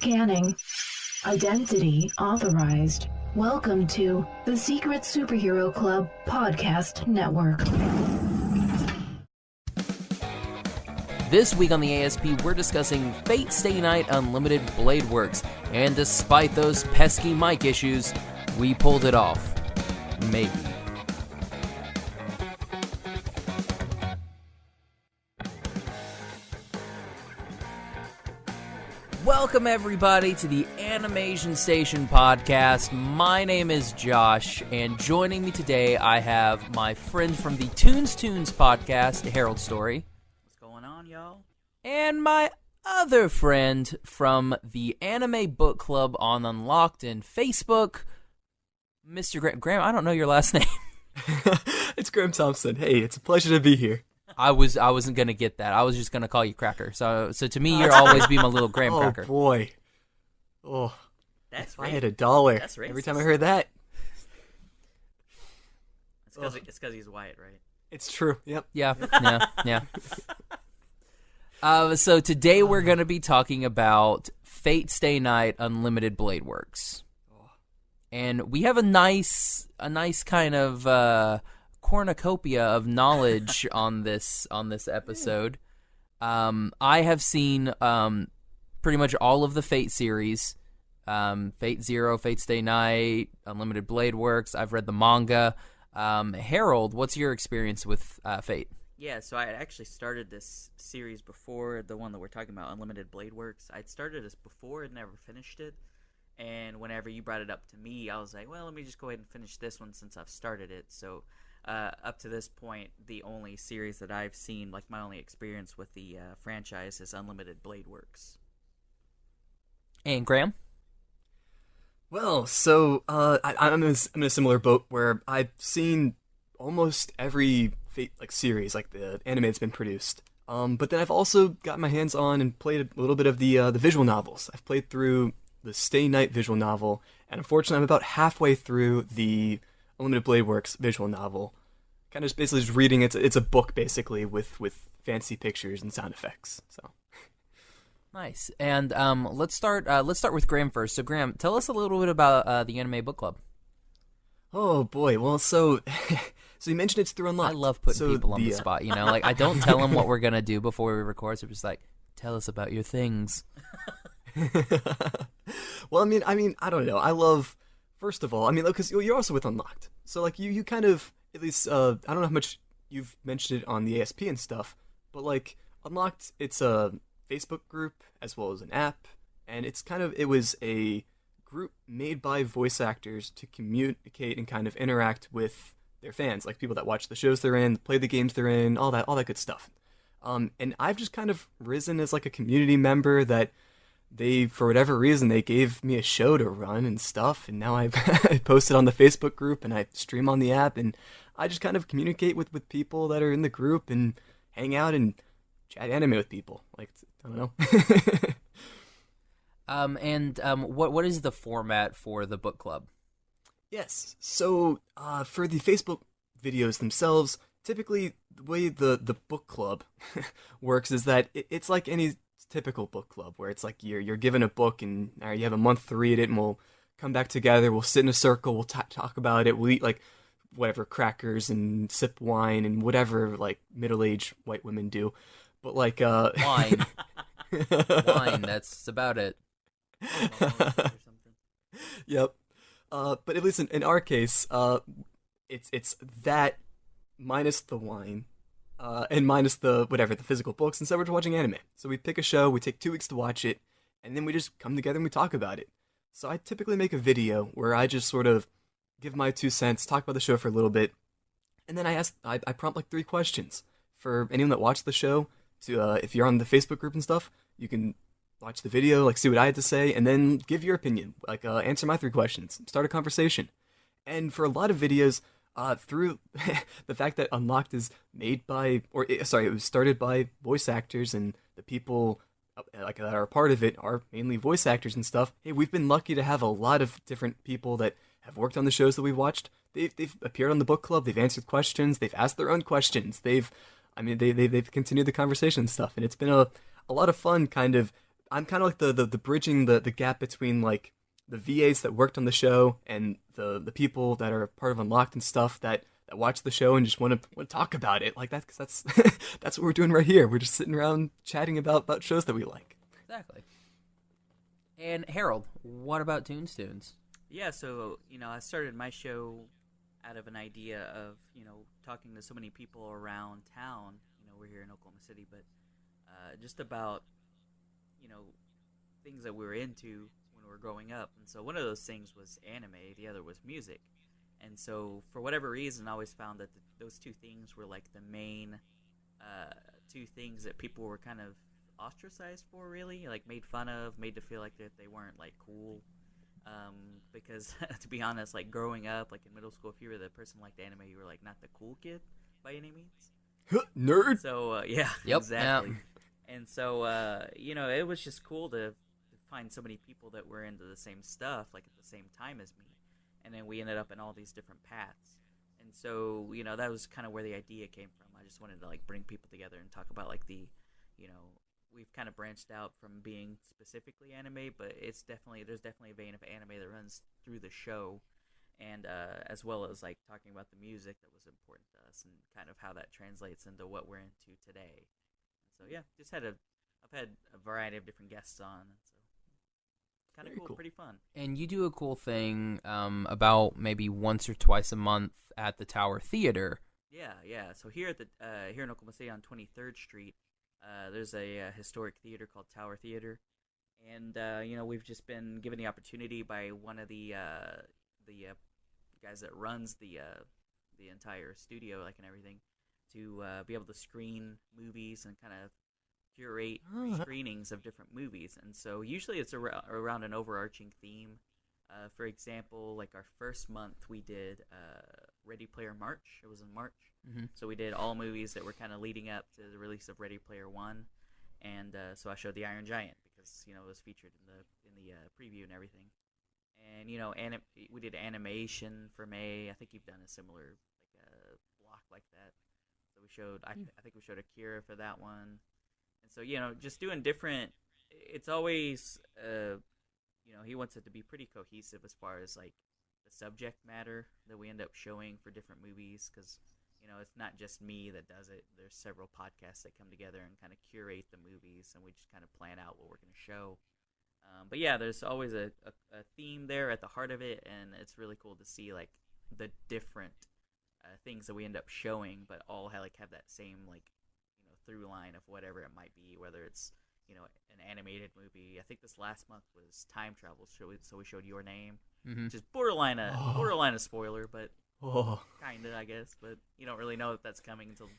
Scanning. Identity authorized. Welcome to the Secret Superhero Club Podcast Network. This week on the ASP, we're discussing Fate Stay Night Unlimited Blade Works, and despite those pesky mic issues, we pulled it off. Maybe. Welcome everybody to the Animation Station podcast. My name is Josh, and joining me today I have my friend from the Toons Podcast, Harold Storey. What's going on, y'all? And my other friend from the Anime Book Club on Unlocked in Facebook, Mr. Graham. I don't know your last name. It's Graham Thompson. Hey, it's a pleasure to be here. I wasn't gonna get that. I was just gonna call you Cracker. So to me, you'll always be my little Graham Cracker. Oh boy. Oh, That's I had $1 That's racist. every time I heard that. It's because he's white, right? It's true. Yep. Yeah. So today we're gonna be talking about Fate Stay Night Unlimited Blade Works, and we have a nice kind of cornucopia of knowledge on this episode. I have seen pretty much all of the Fate series, Fate Zero, Fate Stay Night, Unlimited Blade Works. I've read the manga. Harold, what's your experience with Fate? Yeah, so I had actually started this series before the one that we're talking about, Unlimited Blade Works. I'd started this before and never finished it. And whenever you brought it up to me, I was like, well, let me just go ahead and finish this one since I've started it. So up to this point, the only series that I've seen, like my only experience with the franchise, is Unlimited Blade Works. And Graham? Well, so I'm in a similar boat where I've seen almost every Fate series, like the anime that's been produced. But then I've also got my hands on and played a little bit of the visual novels. I've played through the Stay Night visual novel, and unfortunately, I'm about halfway through the Unlimited Blade Works visual novel. Kind of basically just reading it. It's a book basically with fancy pictures and sound effects. So Nice. And let's start with Graham first. So Graham, tell us a little bit about the Anime Book Club. Oh boy, well so you mentioned it's through Unlocked. I love putting people on the spot. You know, like I don't tell them what we're gonna do before we record. So I'm just like, tell us about your things. Well, I mean, I don't know. I love, first of all, because you're also with Unlocked, so like you kind of, at least I don't know how much you've mentioned it on the ASP and stuff, but like Unlocked, it's a Facebook group as well as an app, and it was a group made by voice actors to communicate and kind of interact with their fans, like people that watch the shows they're in, play the games they're in, all that good stuff. And I've just kind of risen as like a community member that for whatever reason, they gave me a show to run and stuff, and now I post it on the Facebook group, and I stream on the app, and I just kind of communicate with people that are in the group, and hang out and chat anime with people. Like, I don't know. What is the format for the book club? Yes, so for the Facebook videos themselves, typically the way the book club works is that it's like any typical book club where it's like you're given a book and you have a month to read it, and we'll come back together, we'll sit in a circle, we'll talk about it, we'll eat like whatever crackers and sip wine and whatever like middle-aged white women do, but like wine that's about it. Yep. But at least in our case, it's that minus the wine. And minus the physical books, instead we're just watching anime. So we pick a show, we take 2 weeks to watch it, and then we just come together and we talk about it. So I typically make a video where I just sort of give my 2 cents, talk about the show for a little bit, and then I prompt like 3 questions for anyone that watched the show. To if you're on the Facebook group and stuff, you can watch the video, like see what I had to say, and then give your opinion, like answer my 3 questions, start a conversation. And for a lot of videos, through the fact that Unlocked is made by, it was started by voice actors, and the people that are a part of it are mainly voice actors and stuff. Hey, we've been lucky to have a lot of different people that have worked on the shows that we've watched. They've appeared on the book club. They've answered questions. They've asked their own questions. They've continued the conversation and stuff, and it's been a lot of fun, kind of I'm kind of like the bridging the gap between like the VAs that worked on the show and the people that are part of Unlocked and stuff that watch the show and just want to talk about it like that, because that's that's what we're doing right here. We're just sitting around chatting about shows that we like. Exactly. And Harold, what about Toons? Yeah, so, I started my show out of an idea of, talking to so many people around town. We're here in Oklahoma City, but just about, things that we were into when we were growing up. And so one of those things was anime, the other was music. And so for whatever reason, I always found that those two things were like the main two things that people were kind of ostracized for, really, like made fun of, made to feel like that they weren't like cool. Because to be honest, like growing up, like in middle school, if you were the person like the anime, you were like not the cool kid by any means. Nerd. So yeah, Yep. exactly. Yeah. And so it was just cool to find so many people that were into the same stuff, like at the same time as me. And then we ended up in all these different paths. And so, that was kind of where the idea came from. I just wanted to like bring people together and talk about like the, we've kind of branched out from being specifically anime, but there's definitely a vein of anime that runs through the show, and as well as like talking about the music that was important to us and kind of how that translates into what we're into today. So yeah, I've had a variety of different guests on, so kind of cool, pretty fun. And you do a cool thing about maybe once or twice a month at the Tower Theater. Yeah. So here in Oklahoma City on 23rd Street, there's a historic theater called Tower Theater, and we've just been given the opportunity by one of the guys that runs the entire studio, like, and everything, to be able to screen movies and kind of curate screenings of different movies. And so usually it's around an overarching theme. For example, like our first month we did Ready Player March. It was in March. Mm-hmm. So we did all movies that were kind of leading up to the release of Ready Player One. And so I showed The Iron Giant because, it was featured in the preview and everything. And, we did animation for May. I think you've done a similar block like that. So we showed, I think we showed Akira for that one. And so, just doing different, it's always, he wants it to be pretty cohesive as far as, like, the subject matter that we end up showing for different movies, because, it's not just me that does it. There's several podcasts that come together and kind of curate the movies, and we just kind of plan out what we're going to show. But yeah, there's always a theme there at the heart of it, and it's really cool to see, like, the different things that we end up showing, but all have that same, like, through line of whatever it might be, whether it's, an animated movie. I think this last month was time travel, so we showed Your Name, which is borderline a spoiler, but kind of, I guess. But you don't really know that that's coming until.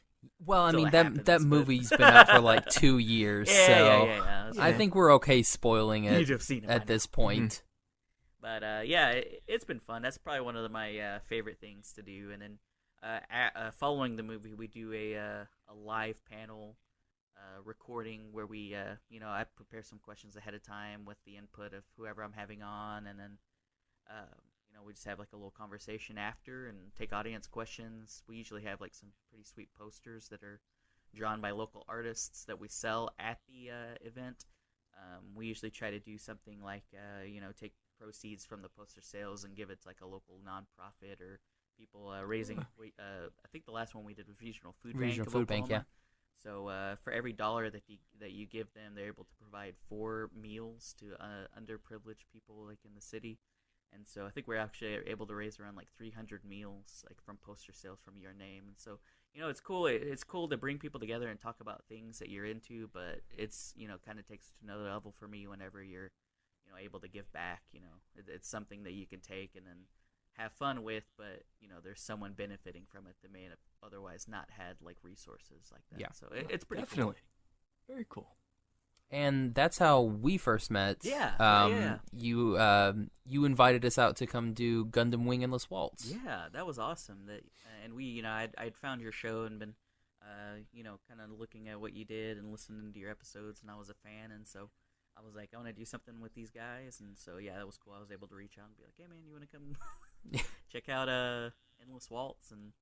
Well, I mean, happens, that movie's been out for like 2 years, yeah. I think we're okay spoiling it You'd have seen it at this point. But yeah, it's been fun. That's probably one of my favorite things to do. And then following the movie, we do a live panel recording where we, I prepare some questions ahead of time with the input of whoever I'm having on, and then, we just have like a little conversation after and take audience questions. We usually have like some pretty sweet posters that are drawn by local artists that we sell at the event. We usually try to do something like, take proceeds from the poster sales and give it to like a local nonprofit or people raising. I think the last one we did was Regional Food Bank. Regional Food Bank, yeah. So for every $1 that you give them, they're able to provide 4 meals to underprivileged people like in the city. And so I think we're actually able to raise around like 300 meals like from poster sales from Your Name. And so, it's cool. It's cool to bring people together and talk about things that you're into, but it's, kind of takes it to another level for me whenever you're, able to give back. It's something that you can take and then have fun with, but, there's someone benefiting from it that may have otherwise not had like resources like that. Yeah. So it's pretty Definitely. cool. Very cool. And that's how we first met. Yeah. You invited us out to come do Gundam Wing Endless Waltz. Yeah, that was awesome. And we, I'd found your show and been, kind of looking at what you did and listening to your episodes, and I was a fan, and so I was like, I want to do something with these guys, and so yeah, that was cool. I was able to reach out and be like, hey man, you want to come check out Endless Waltz and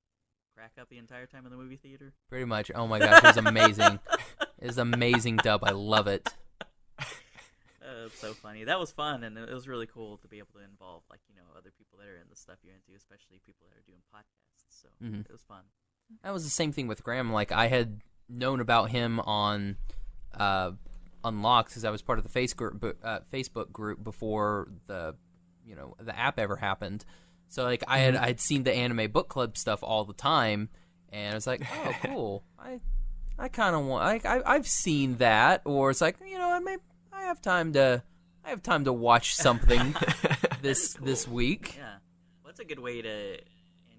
crack up the entire time in the movie theater? Pretty much. Oh my gosh, it was amazing. It was amazing dub. I love it. It's so funny. That was fun, and it was really cool to be able to involve, like, other people that are in the stuff you're into, especially people that are doing podcasts. So it was fun. That was the same thing with Graham. Like, I had known about him on Unlocked because I was part of the Facebook group before the app ever happened. So like I'd seen the anime book club stuff all the time, and I was like, oh, cool. I kind of want. I've seen that, or it's like I have time to watch something this week. Yeah, well, that's a good way to.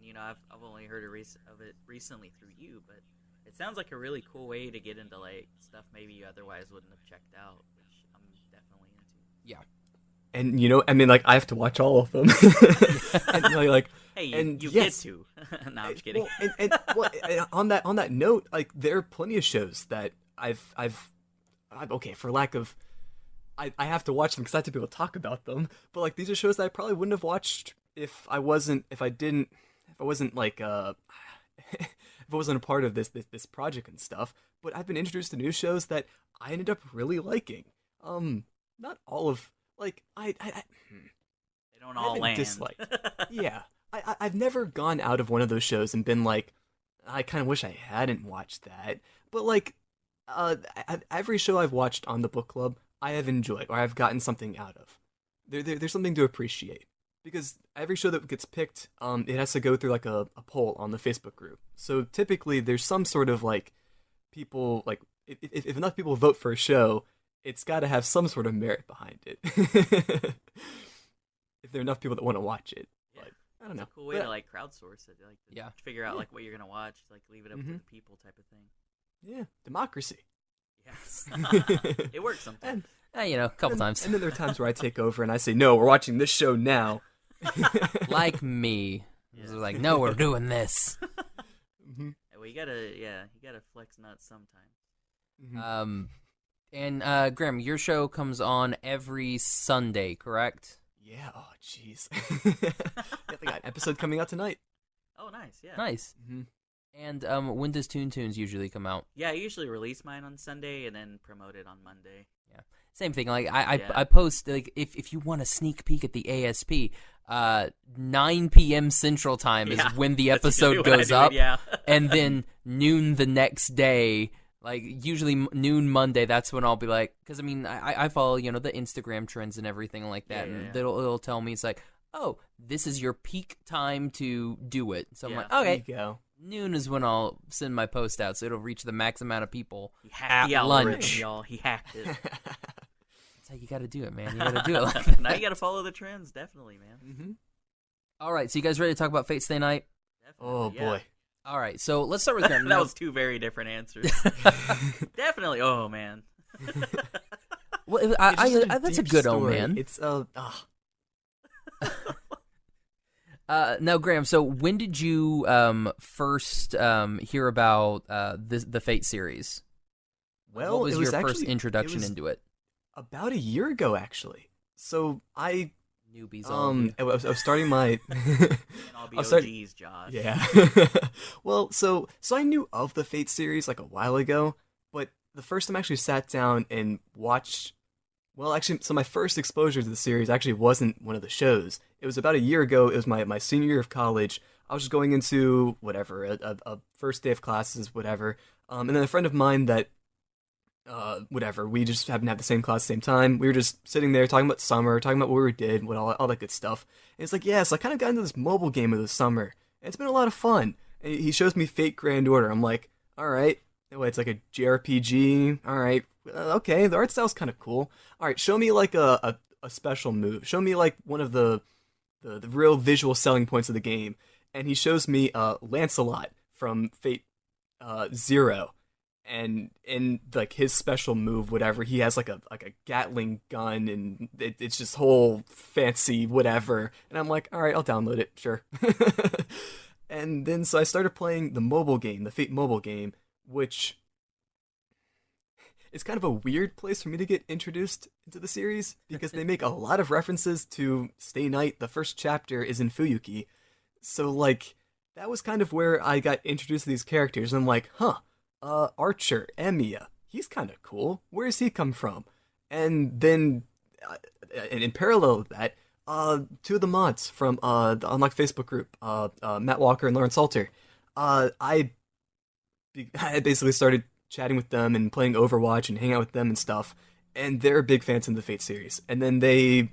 And I've only heard of it recently through you, but it sounds like a really cool way to get into like stuff maybe you otherwise wouldn't have checked out, which I'm definitely into. Yeah. And I have to watch all of them. And hey, you yes. get to. No, I'm just kidding. Well, on that note, like there are plenty of shows that I've okay, for lack of, I have to watch them because I have to be able to talk about them. But like these are shows that I probably wouldn't have watched if I wasn't like if I wasn't a part of this project and stuff. But I've been introduced to new shows that I ended up really liking. Not all of. Like, they don't all land. Disliked. Yeah. I've never gone out of one of those shows and been like, I kind of wish I hadn't watched that. But, like, every show I've watched on the book club, I have enjoyed, or I've gotten something out of. There's something to appreciate. Because every show that gets picked, it has to go through, like, a poll on the Facebook group. So, typically, there's some sort of, like, people, like, if enough people vote for a show, it's got to have some sort of merit behind it. If there are enough people that want to watch it. Yeah. But, I don't know. It's a cool way to like crowdsource it, like figure out like what you're gonna watch, like leave it up to the people type of thing. Yeah, democracy. Yes, it works sometimes. A couple times. And then there are times where I take over and I say, "No, we're watching this show now." Like me, yeah. Like, no, we're doing this. Well, you gotta flex nuts sometimes. And Graham, your show comes on every Sunday, correct? Yeah. Oh, jeez. They got an episode coming out tonight. Oh, nice. Yeah. Nice. Mm-hmm. And when does Toons usually come out? Yeah, I usually release mine on Sunday and then promote it on Monday. Yeah. Same thing. Like I post like if you want a sneak peek at the ASP, 9 p.m. Central Time is when the episode goes up, and then noon the next day. Like, usually noon Monday, that's when I'll be like, because, I follow, the Instagram trends and everything like that, and it'll tell me, it's like, oh, this is your peak time to do it. So I'm like, okay, there you go. Noon is when I'll send my post out, so it'll reach the max amount of people at lunch. Y'all. He hacked it. That's how you gotta do it, man. You gotta do it like that. Now you gotta follow the trends, definitely, man. Mm-hmm. All right, so you guys ready to talk about Fate Stay Night? Definitely, boy. All right, so let's start with Graham. That was two very different answers. Definitely. Oh man. Well, that's a good old man. It's Now, Graham. So, when did you first hear about the Fate series? Well, what was it was your actually, first introduction into it? About a year ago, actually. So newbies. I was starting my. I'll be OGs, Josh. Yeah. Well, so I knew of the Fate series like a while ago, but the first time I actually sat down and watched. Well, actually, so my first exposure to the series actually wasn't one of the shows. It was about a year ago. It was my senior year of college. I was just going into whatever a first day of classes, whatever. And then a friend of mine that. We just happened to have the same class at the same time. We were just sitting there talking about summer, talking about what we did, all that good stuff. And it's like, so I kind of got into this mobile game of the summer, and it's been a lot of fun. And he shows me Fate Grand Order. I'm like, all right, it's like a JRPG. All right, okay, the art style's kind of cool. All right, show me like a special move. Show me like one of the real visual selling points of the game. And he shows me Lancelot from Fate Zero. And in like his special move, whatever, he has like a Gatling gun, and it's just whole fancy whatever. And I'm like, all right, I'll download it, sure. And then so I started playing the mobile game, the Fate mobile game, which is kind of a weird place for me to get introduced into the series because they make a lot of references to Stay Night. The first chapter is in Fuyuki, so like that was kind of where I got introduced to these characters. And I'm like, Archer, Emiya, he's kind of cool. Where does he come from? And then and in parallel with that, two of the mods from the Unlocked Facebook group, Matt Walker and Lauren Salter, I basically started chatting with them and playing Overwatch and hanging out with them and stuff, and they're big fans of the Fate series. And then they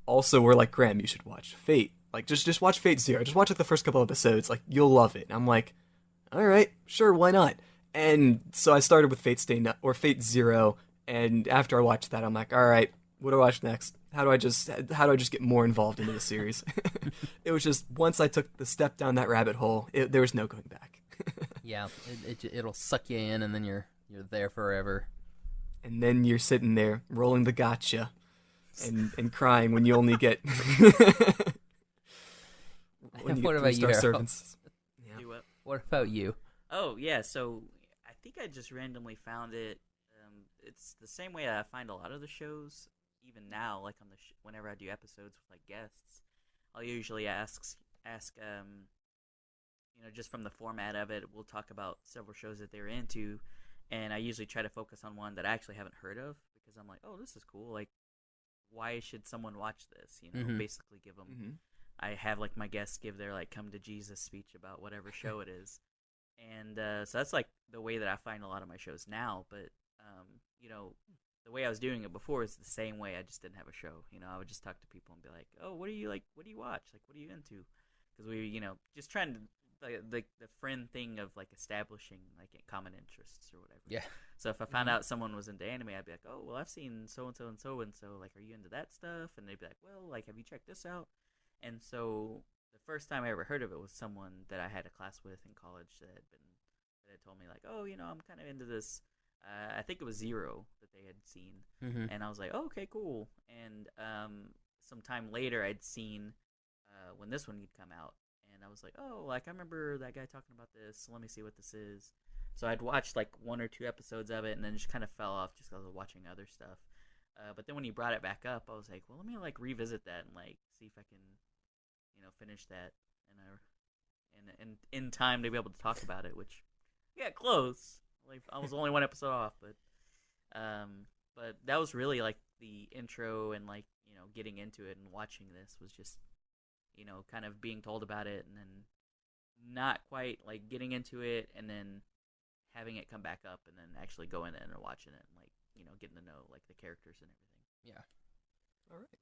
also were like, Graham, you should watch Fate. Like, just watch Fate Zero. Just watch like the first couple episodes. Like, you'll love it. And I'm like, all right, sure, why not? And so I started with Fate Fate Zero, and after I watched that, I'm like, all right, what do I watch next? How do I just get more involved into the series? It was just, once I took the step down that rabbit hole, there was no going back. Yeah, it'll suck you in, and then you're there forever. And then you're sitting there rolling the gotcha and crying when you only get What about you, servants. Do what? What about you? Oh, yeah, so I think I just randomly found it. It's the same way I find a lot of the shows, even now, like on the whenever I do episodes with like guests, I'll usually ask just from the format of it, we'll talk about several shows that they're into, and I usually try to focus on one that I actually haven't heard of, because I'm like, oh, this is cool, like, why should someone watch this? Basically give them, I have like my guests give their like come to Jesus speech about whatever show it is, and so that's like the way that I find a lot of my shows now, but the way I was doing it before is the same way. I just didn't have a show. I would just talk to people and be like, "Oh, what do you like? What do you watch? Like, what are you into?" Because we, just trying to the friend thing of like establishing like common interests or whatever. Yeah. So if I found out someone was into anime, I'd be like, "Oh, well, I've seen so and so and so and so. Like, are you into that stuff?" And they'd be like, "Well, like, have you checked this out?" And so the first time I ever heard of it was someone that I had a class with in college that had told me like, "Oh, I'm kind of into this." I think it was Zero that they had seen, and I was like, oh, okay, cool. And some time later, I'd seen when this one had come out, and I was like, oh, like I remember that guy talking about this. So let me see what this is. So I'd watched like 1 or 2 episodes of it, and then just kind of fell off just because I was watching other stuff. But then when you brought it back up, I was like, well, let me like revisit that and like see if I can, finish that, and in time to be able to talk about it, which yeah, close. I was only 1 episode off, but that was really like the intro, and like getting into it and watching this was just kind of being told about it, and then not quite like getting into it, and then having it come back up, and then actually going in and watching it, and like getting to know like the characters and everything. Yeah. All right.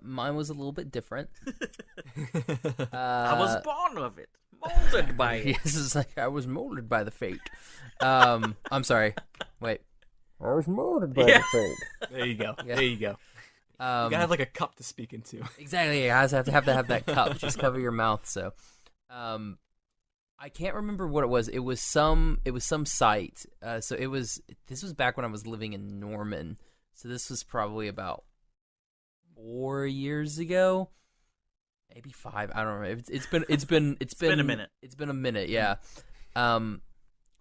Mine was a little bit different. I was born of it, molded by it. Yes, it's like I was molded by the fate. I'm sorry. Wait. I was molded by the fate. There you go. Yeah. There you go. You gotta have like a cup to speak into. Exactly. You guys have to have that cup. Just cover your mouth. So, I can't remember what it was. It was some site. So this was back when I was living in Norman. So this was probably about 4 years ago, maybe 5. I don't know. It's been a minute. It's been a minute. Yeah.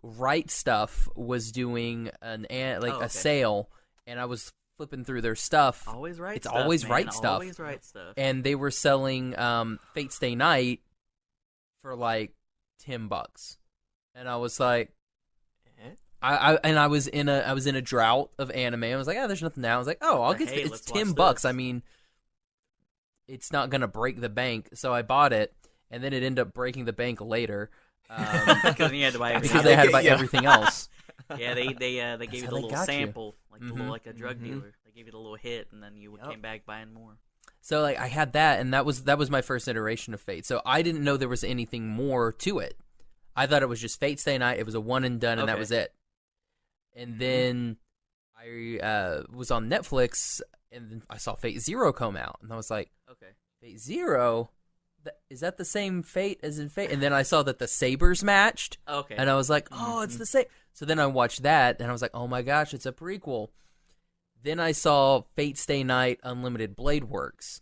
Right Stuff was doing a sale, and I was flipping through their stuff. Always right. It's stuff, always man. right stuff. Always right stuff. And they were selling Fate Stay Night for like $10, and I was like, I was in a drought of anime. I was like, there's nothing now. I was like, I'll get it's $10. I mean, it's not gonna break the bank, so I bought it, and then it ended up breaking the bank later. Because you had to buy everything. Because they had to buy everything else. Yeah, they gave you the little sample, like a drug Mm-hmm. dealer. They gave you the little hit, and then you came back buying more. So like I had that, and that was my first iteration of Fate. So I didn't know there was anything more to it. I thought it was just Fate Stay Night. It was a one and done, and that was it. And then I was on Netflix, and I saw Fate Zero come out, and I was like, okay, Fate Zero. Is that the same Fate as in Fate? And then I saw that the sabers matched. Okay. And I was like, it's the same. So then I watched that, and I was like, oh my gosh, it's a prequel. Then I saw Fate Stay Night Unlimited Blade Works.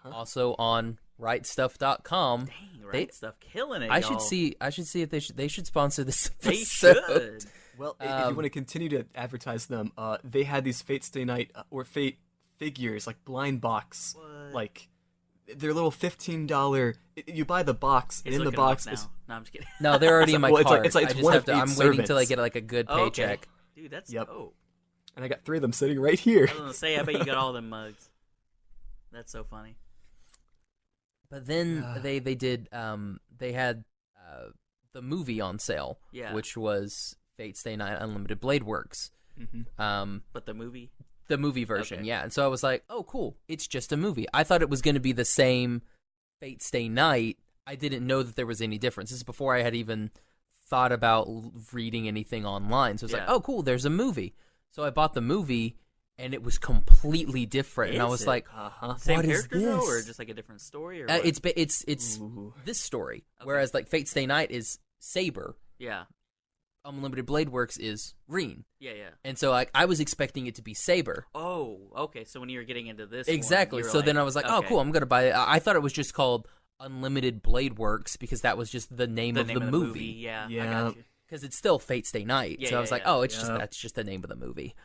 Also on rightstuff.com. Dang, Right Stuff killing it, I y'all. should see if they should sponsor this They episode. should. Well, if you want to continue to advertise them, they had these Fate Stay Night or Fate figures, like blind box, like they're little $15. You buy the box, and in the box is no, I'm just kidding. No, they're already in my Well, cart. it's like I just one have of to, eight I'm waiting till I servants. get like a good paycheck. Okay. Dude, that's Yep. dope. And I got 3 of them sitting right here. I was gonna say, I bet you got all them mugs. That's so funny. But then they did they had the movie on sale, which was Fate Stay Night Unlimited Blade Works. Mm-hmm. But the movie version, okay. yeah. And so I was like, oh, cool, it's just a movie. I thought it was going to be the same Fate Stay Night. I didn't know that there was any difference. This is before I had even thought about reading anything online. So it's like, oh, cool, there's a movie. So I bought the movie, and it was completely different. And I was like, same what is character this? though, or just like a different story? Or what? It's this story, whereas like Fate Stay Night is Saber. Yeah. Unlimited Blade Works is Green. Yeah. And so like I was expecting it to be Saber. Oh, okay. So when you were getting into this exactly. one, so then I was like, oh, cool, I'm going to buy it. I thought it was just called Unlimited Blade Works because that was just the name of the movie. Yeah, I got you. Because it's still Fate Stay Night. So I was like, oh, it's just that's just the name of the movie.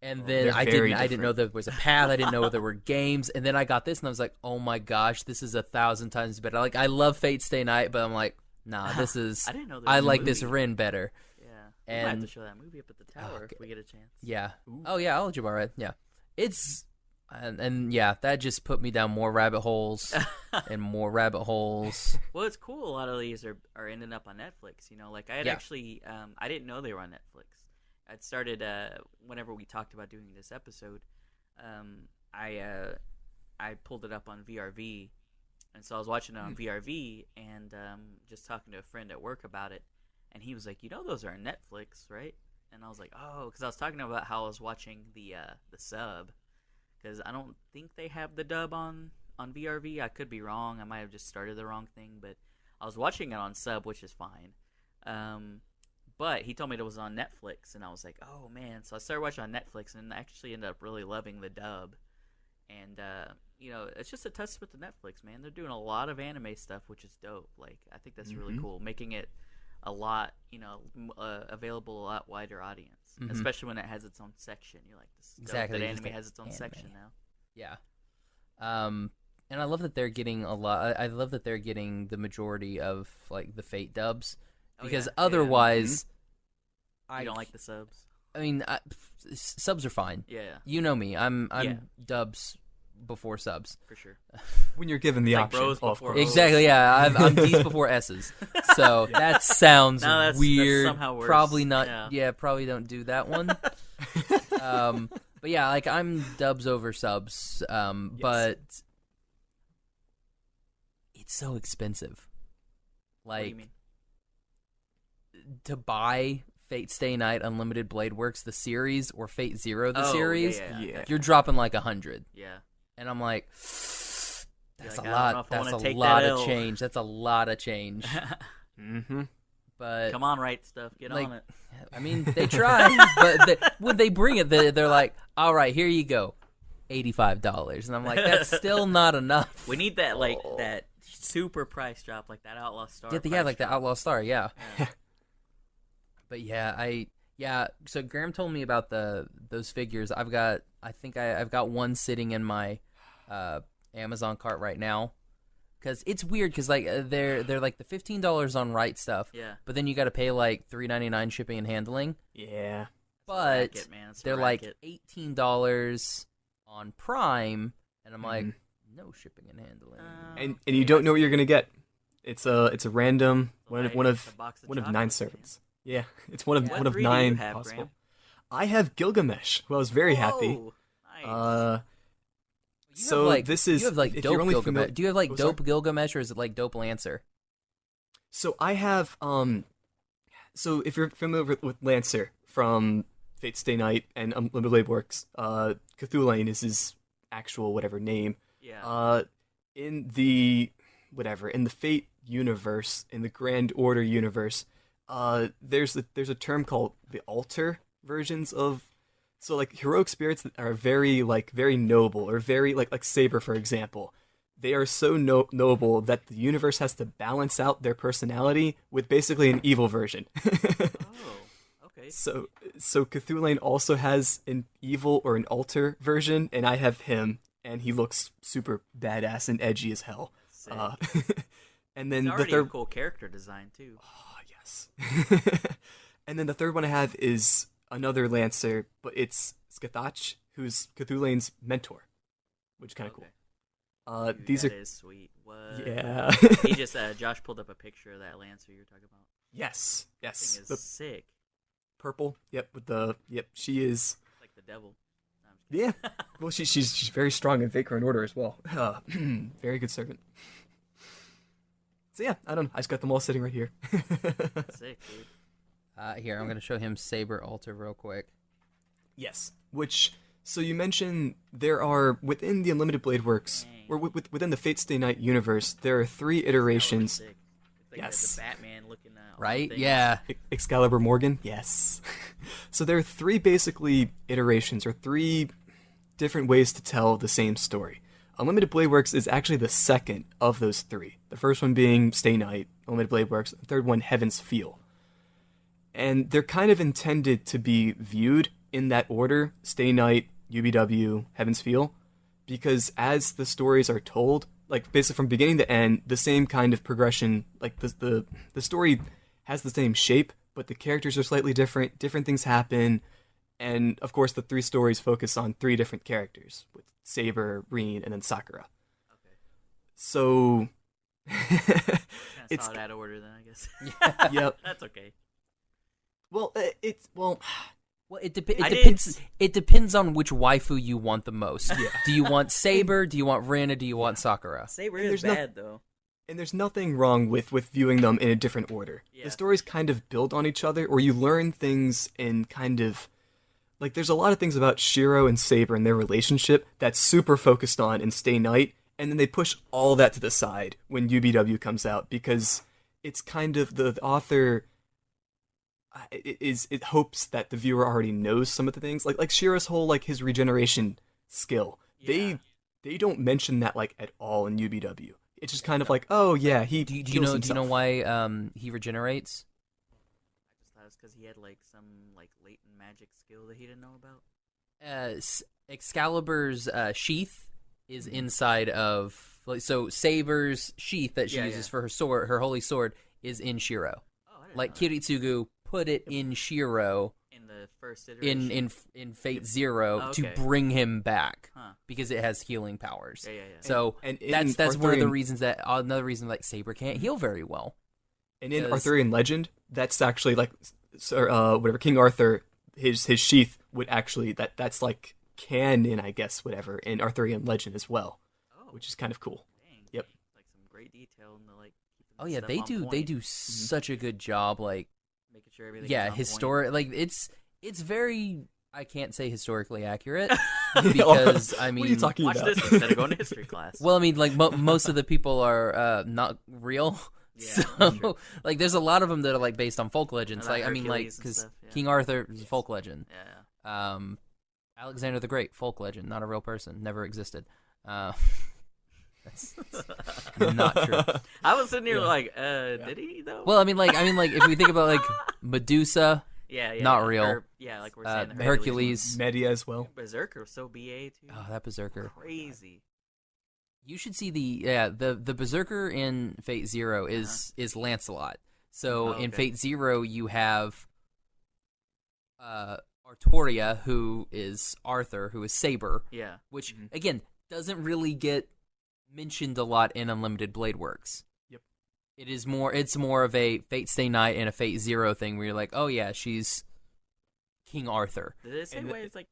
And then I didn't know there was a path. I didn't know there were games. And then I got this and I was like, oh my gosh, this is 1,000 times better. Like I love Fate Stay Night, but I'm like, nah, this is I didn't know I like this Rin better. We might have to show that movie up at the tower if we get a chance. Yeah. Ooh. Oh yeah, I'll let you borrow it. Yeah. It's and yeah, that just put me down more rabbit holes and more rabbit holes. Well, it's cool. A lot of these are ending up on Netflix. You know, like I had actually I didn't know they were on Netflix. I'd started whenever we talked about doing this episode. I pulled it up on VRV, and so I was watching it on VRV and just talking to a friend at work about it. And he was like, you know, those are on Netflix, right? And I was like, oh, because I was talking about how I was watching the sub, because I don't think they have the dub on VRV. I could be wrong. I might have just started the wrong thing, but I was watching it on sub, which is fine. But he told me it was on Netflix, and I was like, oh, man. So I started watching on Netflix, and I actually ended up really loving the dub. And, you know, it's just a testament to Netflix, man. They're doing a lot of anime stuff, which is dope. Like, I think that's really cool, making it a lot, you know, available a lot wider audience, especially when it has its own section. You're like, this is exactly dope that anime has its own section now. Yeah. And I love that they're getting a lot. I love that they're getting the majority of like the Fate dubs, because otherwise, I don't like the subs. I mean, subs are fine. Yeah. You know me. I'm dubs before subs for sure. When you're given the like option, bros before O's. Exactly. Yeah, I'm D's before S's. So that sounds weird. That's somehow worse. Probably not. Yeah. Probably don't do that one. But yeah, like I'm dubs over subs. But it's so expensive. Like, what do you mean? To buy Fate Stay Night Unlimited Blade Works the series or Fate Zero the series, you're dropping like 100. Yeah. And I'm like, that's like, a lot. That's a lot of change. That's a lot of change. But come on, right stuff. Get on it. I mean, they try, but when they bring it, they're like, all right, here you go, $85, and I'm like, that's still not enough. We need that that super price drop, like that Outlaw Star. Yeah, like the Outlaw Star. Yeah. But yeah, so Graham told me about those figures. I've got one sitting in my Amazon cart right now, because it's weird, because like they're like the $15 on Right Stuff, but then you got to pay like $3.99 shipping and handling. Yeah, but they're like $18 on Prime, and I'm like, no shipping and handling. And you don't know what you're gonna get. It's a random one of 9 servants. Yeah, it's one of 9 possible. Graham? I have Gilgamesh, who I was very happy. Nice. This is, you have like if dope you're only Gilgamesh. Do you have like dope Gilgamesh, or is it like dope Lancer? So I have so if you're familiar with Lancer from Fate Stay Night and Unlimited Blade Works, Cthulhu is his actual whatever name. Yeah. In the Fate universe, in the Grand Order universe, there's a term called the altar versions of, so like heroic spirits that are very noble, or very like Saber, for example. They are so noble that the universe has to balance out their personality with basically an evil version. Okay. So Cthulhu also has an evil or an altar version, and I have him, and he looks super badass and edgy as hell. And then the third, a cool character design too. Oh yes. And then the third one I have is another Lancer, but it's Scathach, who's Cthulhu's mentor, which is kind of cool. Dude, These that are is sweet. What? yeah. He just Josh pulled up a picture of that Lancer you're talking about. Yes. That thing is The sick. purple. Yep. She is. Like the devil. No, I'm just kidding. Yeah. Well, she's very strong in Faker and Order as well. Very good servant. So yeah, I don't know. I just got them all sitting right here. Sick, dude. Here, I'm going to show him Saber Altar real quick. Yes. So you mentioned there are, within the Unlimited Blade Works, or within the Fate Stay Night universe, there are 3 iterations. Sick. It's like Yes. the Batman looking at Right? Yeah. Excalibur Morgan? Yes. So there are 3 basically iterations, or 3 different ways to tell the same story. Unlimited Blade Works is actually the second of those 3. The first one being Stay Night, Unlimited Blade Works, the third one, Heaven's Feel. And they're kind of intended to be viewed in that order, Stay Night, UBW, Heaven's Feel, because as the stories are told, like basically from beginning to end, the same kind of progression, like the story has the same shape, but the characters are slightly different things happen, and of course the 3 stories focus on 3 different characters, with Saber, Reen, and then Sakura. Okay. So It's not out of order then, I guess. Yep. That's okay. Well, Well, it depends. I did- It depends on which waifu you want the most. Yeah. Do you want Saber? Do you want Rin? Or do you want Sakura? Saber And is there's bad though. And there's nothing wrong with viewing them in a different order. Yeah. The stories kind of build on each other, or you learn things in kind of... Like, there's a lot of things about Shiro and Saber and their relationship that's super focused on in Stay Night, and then they push all that to the side when UBW comes out, because it's kind of... The author... It hopes that the viewer already knows some of the things. Like Shiro's whole, like, his regeneration skill. Yeah. They don't mention that, like, at all in UBW. It's just kind of like, oh yeah, he Do you heals know? himself. Do you know why he regenerates? I just thought it was because he had like some like latent magic skill that he didn't know about. Excalibur's sheath is inside of so Saber's sheath that she Yeah, uses yeah. for her sword, her holy sword, is in Shiro. Oh, I didn't Like know that. Kiritsugu put it in Shiro In the first iteration. in Fate Zero Oh, to okay. bring him back Huh. because it has healing powers. Yeah. So And in that's one of the Arthurian- reasons that another reason like Saber can't heal very well. And in Because- Arthurian legend, that's actually like, whatever, King Arthur, his sheath would actually, that's like canon, I guess, whatever, in Arthurian legend as well, Oh, which is kind of cool. dang. Yep. Like some great detail in the like. keeping Oh the yeah, stuff they on do point, such a good job like making sure everything. yeah, is on historic like it's very I can't say historically accurate because I mean what are you talking Point. Watch about? this instead of going to history class. well, I mean like most of the people are not real. Yeah, So true. like there's a lot of them that are like based on folk legends. And, like, Like I mean like Hercules and cuz stuff, yeah. King Arthur is a folk legend. Yeah. Alexander the Great, folk legend, not a real person, never existed. That's not true. I was sitting here Yeah. like, did he though? Well, I mean like if we think about like Medusa, yeah, not yeah. real. Or, yeah, like we're saying, the Hercules. Media as well. Berserker was so BA too. Oh, that Berserker. Crazy. You should see the Berserker in Fate Zero is Lancelot. So Oh, in okay. Fate Zero you have Artoria, who is Arthur, who is Saber, Yeah. which again doesn't really get mentioned a lot in Unlimited Blade Works. Yep. It's more of a Fate Stay Night and a Fate Zero thing where you're like, oh yeah, she's King Arthur. Did it say And why it's like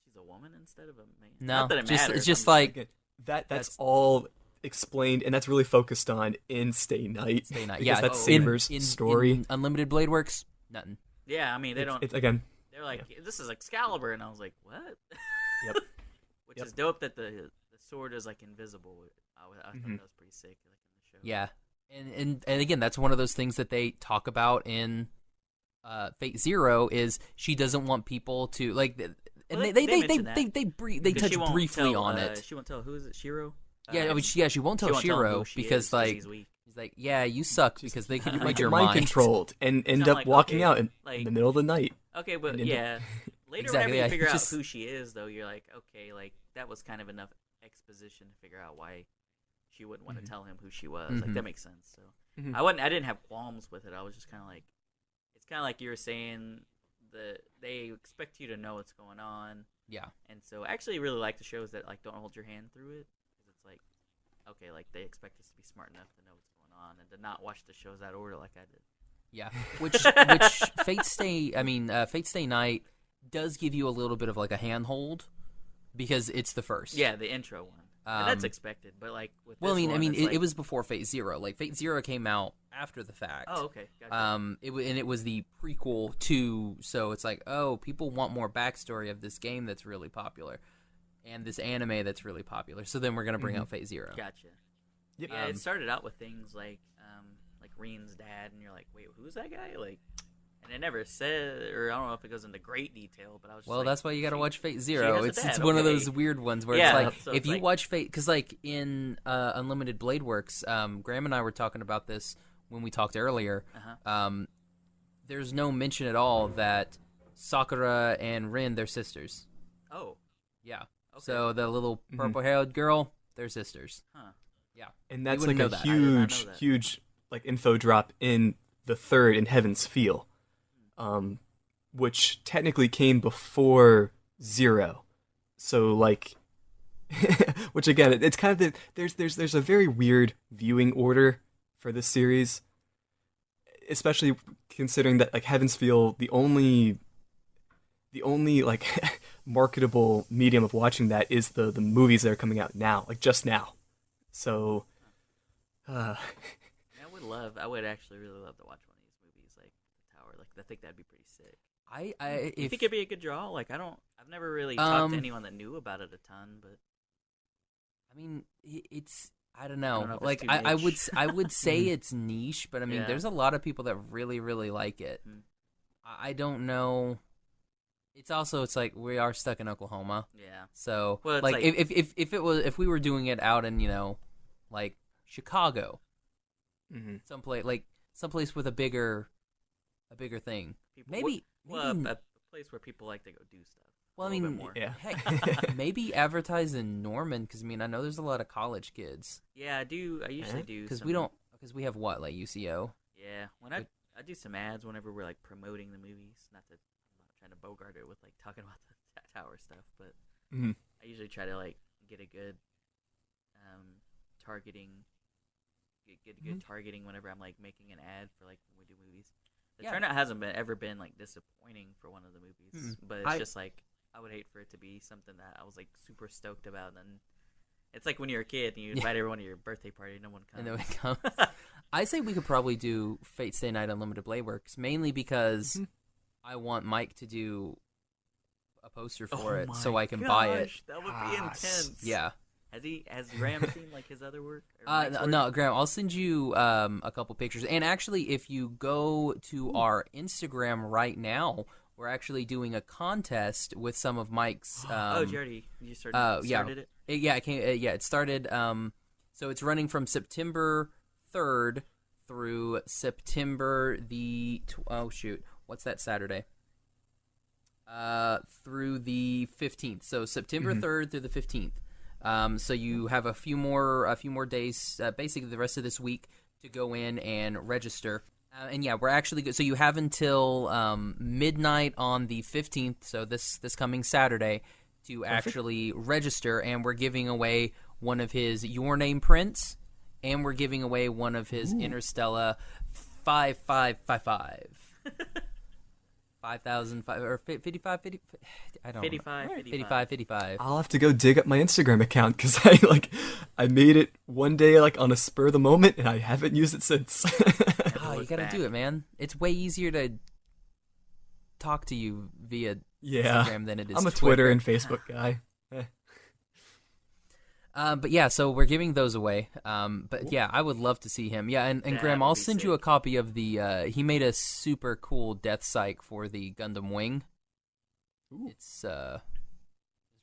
she's a woman instead of a man? No, Not that it just matters. it's just I'm like Again, that's That's- all explained, and that's really focused on in Stay Night. Stay Night. Because Yeah, that's in- Saber's story. In Unlimited Blade Works, nothing. yeah, I mean they don't. It's again, They're like, this is Excalibur, and I was like, what? Yep. Which Yep. is dope that the sword is like invisible. I thought that was pretty sick, like in the show. Yeah, and again, that's one of those things that they talk about in Fate Zero is she doesn't want people to like, and Well, they they they mention that. they Because she touch won't briefly tell, on it. She won't tell who is it, Shiro? Yeah, I mean, she won't tell she won't tell him Shiro who she because is, like he's weak. he's like, yeah, you suck because they can read your mind mind. controlled and end I'm up like, walking okay, out in like- the middle of the night. Okay, but And then- yeah, later Exactly, whenever yeah, you figure out just- who she is, though, you're like, okay, like that was kind of enough exposition to figure out why she wouldn't want to tell him who she was. Like Mhm. that makes sense. So Mhm. I didn't have qualms with it. I was just kind of like, it's kind of like you were saying they expect you to know what's going on. Yeah. And so I actually really like the shows that like don't hold your hand through it, because it's like, okay, like they expect us to be smart enough to know what's going on and to not watch the shows out of order like I did. Yeah, which Fate Stay Night does give you a little bit of like a handhold because it's the first. Yeah, the intro one. And that's expected, but like with this it was before Fate Zero. Like Fate Zero came out after the fact. Oh, okay. Gotcha. It was the prequel to, so it's like, oh, people want more backstory of this game that's really popular, and this anime that's really popular. So then we're gonna bring out Fate Zero. Gotcha. Yep. Yeah, it started out with things like Reen's dad, and you're like, wait, who's that guy? Like, and it never said, or I don't know if it goes into great detail, but I was just that's why you got to watch Fate Zero. It's one of those weird ones where it's like, so if you watch Fate, because like in Unlimited Blade Works, Graham and I were talking about this when we talked earlier. There's no mention at all that Sakura and Rin, they're sisters. Oh. Yeah. Okay. So the little purple-haired girl, they're sisters. Huh. Yeah. And that's like a huge like info drop in the third in Heaven's Feel, which technically came before Zero. So like, which again, it's kind of there's a very weird viewing order for this series, especially considering that like Heaven's Feel, the only like marketable medium of watching that is the movies that are coming out now, like just now. So. I would actually really love to watch one of these movies, like The Tower. Like, I think that'd be pretty sick. You think it'd be a good draw? Like, I've never really talked to anyone that knew about it a ton, but I mean, I don't know. Like, I would say it's niche, but I mean, there's a lot of people that really, really like it. I don't know. It's like we are stuck in Oklahoma. Yeah. So like if we were doing it out in like Chicago. Someplace with a bigger thing. Maybe a place where people like to go do stuff. Well, I mean, heck, maybe advertise in Norman, because I mean, I know there's a lot of college kids. Yeah, I do. I usually do. Because we have what, like UCO. Yeah, when I do some ads whenever we're like promoting the movies. I'm not trying to bogart it with like talking about the tower stuff, but I usually try to like get a good targeting. Get good targeting whenever I'm like making an ad for like when we do movies. The turnout hasn't ever been like disappointing for one of the movies, but it's just like I would hate for it to be something that I was like super stoked about, and then it's like when you're a kid and you invite everyone to your birthday party, no one comes. And no one comes. I say we could probably do Fate Stay Night Unlimited Blade Works, mainly because I want Mike to do a poster for it so I can buy it. That would be intense. Yeah. Has Graham seen like his other work? No, Graham, I'll send you a couple pictures. And actually, if you go to our Instagram right now, we're actually doing a contest with some of Mike's. You started it? It started. So it's running from September 3rd through September what's that Saturday? Through the 15th. So September 3rd through the 15th. So you have a few more days, basically the rest of this week, to go in and register. We're actually good. So you have until midnight on the 15th, so this coming Saturday, to actually register. And we're giving away one of his Your Name prints, and we're giving away one of his Interstellar 5555. 5,005 or 55, 50, I don't know. 55. I'll have to go dig up my Instagram account because I made it one day like on a spur of the moment and I haven't used it since. You gotta do it, man. It's way easier to talk to you via Instagram than it is I'm a Twitter and Facebook guy. But yeah, so we're giving those away. But yeah, I would love to see him. Yeah, and Graham, I'll send you a copy of the. He made a super cool death psych for the Gundam Wing. Ooh. It's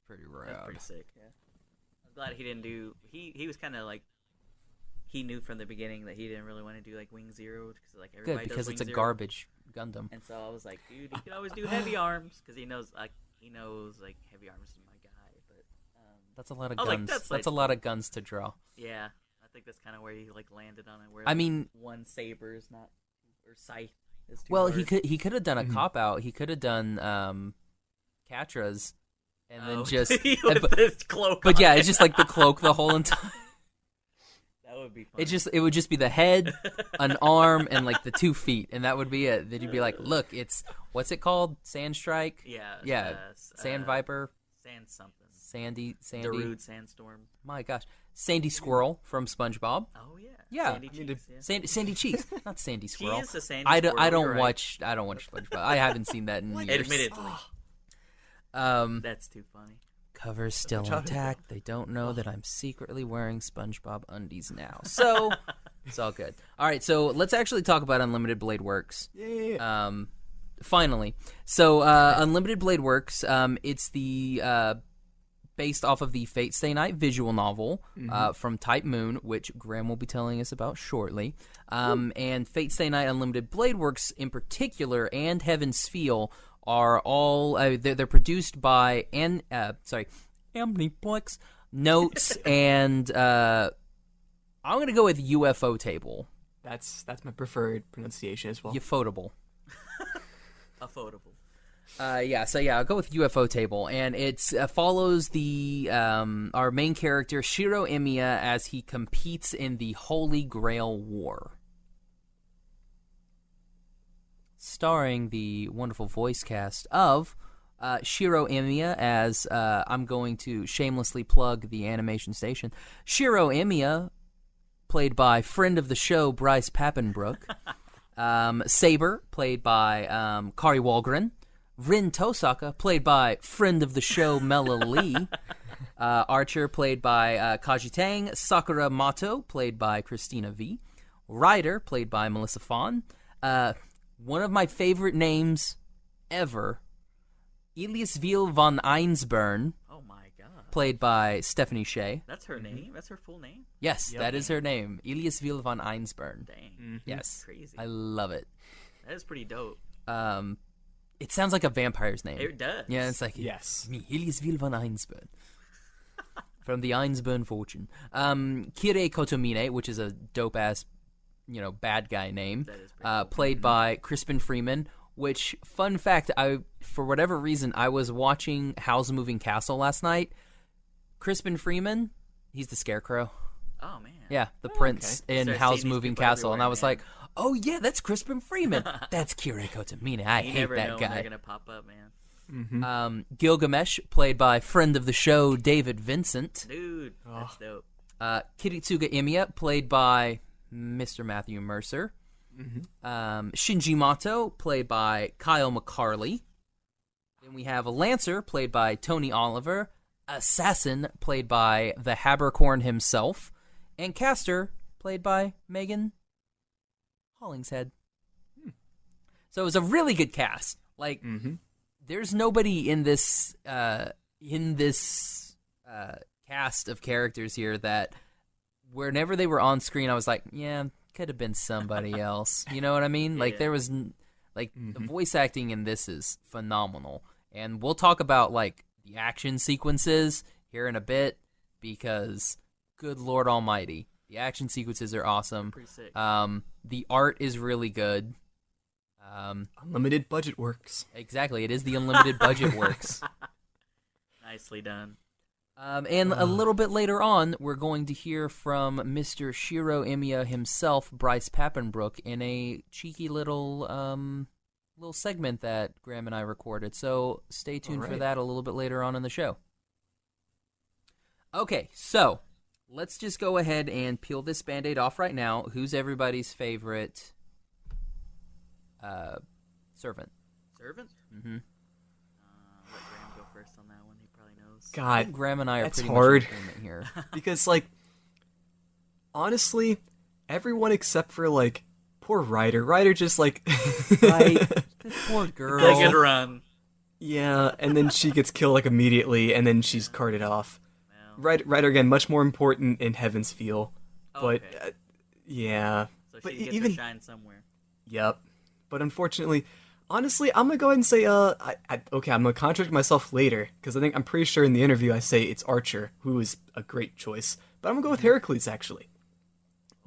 pretty rad. That's pretty sick. Yeah, I'm glad he didn't do. He was kind of like. He knew from the begining that he didn't really want to do like Wing Zero because like everybody because does it's a Wing garbage Gundam. And so I was like, dude, he could always do heavy arms because he knows heavy arms is my guy. But that's a lot of guns. That's a lot of guns to draw. Yeah, I think that's kind of where he like landed on it. Where I mean, one saber is not or scythe It's too Well, hard. he could have done a cop out. He could have done Katras, and then just with this cloak. but on. yeah, it's just like the cloak the whole entire. That would be fun. It would just be the head, an arm, and like the 2 feet, and that would be it. Then you'd be like, look, it's what's it called? Sand Strike. Yeah. Sand Viper. Sand something. Sandy. Darude Sandstorm. My gosh, Sandy Squirrel from SpongeBob. Oh yeah. Yeah. Sandy Cheeks, yeah. Sandy Cheeks, not Sandy He Squirrel. is a Sandy I Squirrel. don't you're right. watch SpongeBob. I haven't seen that in years. Admittedly. That's too funny. Cover's still intact. They don't know that I'm secretly wearing SpongeBob undies now. So, it's all good. All right, so let's actually talk about Unlimited Blade Works. Yeah. Finally. So, Unlimited Blade Works, it's the based off of the Fate Stay Night visual novel from Type Moon, which Graham will be telling us about shortly. And Fate Stay Night Unlimited Blade Works in particular, and Heaven's Feel, are all they're produced by Amniplex Notes, and I'm gonna go with UFO Table. That's my preferred pronunciation as well. Ufotable. Affordable. I'll go with UFO Table, and it follows the our main character Shiro Emiya as he competes in the Holy Grail War. Starring the wonderful voice cast of Shiro Emiya as, I'm going to shamelessly plug the animation station, Shiro Emiya, played by friend of the show Bryce Papenbrook, Saber, played by Kari Walgren, Rin Tosaka, played by friend of the show Mela Lee, Archer, played by Kaji Tang, Sakura Mato, played by Christina V, Ryder, played by Melissa Fawn, one of my favorite names ever, Eliasville von Einsburn, Oh my god. played by Stephanie Shea. That's her name? That's her full name? Yes, that is her name, Eliasville von Einsburn. Dang. Yes, Crazy. I love it. That is pretty dope. It sounds like a vampire's name. It does. Yeah, it's like Yes. me, Eliasville von Einsburn. From the Einsburn fortune. Kirei Kotomine, which is a dope ass, bad guy name. That is pretty cool. Played by Crispin Freeman. Which, fun fact, for whatever reason, I was watching Howl's Moving Castle last night. Crispin Freeman, he's the Scarecrow. Oh man. Yeah, the prince in Start Howl's seeing these Moving people Castle, and I everywhere, was man. like, "Oh yeah, that's Crispin Freeman. That's Kirei Kotomine. I You hate never know that when they're guy." gonna pop up, man. Gilgamesh, played by friend of the show David Vincent. Dude, that's dope. Kiritsuga Emiya, played by Mr. Matthew Mercer. Shinji Mato, played by Kyle McCarley. Then we have a Lancer, played by Tony Oliver. Assassin, played by the Habercorn himself. And Caster, played by Megan Hollingshead. So it was a really good cast. Like, there's nobody in this cast of characters here that whenever they were on screen, I was like, yeah, could have been somebody else. You know what I mean? Like, there was, the voice acting in this is phenomenal. And we'll talk about, like, the action sequences here in a bit because, good Lord Almighty, the action sequences are awesome. Pretty sick. The art is really good. Unlimited budget works. Exactly, it is the unlimited budget works. Nicely done. And a little bit later on, we're going to hear from Mr. Shiro Emiya himself, Bryce Papenbrook, in a cheeky little segment that Graham and I recorded. So stay tuned for that a little bit later on in the show. Okay, so let's just go ahead and peel this Band-Aid off right now. Who's everybody's favorite servant? Servant? Mm-hmm. Let Graham go first on that one. He probably knows. God, Graham and I are that's pretty hard. much in agreement here. Because, like, honestly, everyone except for, like, poor Ryder. Ryder just, like... Right. This poor girl. Take it run. Yeah, and then she gets killed, like, immediately, and then she's carted off. Well, Ryder, again, much more important in Heaven's Feel. But, okay. yeah. So but she gets even... to shine somewhere. Yep. But unfortunately, honestly, I'm gonna go ahead and say, okay, I'm gonna contradict myself later, because I'm pretty sure in the interview I say it's Archer, who is a great choice. But I'm gonna go with Heracles, actually.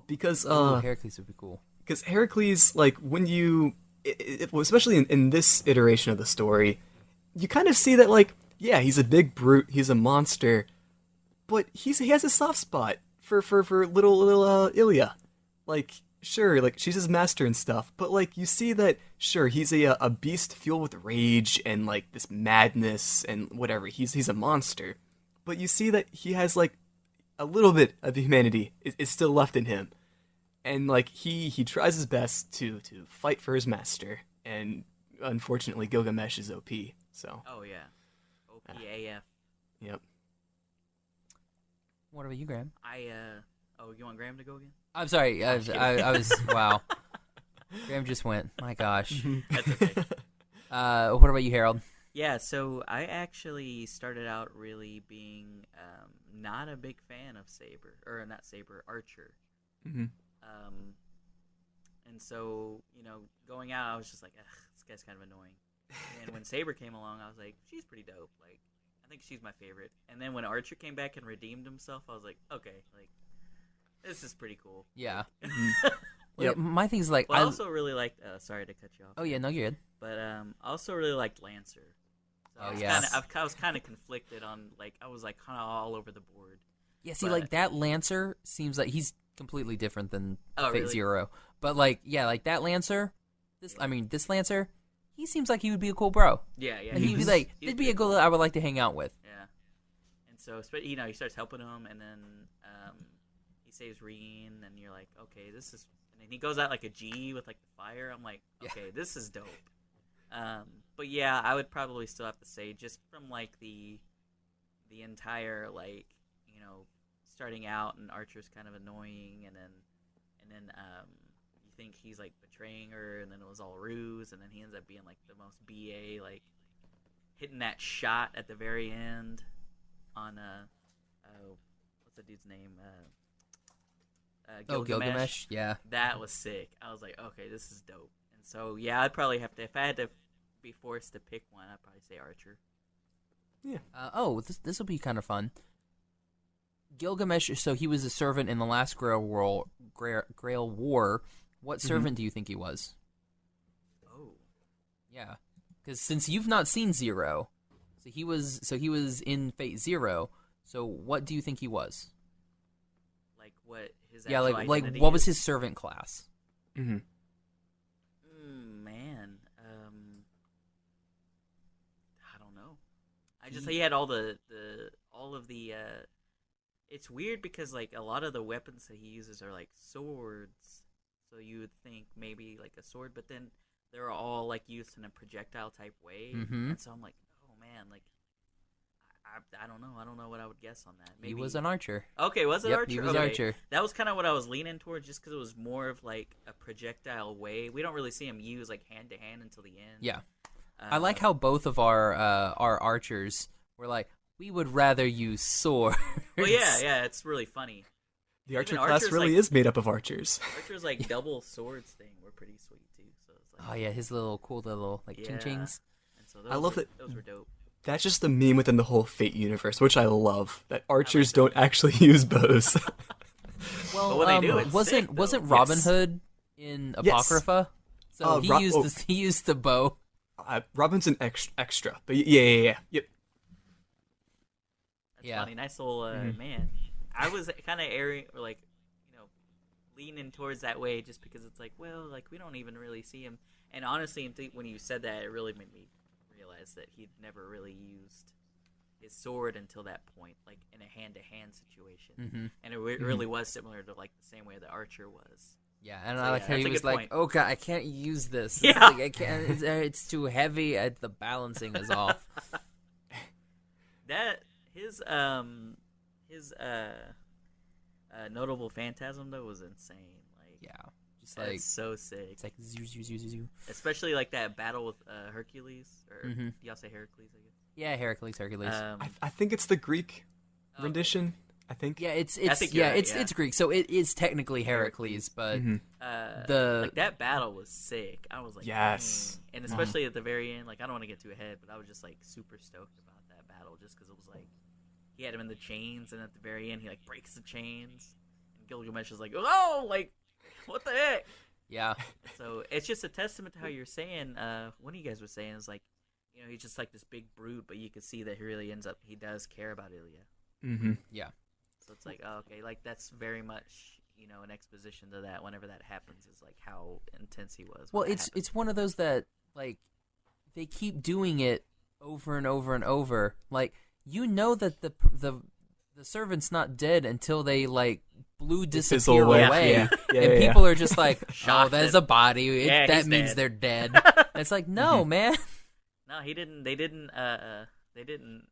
Because, Ooh, Heracles would be cool. Because Heracles, like, when you well, especially in this iteration of the story, you kind of see that, like, yeah, he's a big brute, he's a monster, but he has a soft spot for little Ilya. Like, sure, like, she's his master and stuff, but, like, you see that, sure, he's a beast fueled with rage and, like, this madness and whatever. He's a monster. But you see that he has, like, a little bit of humanity is still left in him. And, like, he tries his best to fight for his master. And, unfortunately, Gilgamesh is OP, so. Oh, yeah. OP AF. Yep. What about you, Graham? Oh, you want Graham to go again? I'm sorry. I was wow. Graham just went. My gosh. That's okay. What about you, Harold? Yeah, so I actually started out really being not a big fan of Archer. Mm-hmm. And so, going out, I was just like, ugh, this guy's kind of annoying. And when Saber came along, I was like, she's pretty dope. Like, I think she's my favorite. And then when Archer came back and redeemed himself, I was like, okay, like, this is pretty cool. Yeah. Yep. My thing's like, Well, I also really liked. Sorry to cut you off. Oh yeah, no, you're good. But I also really liked Lancer. So Oh, yeah. I was kind of conflicted on, like, I was like kind of all over the board. Yeah, see, But- like that Lancer seems like he's completely different than Oh, Fate really? Zero. But like, yeah, like that Lancer. This Lancer. He seems like he would be a cool bro. Yeah, yeah. Like, he'd be like, "It'd be a girl that I would like to hang out with." Yeah. And so, he starts helping him, and then he saves Reen, and you're like, okay, this is. And then he goes out like a G with like the fire. I'm like, okay, this is dope. But yeah, I would probably still have to say, just from like the entire, like, starting out, and Archer's kind of annoying, and then you think he's like betraying her, and then it was all ruse, and then he ends up being like the most BA, like hitting that shot at the very end on what's the dude's name? Gilgamesh. Yeah. That was sick. I was like, okay, this is dope. And so yeah, I'd probably have to, if I had to be forced to pick one, I'd probably say Archer. Yeah. This will be kind of fun. Gilgamesh. So he was a servant in the last Grail War. What servant do you think he was? Oh. Yeah, because since you've not seen Zero, so he was in Fate Zero. So what do you think he was? Like what his Yeah, actual like identity what was is? his servant class? Mm-hmm. Man, I don't know. I just he had all of the. It's weird because like a lot of the weapons that he uses are like swords, so you would think maybe like a sword, but then they're all like used in a projectile type way, and so I'm like, oh man, like I don't know. I don't know what I would guess on that. Maybe He was an archer. Okay, was it Yep, Archer? he was Okay. Archer. That was kind of what I was leaning towards, just because it was more of like a projectile way. We don't really see him use like hand to hand until the end. Yeah, I like how both of our archers were like, we would rather use swords. Well, yeah, it's really funny. The archer Even class Archer's, really like- is made up of archers. Archer's like double swords thing were pretty sweet too. So it's like, Oh yeah, his little cool little like Yeah. ching-chings. and so those I love were, it. Those were dope. That's just a meme within the whole Fate universe, which I love. That archers don't actually use bows. Well, But when they do, it's sick, wasn't though. Robin Yes. Hood in Yes. Apocrypha? So he used the bow. Robin's an extra, but yeah. Yep. That's Yeah. funny. Nice little man. I was kind of airing, or like, leaning towards that way, just because it's like, well, like we don't even really see him. And honestly, when you said that, it really made me realize that he'd never really used his sword until that point, like in a hand-to-hand situation. And it really was similar to like the same way the Archer was. Yeah, and So, I like yeah, how he that's a was good like, point. "Oh god, I can't use this. Yeah. It's like, I can't. It's too heavy. The balancing is off." That his notable phantasm though was insane. Like, Yeah, just that's like so sick. it's like zoo, zoo, zoo, zoo, zoo. Especially like that battle with Hercules, or do y'all say Hercules? I guess. Yeah, Hercules. I think it's the Greek Okay. rendition. I think. Yeah, it's think you're right, it's yeah. it's Greek, so it is technically Heracles, but Like that battle was sick. I was like, Yes. dang. And especially at the very end, like I don't want to get too ahead, but I was just like super stoked about that battle, just because it was like he had him in the chains, and at the very end he like breaks the chains, and Gilgamesh is like, oh, like what the heck? Yeah. So it's just a testament to how you're saying. One of you guys was saying is like, he's just like this big brute, but you can see that he does care about Ilya. Mm-hmm. Yeah. So it's like, oh, okay, like that's very much, an exposition to that. Whenever that happens, is like how intense he was. Well, it's one of those that like they keep doing it over and over and over. Like that the servant's not dead until they like disappear away. Yeah. People are just like, oh, there's that- a body. That means dead. they're dead. And it's like, no, man. No, he didn't. They didn't. They didn't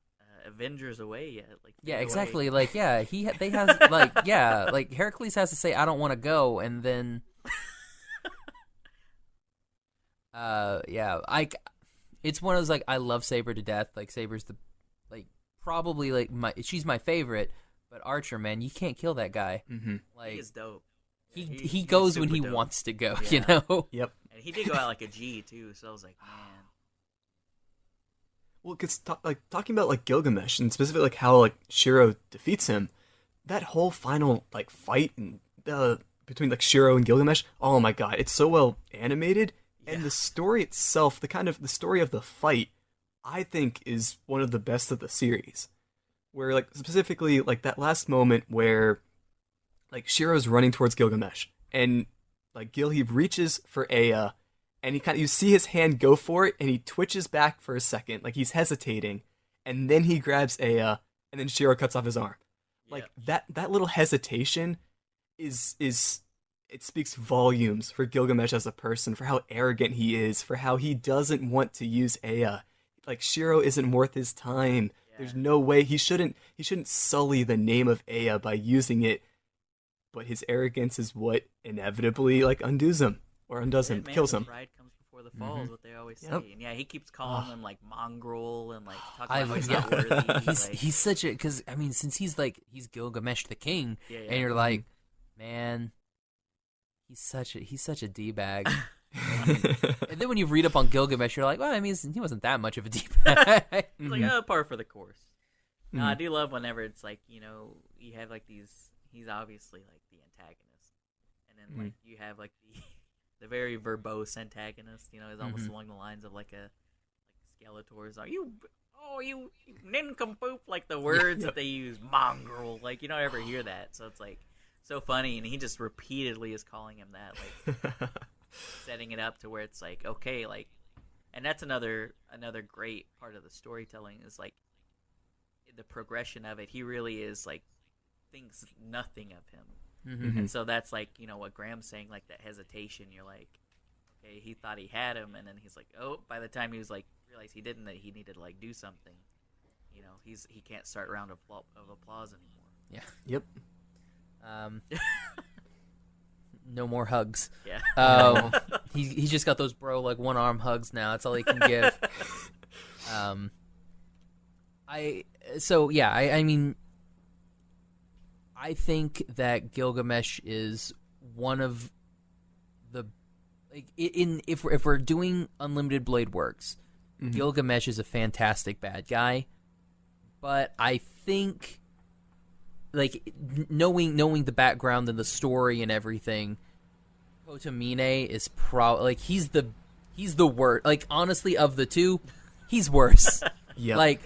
Avengers away yet. Like Yeah, away. exactly. Like, yeah, they have like Heracles has to say, I don't want to go, and then, it's one of those like I love Saber to death. Like Saber's probably like she's my favorite, but Archer, man, you can't kill that guy. Mm-hmm. He is dope. He goes when he dope. wants to go. Yeah. Yep. And he did go out like a G too. So I was like, man. Well, because talking about like Gilgamesh and specifically like how like Shiro defeats him, that whole final like fight and between like Shiro and Gilgamesh, oh my god, it's so well animated, and the story itself, the story of the fight, I think is one of the best of the series. Where like specifically like that last moment where like Shiro's running towards Gilgamesh and like he reaches for Ea. And you see his hand go for it, and he twitches back for a second, like he's hesitating, and then he grabs Ea, and then Shiro cuts off his arm. Like that little hesitation is it speaks volumes for Gilgamesh as a person, for how arrogant he is, for how he doesn't want to use Ea. Like Shiro isn't worth his time. Yeah. There's no way he shouldn't sully the name of Ea by using it, but his arrogance is what inevitably like undoes him. Or undoes him, kills him. Pride comes before the fall is what they always say. And he keeps calling him like mongrel and like talking about he's not worthy. He's such a, because I mean, since he's Gilgamesh the king, and you're like, man, he's such a d-bag. And then when you read up on Gilgamesh, you're like, well, I mean, he wasn't that much of a d-bag. It's like par for the course. No, I do love whenever it's like, you have like these. He's obviously like the antagonist, and then like you have like the very verbose antagonist, is almost along the lines of like Skeletor's. You nincompoop, like the words that they use, mongrel, like you don't ever hear that. So it's like so funny, and he just repeatedly is calling him that, like setting it up to where it's like, okay, like, and that's another great part of the storytelling is like the progression of it. He really is like thinks nothing of him. And so that's like, what Graham's saying, like that hesitation. You're like, okay, he thought he had him, and then he's like, oh, by the time he was like, realized he didn't, that he needed to like do something. He can't start a round of applause anymore. Yeah. Yep. No more hugs. Yeah. He's just got those like one arm hugs now. That's all he can give. I mean. I think that Gilgamesh is one of the if we're doing Unlimited Blade Works, Gilgamesh is a fantastic bad guy, but I think like knowing the background and the story and everything, Kotomine is like he's the worst. Like honestly, of the two, he's worse. Yeah. Like.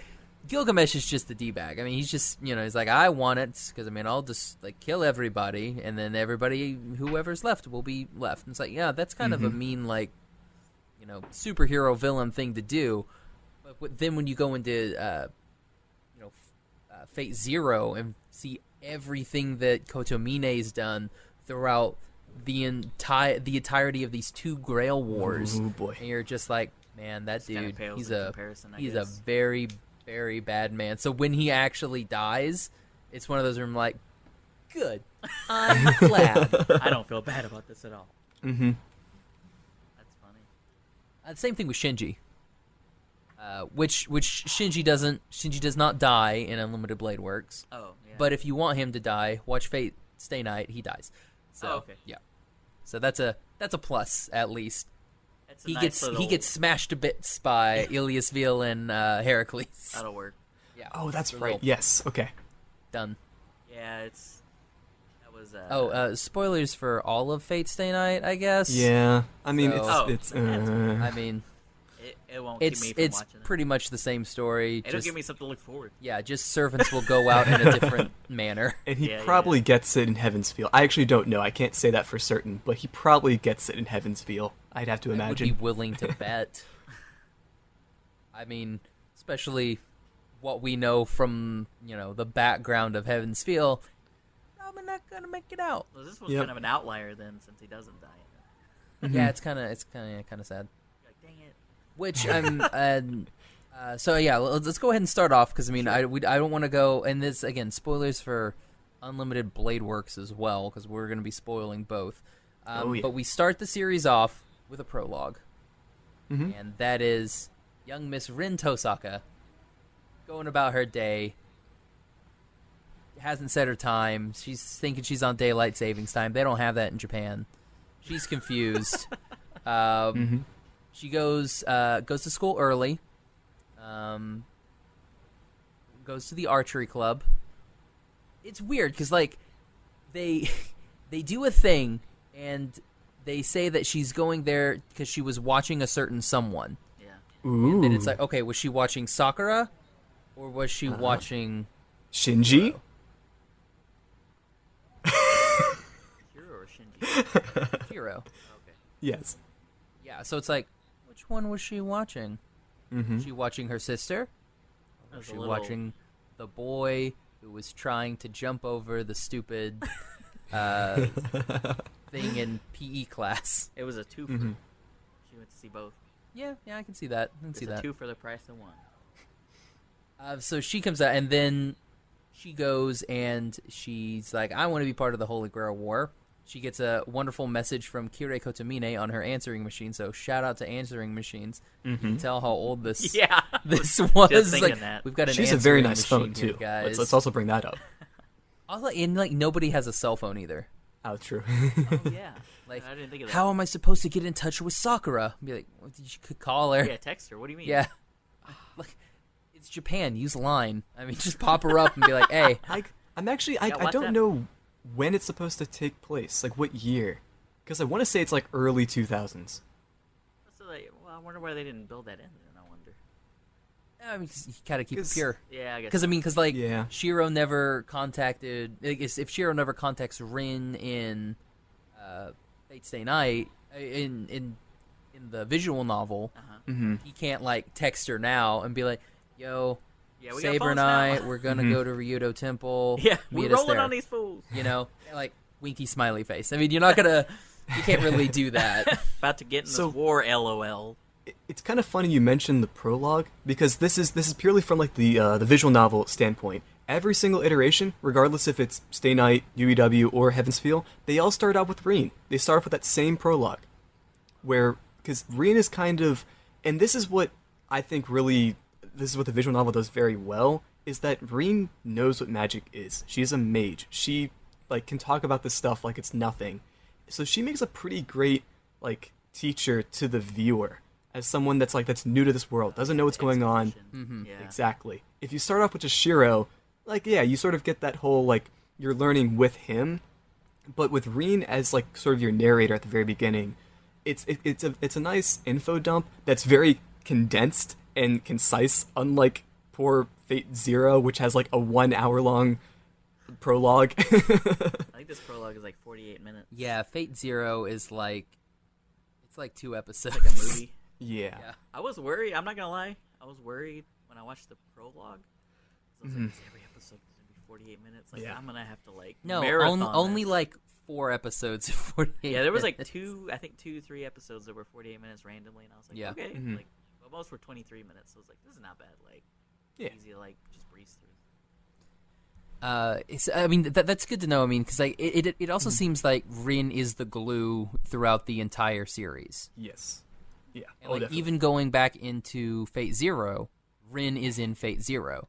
Gilgamesh is just the D-bag. I mean, he's just, he's like, I want it, because, I mean, I'll just, like, kill everybody, and then whoever's left will be left. And it's like, yeah, that's kind of a mean, like, superhero villain thing to do. But then when you go into, Fate Zero and see everything that Kotomine's done throughout the entirety of these two Grail Wars, oh boy, and you're just like, man, that dude, he's a very very bad man. So when he actually dies, it's one of those where I'm like, good. I'm glad. I don't feel bad about this at all. That's funny. The same thing with Shinji. Which Shinji does not die in Unlimited Blade Works. Oh, yeah. But if you want him to die, watch Fate Stay Night, he dies. So okay. Yeah. So that's a plus at least. He gets smashed to bits by Iliasville and Heracles. That'll work. Yeah. Oh, that's right. Yes. Okay. Done. Yeah, Was spoilers for all of Fate Stay Night, I guess. Yeah, I mean, So- it's. I mean, it won't keep me from it's watching it. pretty much the same story. It'll give me something to look forward. Yeah, just servants will go out in a different manner. And he Yeah, probably gets it in Heaven's Feel. I actually don't know. I can't say that for certain, but he probably gets it in Heaven's Feel. I'd have to I would imagine. be willing to bet. I mean, especially what we know from, the background of Heaven's Feel, probably not going to make it out. Well, this one's Yep. kind of an outlier then, since he doesn't die in it. Yeah, it's kind of sad. Like, dang it. Which so yeah, let's go ahead and start off because I don't want to go, and this again, spoilers for Unlimited Blade Works as well because we're going to be spoiling both. Yeah. But we start the series off with a prologue, Mhm. and that is young Miss Rin Tosaka going about her day. Hasn't set her time. She's thinking she's on daylight savings time. They don't have that in Japan. She's confused. She goes to school early. Goes to the archery club. It's weird because they do a thing and they say that she's going there because she was watching a certain someone. Yeah. Ooh. And then it's like, okay, was she watching Sakura or was she watching Shinji? Shiro or Shinji? Hiro? Okay. Yes. Yeah, so it's like, which one was she watching? Was she watching her sister? Or was she watching the boy who was trying to jump over the stupid thing in PE class? It was a two. Mhm. She went to see both. Yeah, I can see that. I can It's see a that. two for the price of one. So she comes out, and then she goes and she's like, I want to be part of the Holy Grail War. She gets a wonderful message from Kirei Kotomine on her answering machine, so shout out to answering machines. You can tell how old this Yeah. this was. Just thinking Like, that. we've got an She's a answering very nice machine phone here, too. guys. Let's also bring that up. Also, and nobody has a cell phone either. Oh, true. Oh, yeah. Like, I didn't think of that. how am I supposed to get in touch with Sakura? Be like, well, you could call her. Yeah, text her. What do you mean? Yeah. Like, it's Japan. Use Line. I mean, just pop her up and be like, hey. I'm actually I WhatsApp. don't know when it's supposed to take place. Like what year? Because I want to say it's like early 2000s. So well, I wonder why they didn't build that in. Then I wonder. I mean, 'cause you gotta keep it 'Cause- pure. Yeah, I guess. Because Yeah. Shiro never contacted. I guess if Shiro never contacts Rin in Fate Stay Night in the visual novel, he can't text her now and be like, "Yo, Yeah, we got Saber phones and I, now. we're gonna go to Ryudo Temple. Yeah, meet we're us rolling there." on these fools. Winky smiley face. I mean, you're not gonna. You can't really do that. About to get in this So- war, LOL. It's kind of funny you mentioned the prologue because this is purely from the visual novel standpoint. Every single iteration, regardless if it's Stay Night, UEW, or Heaven's Feel, they all start out with Rin. They start off with that same prologue, because Rin is kind of, and this is what I think really, this is what the visual novel does very well, is that Rin knows what magic is. She's a mage. She can talk about this stuff like it's nothing. So she makes a pretty great teacher to the viewer as someone that's new to this world, doesn't know what's going on. Yeah. Exactly. If you start off with just Shiro, you sort of get that whole you're learning with him, but with Rin as sort of your narrator at the very beginning, it's a nice info dump that's very condensed and concise, unlike poor Fate Zero, which has a 1 hour long prologue. I think this prologue is 48 minutes. Yeah, Fate Zero is it's 2 episodes. Like a movie. Yeah. I was worried. I'm not gonna lie. I was worried when I watched the prologue. I was like, every episode is gonna be 48 minutes. Yeah. I'm gonna have to No, marathon only this. 4 episodes of 48. Yeah, there was minutes. 3 episodes that were 48 minutes randomly, and I was like, Yeah. okay. Mhm. Well, most were 23 minutes, so I was like, this is not bad. Yeah. Easy to just breeze through. I mean, that's good to know. I mean, because it also seems like Rin is the glue throughout the entire series. Yes. Yeah. And, Definitely. even going back into Fate Zero, Rin is in Fate Zero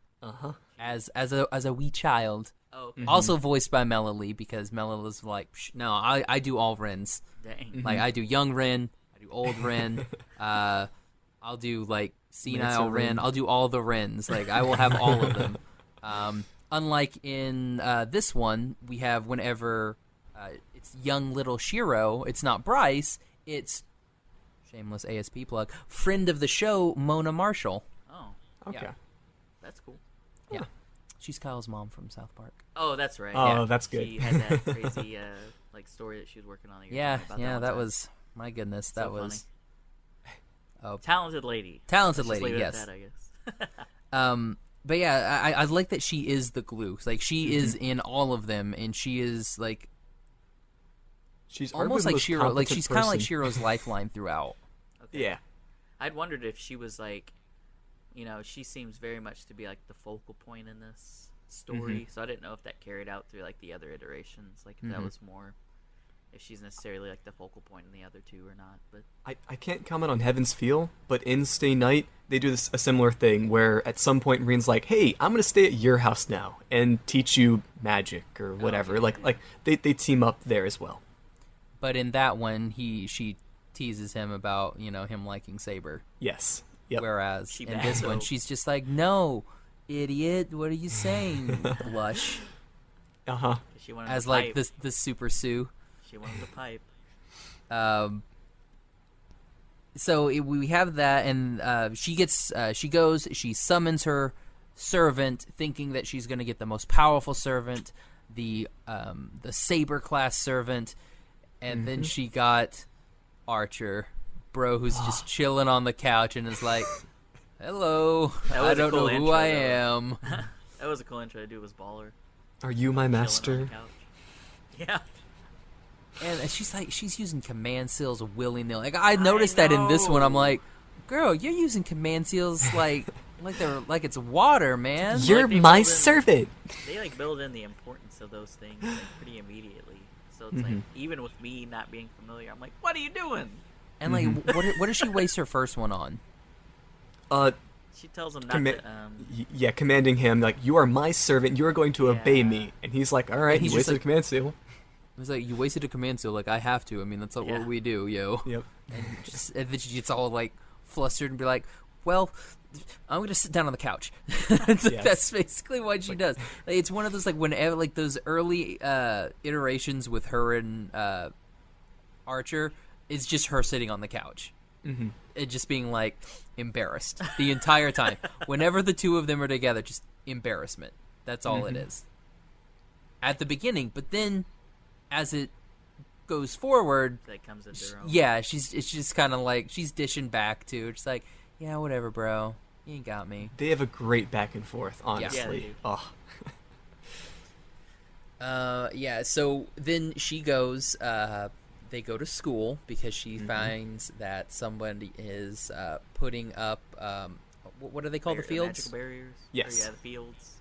as a wee child. Oh, okay. Also voiced by Melanie, because Melanie's Psh, no, I do all Rins. Dang. I do young Rin, I do old Rin, I'll do senile Mancer Rin, Rin. I'll do all the Rins. I will have all of them. unlike in this one, we have whenever it's young little Shiro, it's not Bryce, it's shameless ASP plug, friend of the show, Mona Marshall. Oh, Okay. Yeah. that's cool. Yeah. She's Kyle's mom from South Park. Oh, that's right. Oh, yeah. that's good. She had that crazy story that she was working on. That you were Yeah, talking about yeah, whole that time. was, my goodness, So that was... talented lady. Talented Let's just lady, leave it yes. at that, I guess. But yeah, I like that she is the glue. Like, she is in all of them, and she is, like, She's almost arguably the like most Shiro. Like, competent she's kind of like person. Shiro's lifeline throughout. Okay. Yeah. I'd wondered if she was like, she seems very much to be like the focal point in this story. So I didn't know if that carried out through like the other iterations, like if that was more, if she's necessarily like the focal point in the other two or not. But I can't comment on Heaven's Feel, but in Stay Night, they do a similar thing where at some point Reen's like, hey, I'm going to stay at your house now and teach you magic or whatever. Okay. Like they team up there as well. But in that one, she teases him about, him liking Saber. Yes. Yep. Whereas She in bad, this one, though. she's just like, no, idiot, what are you saying? Blush. Uh-huh. she wanted As to like pipe. the Super Sue. She wanted to pipe. So we have that, and she summons her servant, thinking that she's going to get the most powerful servant, the Saber class servant, and then she got Archer, bro, who's just chilling on the couch and is like, hello, That was I a don't cool know who intro, I though. am. That was a cool intro to do. Was baller. Are you my Chilling on master? the couch. Yeah. And she's using command seals willy-nilly. Like, I noticed that in this one. I'm know. like, girl, you're using command seals like it's water, man. You're Like, they my build in- servant. They like build in the importance of those things like, pretty immediately. So it's like even with me not being familiar, I'm like, what are you doing? And like, what does she waste her first one on? She tells him not to. Commanding him like, you are my servant. You are going to obey Yeah. me. And he's like, all right. And he's He just wasted like- a command seal. It was like, you wasted a command seal. Like, I have to. I mean, that's Yeah. what we do, yo. Yep. And then she gets all like flustered and be like, well, I'm gonna sit down on the couch. That's basically what she does. Like, it's one of those like whenever like those early iterations with her and Archer is just her sitting on the couch. It just being like embarrassed the entire time. Whenever the two of them are together, just embarrassment. That's all it is. At the beginning, but then as it goes forward, That comes at their own. yeah, it's just kind of like she's dishing back too. Just like, yeah, whatever, bro. You ain't got me. They have a great back and forth, honestly. Yeah, they do. Oh. Yeah. So then she goes. They go to school because she finds that somebody is putting up. What do they call the fields? Magical barriers. Yes. Or, yeah, the fields.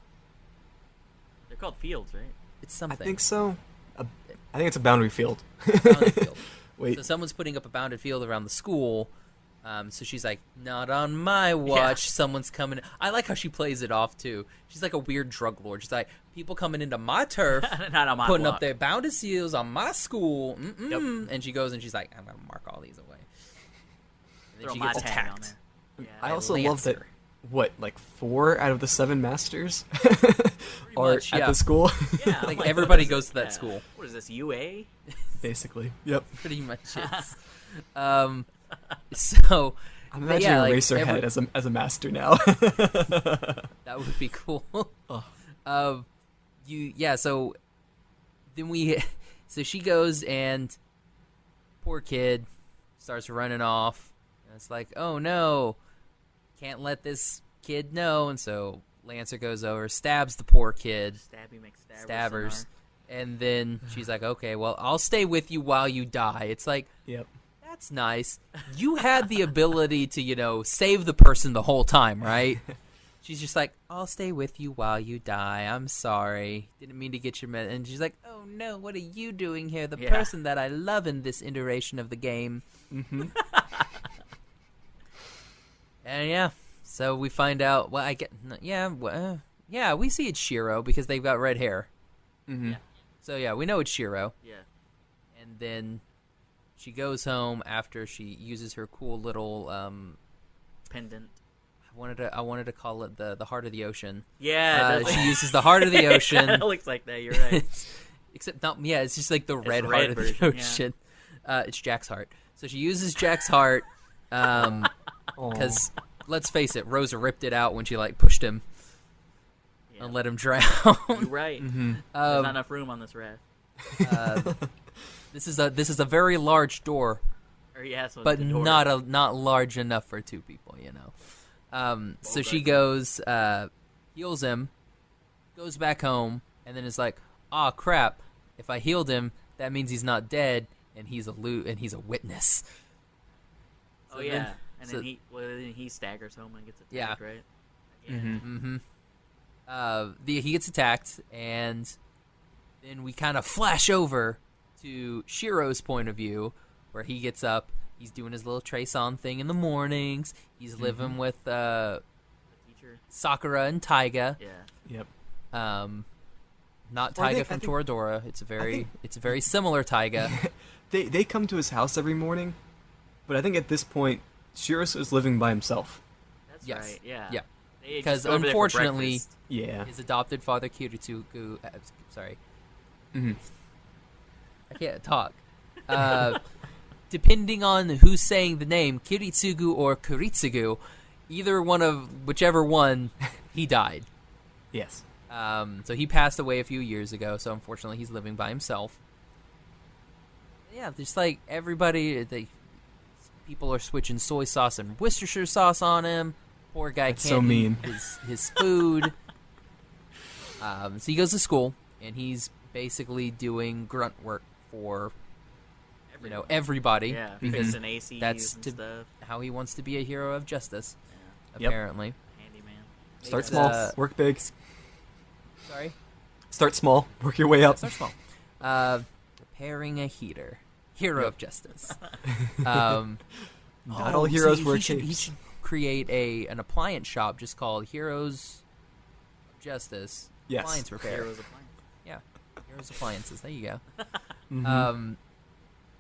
They're called fields, right? It's I something. think so. I think it's a boundary field. Bounded field. Wait. So someone's putting up a bounded field around the school. So she's like, not on my watch. Yeah. Someone's coming. I like how she plays it off too. She's like a weird drug lord. She's like, people coming into my turf, Not on my putting block. up their bounded seals on my school. Yep. And she goes and she's like, I'm gonna mark all these away. And then Throw she my gets tag attacked. on there. Yeah, I also love that. Lancer. What, like 4 out of the 7 masters are much, at yeah. the school? Yeah, I'm Like, what everybody is goes this? to that Yeah. school. What is this, UA? Basically. Yep. Pretty much is. So I'm but imagining yeah, like, Eraserhead as a master now. that would be cool. So then so she goes and poor kid starts running off. And it's like, oh no, can't let this kid know. And so Lancer goes over, stabs the poor kid, Stabby McStabbers. stabbers, and then she's like, okay, well, I'll stay with you while you die. It's like, Yep. that's nice. You had the ability to, save the person the whole time, right? She's just like, I'll stay with you while you die. I'm sorry. Didn't mean to get your med. And she's like, oh no, what are you doing here? The Yeah. person that I love in this iteration of the game. And yeah, so we find out, well, we see it's Shiro because they've got red hair. Mm-hmm. Yeah. So yeah, we know it's Shiro. Yeah. And then she goes home after she uses her cool little, Pendant. I wanted to call it the heart of the ocean. Yeah, she uses the heart of the ocean. It looks like that. You're right. Except not. Yeah, it's just like the red heart red of version, the ocean. It's Jack's heart. So she uses Jack's heart because let's face it, Rosa ripped it out when she like pushed him and let him drown. You're right. Mm-hmm. There's not enough room on this raft. This is a very large door. So But not large enough for two people, you know. So she goes, heals him, goes back home, and then is like, "Ah, crap! If I healed him, that means he's not dead, and he's a witness." So then he staggers home and gets attacked, right? Yeah. Mm-hmm. He gets attacked, and then we kind of flash over to Shiro's point of view, where he gets up, he's doing his little trace-on thing in the mornings, he's living with the teacher. Sakura and Taiga. Yeah. Yep. Not Taiga from Toradora. It's a very similar Taiga. They come to his house every morning, but I think at this point, Shiro is living by himself. That's right, yeah. Yeah. Because unfortunately, yeah, his adopted father, Kiritsugu... sorry. Mm-hmm. I can't talk. Depending on who's saying the name, Kiritsugu or Kuritsugu, whichever one, he died. Yes. So he passed away a few years ago, so unfortunately he's living by himself. Yeah, just like everybody, people are switching soy sauce and Worcestershire sauce on him. Poor guy can't eat his food. So he goes to school, and he's basically doing grunt work for everybody. Yeah, because fixing ACs that's and stuff. how he wants to be a hero of justice. Yeah. Apparently. Handyman. Start small, work big. Sorry? Start small, work your way up. Start small. Repairing a heater. Hero of justice. Not all heroes wear He capes. should create an appliance shop just called Heroes of Justice. Yes. Appliance repair. Heroes Appliance. Yeah. Heroes Appliances. There you go. Mm-hmm.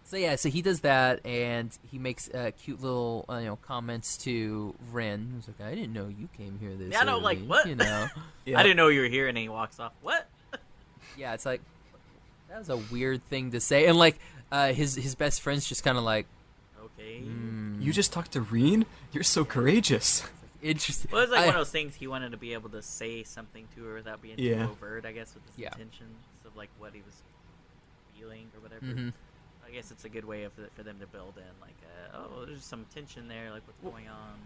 So he does that, and he makes cute little comments to Ren. He's like, "I didn't know you came here this early." Like, what? You know? Yeah. I didn't know you were here, and then he walks off. What? Yeah, it's like, that was a weird thing to say. And like, his best friend's just kind of like, okay. You just talked to Reen? You're so courageous. Interesting. Well, it was like one of those things he wanted to be able to say something to her without being too overt, I guess, with his intentions of like what he was feeling or whatever. Mm-hmm. I guess it's a good way for them to build in, like, there's some tension there, like what's going on.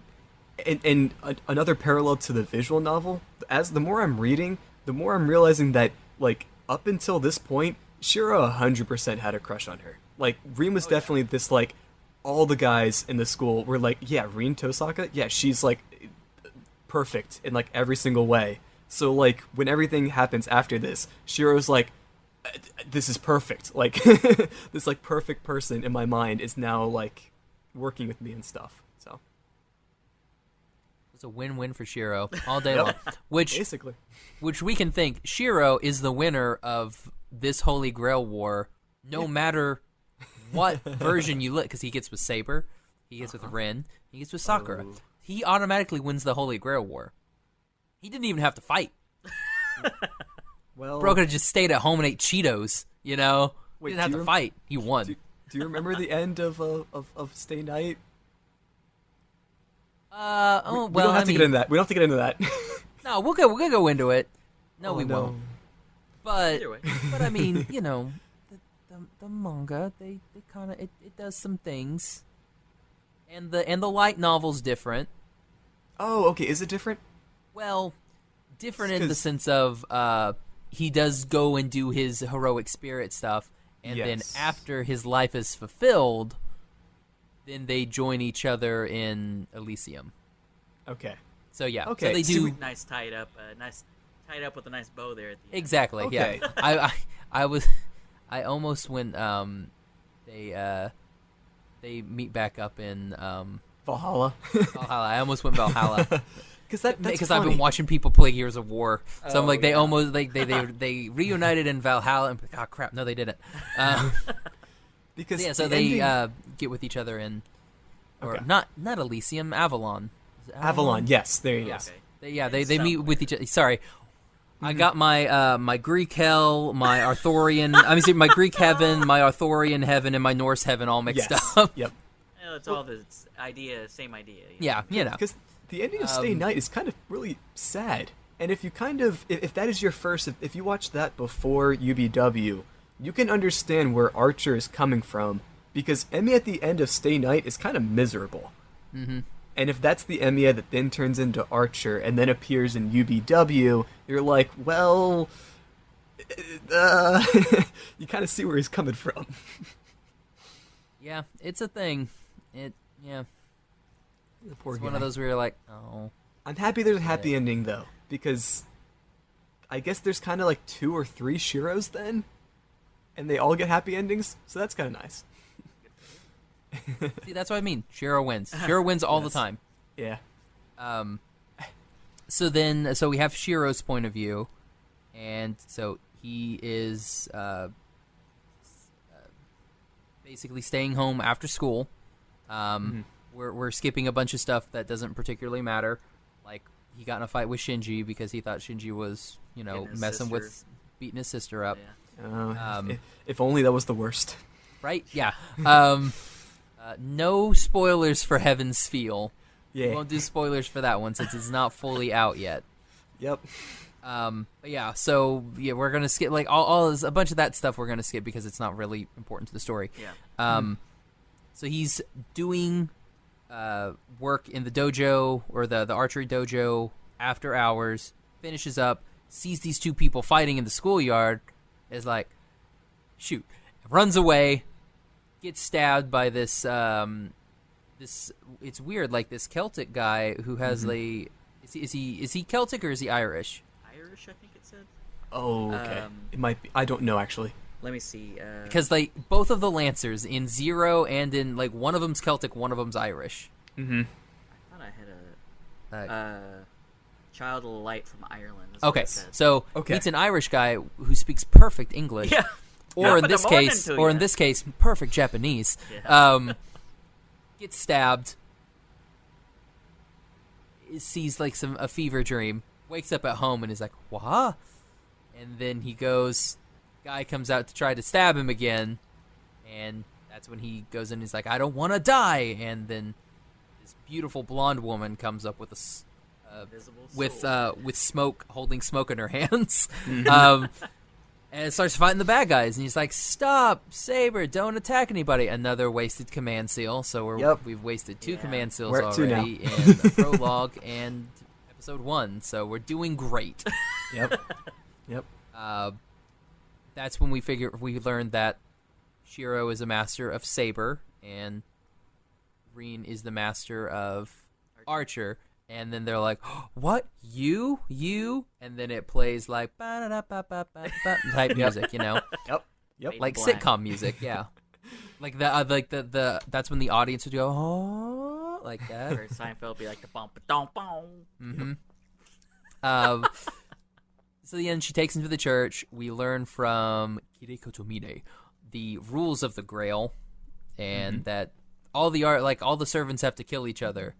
And another parallel to the visual novel, as the more I'm reading, the more I'm realizing that, like, up until this point, Shiro 100% had a crush on her. Like, Reen was definitely this, like, all the guys in the school were like, yeah, Reen Tosaka, yeah, she's, like, perfect in, like, every single way. So, like, when everything happens after this, Shiro's like, this is perfect. Like, this, like, perfect person in my mind is now, like, working with me and stuff. So it's a win-win for Shiro all day long. Basically. Which we can think, Shiro is the winner of this Holy Grail War, no matter what version you look, because he gets with Saber, he gets with Ren, he gets with Sakura. Oh. He automatically wins the Holy Grail War. He didn't even have to fight. Well, Bro could have just stayed at home and ate Cheetos, you know? Wait, he didn't have to fight. He won. Do you remember the end of Stay Night? We don't have to get into that. We don't have to get into that. No, we'll go into it. No, we no. won't. But Either way. I mean, the manga, they kind of it does some things, and the light novel's different. Oh, okay. Is it different? Well, different in the sense of he does go and do his heroic spirit stuff, and then after his life is fulfilled, then they join each other in Elysium. Okay. So yeah, Okay. So they do Nice tied up with a nice bow there at the end. exactly. Okay. Yeah, I almost when they meet back up in Valhalla. Valhalla. I almost went Valhalla. Because I've been watching people play Gears of War, so I'm like, they yeah. almost they reunited in Valhalla, and oh crap, no, they didn't. Because so they get with each other in, or not Elysium, Avalon. Is it Avalon, yes, there you go. Okay. They meet with each other. Sorry. I got my my Greek hell, my Arthurian, my Greek heaven, my Arthurian heaven, and my Norse heaven all mixed up. Yep. It's all the same idea. Yeah, you know. Because the ending of Stay Night is kind of really sad. And if you if that is your first, if you watch that before UBW, you can understand where Archer is coming from. Because Emiya at the end of Stay Night is kind of miserable. Mm-hmm. And if that's the Emiya that then turns into Archer and then appears in UBW, you're like, well, you kind of see where he's coming from. Yeah, it's a thing. The poor guy. One of those where you're like, oh. I'm happy there's a happy ending, though, because I guess there's kind of like 2 or 3 Shiros then, and they all get happy endings, so that's kind of nice. See, that's what I mean. Shiro wins. Shiro wins all the time. Yeah. So we have Shiro's point of view, and so he is basically staying home after school. We're skipping a bunch of stuff that doesn't particularly matter. Like, he got in a fight with Shinji because he thought Shinji was, beating his sister up. Yeah. If only that was the worst. Right? Yeah. No spoilers for Heaven's Feel. Yeah. We won't do spoilers for that one since it's not fully out yet. Yep. But yeah, so yeah, we're gonna skip like all a bunch of that stuff. We're gonna skip because it's not really important to the story. Yeah. So he's doing work in the dojo or the archery dojo after hours. Finishes up, sees these 2 people fighting in the schoolyard. Is like, shoot, runs away. Gets stabbed by this it's weird, like this Celtic guy who has is he Celtic or is he Irish? Irish, I think it said. Oh, okay. It might be. I don't know, actually. Let me see. Because like both of the Lancers in Zero and in like one of them's Celtic, one of them's Irish. I thought I had a Child of the Light from Ireland. Okay, so Okay. meets an Irish guy who speaks perfect English. Yeah. Or in this case, perfect Japanese. Yeah. Gets stabbed. Sees like a fever dream. Wakes up at home and is like, "What?" And then he goes. Guy comes out to try to stab him again, and that's when he goes in. And he's like, "I don't want to die." And then this beautiful blonde woman comes up with with smoke, holding smoke in her hands. And it starts fighting the bad guys, and he's like, "Stop, Saber! Don't attack anybody!" Another wasted command seal. So we've wasted 2 command seals already in the prologue and episode 1. So we're doing great. Yep. That's when we learned that Shiro is a master of Saber, and Rin is the master of Archer. And then they're like, "What? You?" And then it plays like type music, Yep. like sitcom music, yeah. Like the that's when the audience would go, "Oh," like that. Or Seinfeld would be like the bump, don't boom. So then she takes him to the church. We learn from Kiriko Tomine the rules of the Grail, and that all the servants have to kill each other.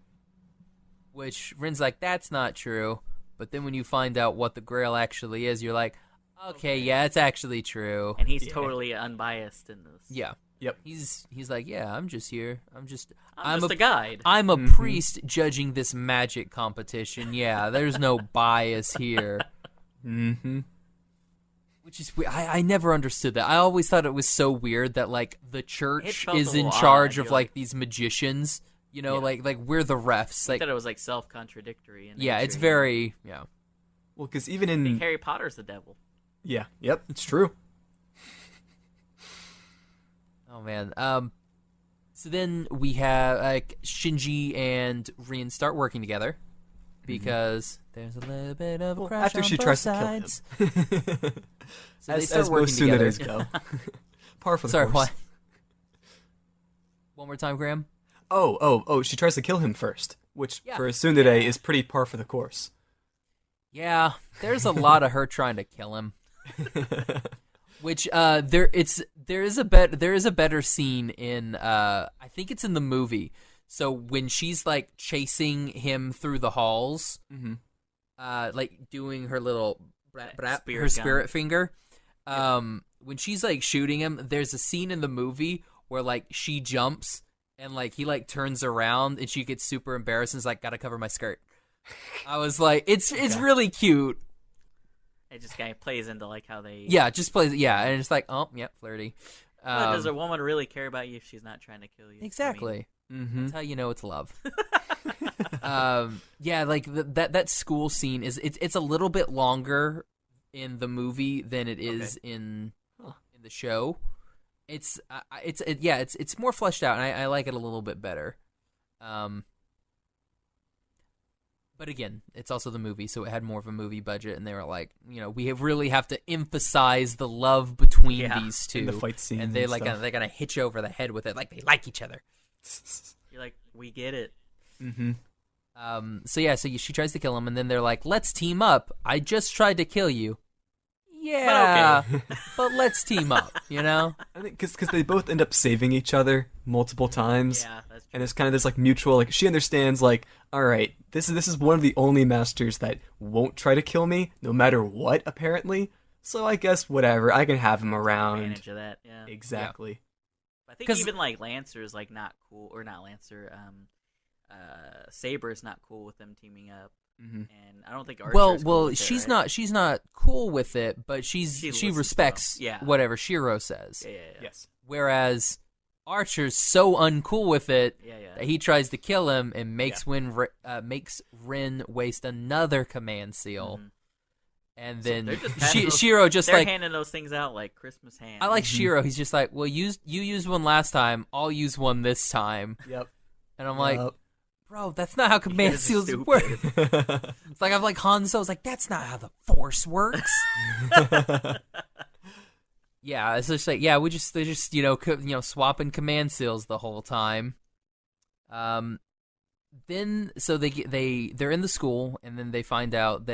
Which Rin's like, that's not true. But then when you find out what the Grail actually is, you're like, okay, yeah, it's actually true. And he's totally unbiased in this. Yeah. Yep. He's like, yeah, I'm just here. I'm just a guide. I'm a priest judging this magic competition. Yeah, there's no bias here. Which is weird. I never understood that. I always thought it was so weird that like the church is in charge of like these magicians. Like we're the refs. I Like thought it was like self-contradictory. it's very Well, because even in Harry Potter's the devil. Yeah. Yep. It's true. Oh man. So then we have like Shinji and Rin start working together because there's a little bit of a crash after on she both tries sides. to kill him. So they start working most together. Tsunodes go. Par for the Sorry, course. what? One more time, Graham. Oh! She tries to kill him first, which for a tsundere is pretty par for the course. Yeah, there's a lot of her trying to kill him. Which there is a better scene in I think it's in the movie. So when she's like chasing him through the halls, like doing her little her spirit finger, when she's like shooting him, there's a scene in the movie where like she jumps and like he like turns around and she gets super embarrassed and is like, gotta cover my skirt. I was like, it's really cute. It just kind of plays into like how they just plays and it's like, oh yeah, flirty. Well, does a woman really care about you if she's not trying to kill you? Exactly. I mean, that's how you know it's love. Like that school scene it's a little bit longer in the movie than it is in the show. It's more fleshed out, and I like it a little bit better. But again, it's also the movie, so it had more of a movie budget, and they were like, we really have to emphasize the love between these two. In the fight scenes and they're gonna hit you over the head with it, like they like each other. You're like, we get it. So she tries to kill him, and then they're like, let's team up. I just tried to kill you. Yeah, but let's team up, I think because they both end up saving each other multiple times. Yeah, that's true. And it's kind of this like mutual, like she understands, like, all right, this is one of the only masters that won't try to kill me, no matter what, apparently. So I guess whatever, I can have him around. Take advantage of that, yeah. Exactly. Yeah. I think even like Lancer is like not cool, or not Lancer. Saber is not cool with them teaming up. And I don't think Archer's cool with she's it, right? she's not cool with it, but she respects whatever Shiro says. Yeah. Yes. Whereas Archer's so uncool with it that he tries to kill him and makes Rin waste another command seal. And then Shiro just they're like handing those things out like Christmas hands. I like Shiro. He's just like, well, you used one last time. I'll use one this time. Yep. And I'm like, bro, that's not how command seals work. It's like I'm like Han Solo's like, that's not how the Force works. Yeah, it's just like they're just swapping command seals the whole time. Then so they're in the school, and then they find out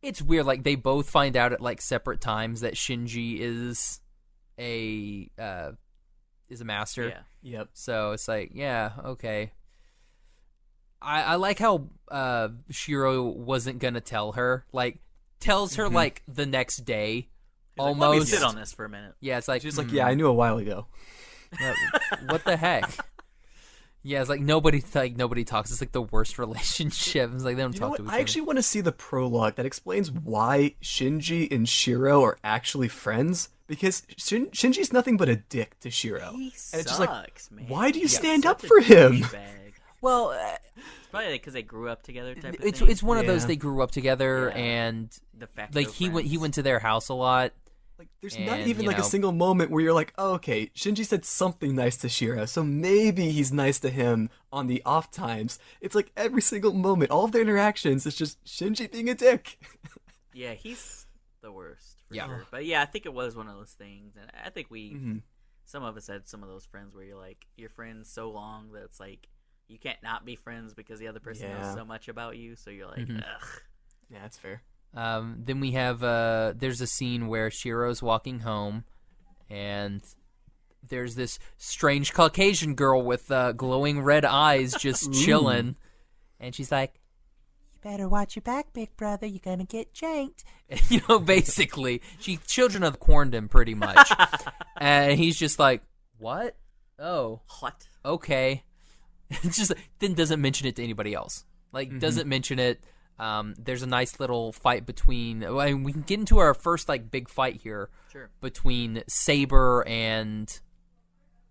it's weird, like they both find out at like separate times that Shinji is a master. Yeah. Yep. So it's like, yeah, okay. I like how Shiro wasn't gonna tell her, like tells her like the next day. He's almost. Like, let me sit on this for a minute. Yeah, it's like she's like, yeah, I knew a while ago. What the heck? Yeah, it's like nobody talks. It's like the worst relationship. It's like they don't talk to each other. I actually want to see the prologue that explains why Shinji and Shiro are actually friends. Because Shinji's nothing but a dick to Shiro. He and it's sucks, just like, man. Why do you stand up Such for a him? douchebag. Well, it's probably because they grew up together. Type of it's thing. it's one of those they grew up together, and the fact like he went to their house a lot. Like, there's not even like a single moment where you're like, oh, okay, Shinji said something nice to Shiro, so maybe he's nice to him on the off times. It's like every single moment, all of their interactions, it's just Shinji being a dick. Yeah, he's the worst for sure. But yeah, I think it was one of those things, and I think some of us had some of those friends where you're like, you're friends so long that it's like you can't not be friends because the other person knows so much about you. So you're like, ugh. Yeah, that's fair. Then we have there's a scene where Shiro's walking home, and there's this strange Caucasian girl with glowing red eyes just chilling, and she's like, "You better watch your back, big brother. You're gonna get janked." Basically, children of the Quarndon, pretty much. And he's just like, "What? Oh, What? Okay." Just then doesn't mention it to anybody else. Like doesn't mention it. There's a nice little fight between. We can get into our first like big fight here. Sure. Between Saber and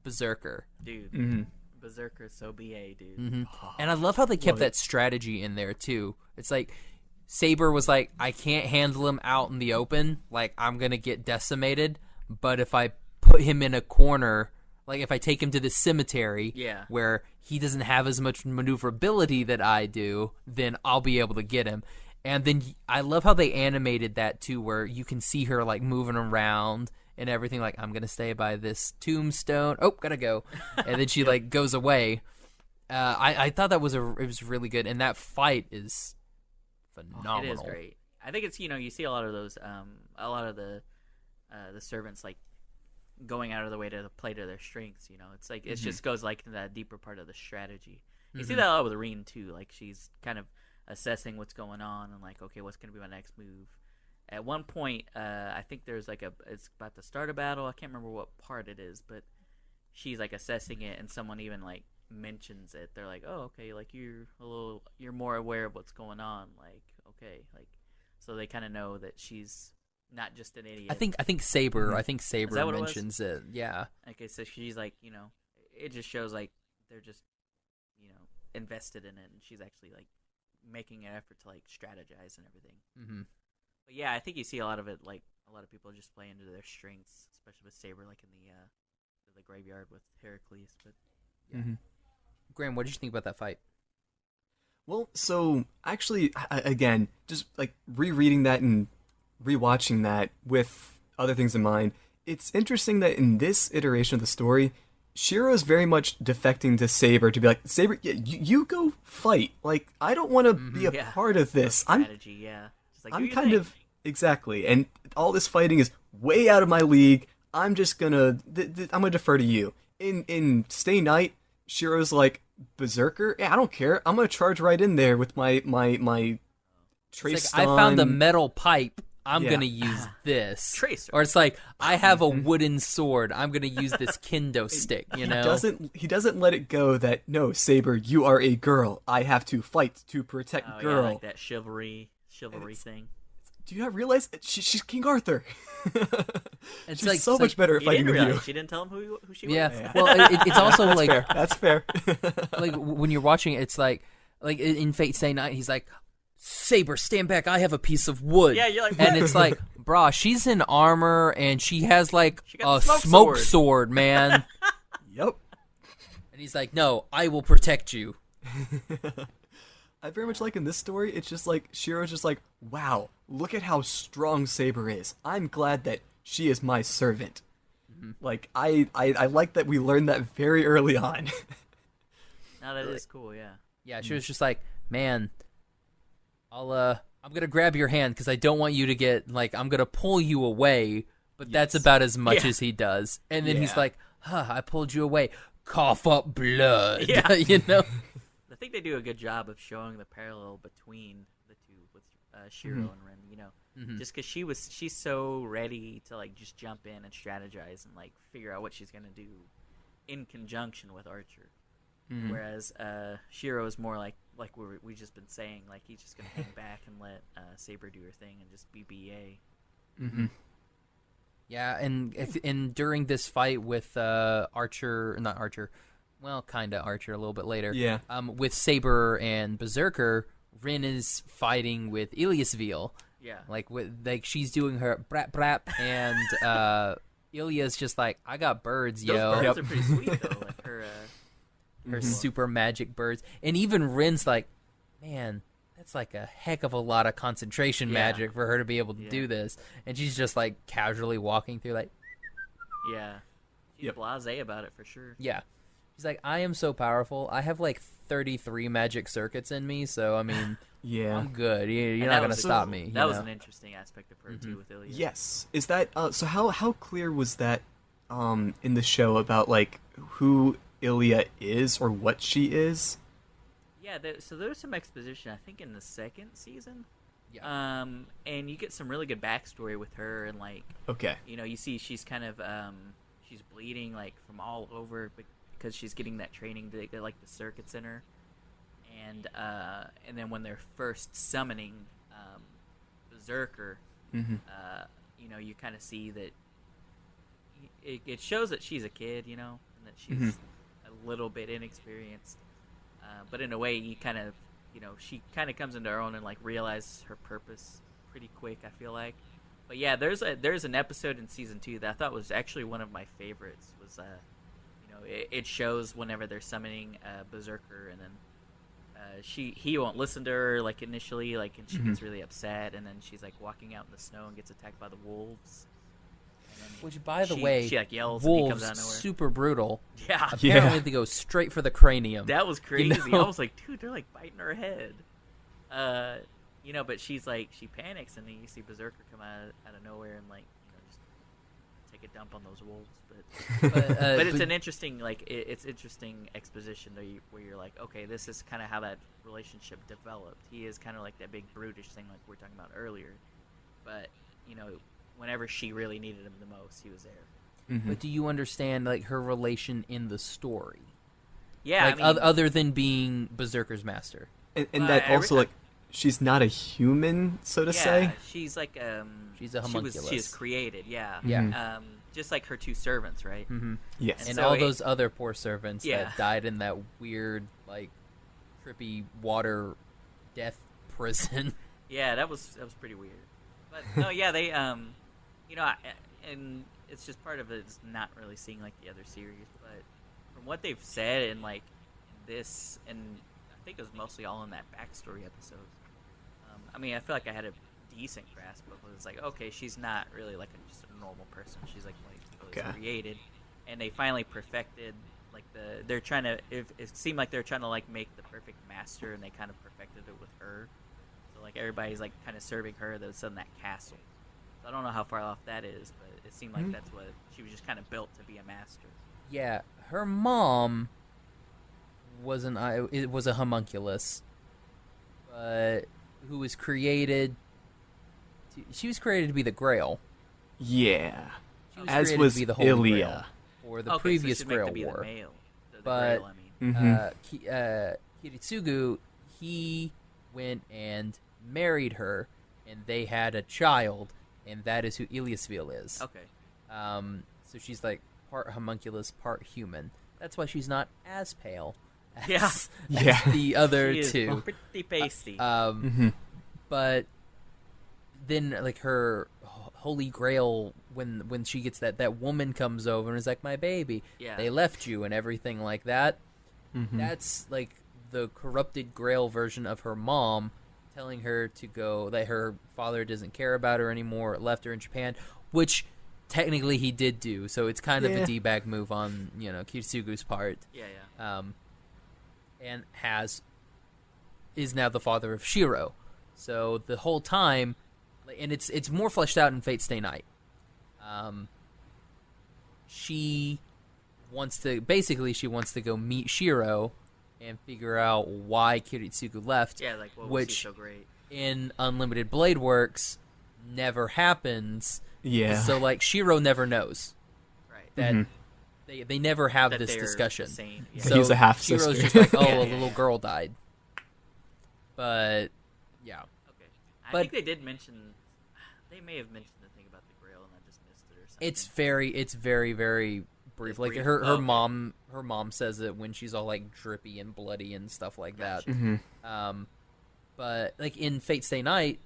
Berserker. Dude. Berserker's so BA, dude. And I love how they kept that strategy in there too. It's like Saber was like, I can't handle him out in the open. Like I'm gonna get decimated. But if I put him in a corner, like if I take him to the cemetery, where he doesn't have as much maneuverability that I do, then I'll be able to get him. And then I love how they animated that too, where you can see her like moving around and everything. Like, I'm gonna stay by this tombstone. Oh, gotta go. And then she like goes away. I thought that it was really good, and that fight is phenomenal. It is great. I think it's you see a lot of those a lot of the servants like going out of the way to play to their strengths. It's like it just goes like to that deeper part of the strategy. You see that a lot with Reen too. Like she's kind of assessing what's going on and like, okay, what's going to be my next move. At one point, I think there's like it's about to start a battle. I can't remember what part it is, but she's like assessing it, and someone even like mentions it. They're like, oh, okay, like you're more aware of what's going on. Like, okay, like so they kind of know that she's not just an idiot. I think Saber. I think Saber what mentions it. Yeah. Okay, so she's like, it just shows like they're just, invested in it, and she's actually like making an effort to like strategize and everything. Mm-hmm. But yeah, I think you see a lot of it. Like a lot of people just play into their strengths, especially with Saber, like in the graveyard with Heracles. But yeah. Graham, what did you think about that fight? Well, so actually, again, just like rereading that and rewatching that with other things in mind, it's interesting that in this iteration of the story, Shiro is very much defecting to Saber to be like, Saber, you go fight. Like, I don't want to be a part of this. Strategy, yeah. Just like, I'm kind of exactly, and all this fighting is way out of my league. I'm just gonna, I'm gonna defer to you. In Stay Night, Shiro's like, Berserker? Yeah, I don't care. I'm gonna charge right in there with my trace. Like, I found a metal pipe. I'm gonna use this. Tracer. Or it's like, I have a wooden sword. I'm gonna use this kendo stick. You know. He doesn't let it go that no, Saber, you are a girl. I have to fight to protect girl. Yeah, like that chivalry thing. Do you not realize that she's King Arthur? It's she's like so much better at fighting than you. She didn't tell him who she was. Yeah. Well, it's also that's like fair. That's fair. like when you're watching it, it's like in Fate Stay Night, he's like, Saber, stand back, I have a piece of wood. Yeah, you're like, and it's like, brah, she's in armor and she has like a smoke sword, man. Yep. And he's like, no, I will protect you. I very much like in this story, it's just like, Shiro's just like, wow, look at how strong Saber is. I'm glad that she is my servant. Mm-hmm. Like, I like that we learned that very early on. No, that is cool, yeah. Yeah, she was just like, man, I'm gonna grab your hand because I don't want you to get, like, I'm gonna pull you away, but that's about as much as he does. And then he's like, I pulled you away. Cough up blood. Yeah. You know? I think they do a good job of showing the parallel between the two with Shiro and Ren, just because she's so ready to like just jump in and strategize and like figure out what she's gonna do in conjunction with Archer, whereas Shiro is more like we just been saying, like he's just gonna hang back and let Saber do her thing and just be BA. Yeah, and during this fight with not Archer. Well, kinda Archer a little bit later. Yeah. With Saber and Berserker, Rin is fighting with Iliasville. Yeah. Like she's doing her brap brap, and Ilya's just like, I got birds, yo. Those birds are pretty sweet though. Like her super magic birds, and even Rin's like, man, that's like a heck of a lot of concentration magic for her to be able to do this, and she's just like casually walking through, like, she's blasé about it for sure. Yeah. She's like, I am so powerful. I have like 33 magic circuits in me, so I mean, I'm good. You're not gonna stop me. That was an interesting aspect of her too with Ilya. Yes. Is that so? How clear was that in the show about like who Ilya is or what she is? Yeah. So there was some exposition, I think, in the second season. Yeah. And you get some really good backstory with her, and like, you see she's kind of she's bleeding like from all over because she's getting that training to get like the circuits in her, and then when they're first summoning Berserker, you kind of see that it shows that she's a kid, and that she's a little bit inexperienced, but in a way you kind of she kind of comes into her own and like realizes her purpose pretty quick, I feel like. But yeah, there's an episode in season 2 that I thought was actually one of my favorites. Was it shows whenever they're summoning Berserker, and then he won't listen to her like initially, like, and she gets really upset, and then she's like walking out in the snow and gets attacked by the wolves. Which, by the way, she like yells, wolves, and he comes out of nowhere. Super brutal. Yeah. Apparently they go straight for the cranium. That was crazy. I was like, dude, they're like biting her head. But she's like, she panics, and then you see Berserker come out of nowhere and like, just take a dump on those wolves, but it's an interesting it's interesting exposition where you're like, okay, this is kind of how that relationship developed. He is kind of like that big brutish thing like we were talking about earlier, but whenever she really needed him the most, he was there. But do you understand like her relation in the story? Yeah, like other than being Berserker's master, and that also like she's not a human, so to say. She's like she's a homunculus. She was created, yeah. Yeah. Just like her 2 servants, right? Yes. And so all those other poor servants Yeah. that died in that weird, like, trippy water death prison. Yeah, that was pretty weird. But no, yeah, they and it's just part of it is not really seeing like the other series, but from what they've said and like this, and I think it was mostly all in that backstory episode. I mean, I feel like I had a decent grasp of it. It's like, okay, she's not really like just a normal person. She's like created, and they finally perfected like they're trying to. It seemed like they're trying to like make the perfect master, and they kind of perfected it with her. So like everybody's like kind of serving her that's in that castle. So I don't know how far off that is, but it seemed like that's what she was just kind of built to be a master. Yeah, her mom was a homunculus, but who was created. She was created to be the Grail. Yeah. She was As created was to be the Holy Ilya. Grail for the previous so Grail to be War. The male, the But Grail, I mean. Kiritsugu, he went and married her, and they had a child, and that is who Ilyasville is. Okay. So she's like part homunculus, part human. That's why she's not as pale as, Yeah. as the other She is two. pretty pasty. But then, like, her Holy Grail, when she gets that woman comes over and is like, my baby, Yeah. they left you and everything like that. That's, like, the corrupted Grail version of her mom telling her to go, that her father doesn't care about her anymore, left her in Japan, which technically he did do, so it's kind of a D-bag move on, Kitsugu's part. Yeah. And is now the father of Shiro. So the whole time, and it's more fleshed out in Fate Stay Night. She wants to go meet Shiro and figure out why Kiritsugu left. Yeah, like what was which he so great? in Unlimited Blade Works never happens. Yeah. So like Shiro never knows Right. that they never have That this they're discussion. the same. Yeah. So He's a half-sister. Shiro's just like, oh, Yeah, a yeah, little yeah. girl died. But yeah. Okay. I But- think they did mention. They may have mentioned the thing about the Grail, and I just missed it or something. It's very, very brief. It's Like brief. her Okay. mom says it when she's all like drippy and bloody and stuff like that. Gotcha. But like in Fate Stay Night,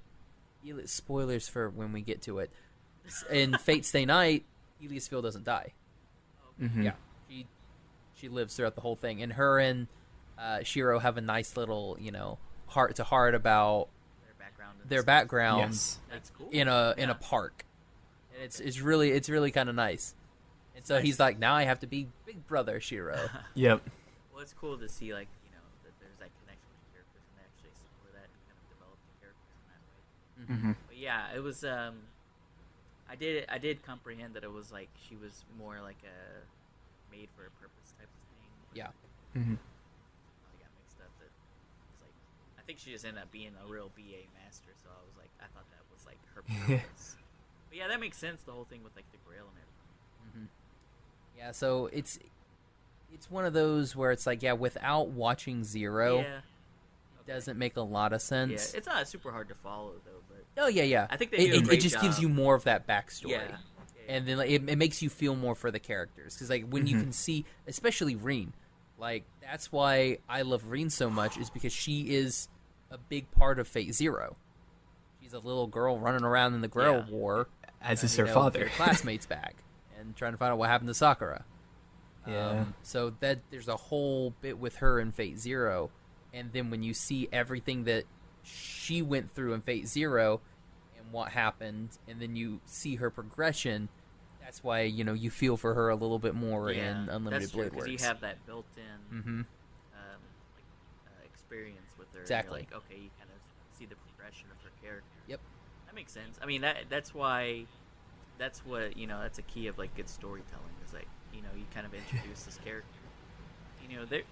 spoilers for when we get to it. In Fate Stay Night, Ilyasville doesn't die. Yeah, she lives throughout the whole thing, and her and Shiro have a nice little heart to heart about Their background. And their stuff. background That's cool. in a park. And it's really kind of nice. And so he's like, now I have to be big brother Shiro. Yep. Well, it's cool to see that there's that connection with the characters and they actually explore that and kind of develop the characters in that way. But yeah, it was. I did comprehend that it was like she was more like a made for a purpose type of thing. Yeah. I got mixed up. That it's like I think she just ended up being a real BA master. So I was like, I thought that was like her purpose. But yeah, that makes sense. The whole thing with like the Grail and everything. Yeah, so it's one of those where it's like, yeah, without watching Zero, Yeah. it doesn't make a lot of Yeah, sense. it's not super hard to follow though, but Oh yeah. I think they do a it great just gives job. you more of that backstory. yeah. And then like, it makes you feel more for the characters because like when you can see, especially Reen, like that's why I love Reen so much is because she is a big part of Fate Zero. She's a little girl running around in the Grail War, As is you her know, father. with her classmates back and trying to find out what happened to Sakura. Yeah. So that there's a whole bit with her in Fate Zero, and then when you see everything that she went through in Fate Zero and what happened, and then you see her progression, that's why you feel for her a little bit more in Unlimited that's true, Blade 'cause Works. you have that built-in experience with her. and you're Exactly. like, okay, you kind of see the progression of her character. Yep. That makes sense. I mean, that's why that's what that's a key of like good storytelling is like you kind of introduce this character.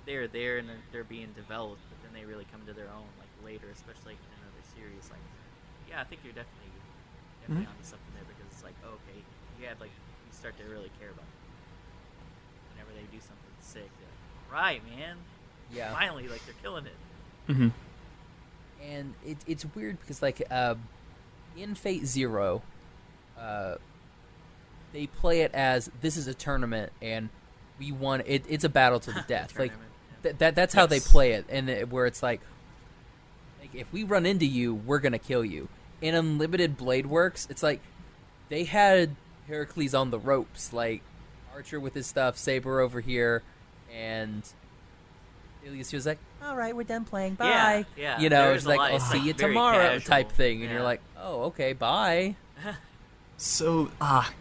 They're there and they're being developed, but then they really come to their own like later, especially in another series. Like, yeah, I think you're definitely onto something there because it's like, okay, you start to really care about them. Whenever they do something sick, they're like, right, man, Yeah. finally, like they're killing it. Mm-hmm. And it's weird because like in Fate Zero, they play it as this is a tournament and we won. It's a battle to the death. Like that's how they play it, and where it's like if we run into you, we're gonna kill you. In Unlimited Blade Works, it's like they had Heracles on the ropes, like Archer with his stuff, Saber over here, and Ilias was like, "All right, we're done playing. Bye." Yeah. It's like, "I'll see you tomorrow," type thing, and you're like, "Oh, okay, bye." So,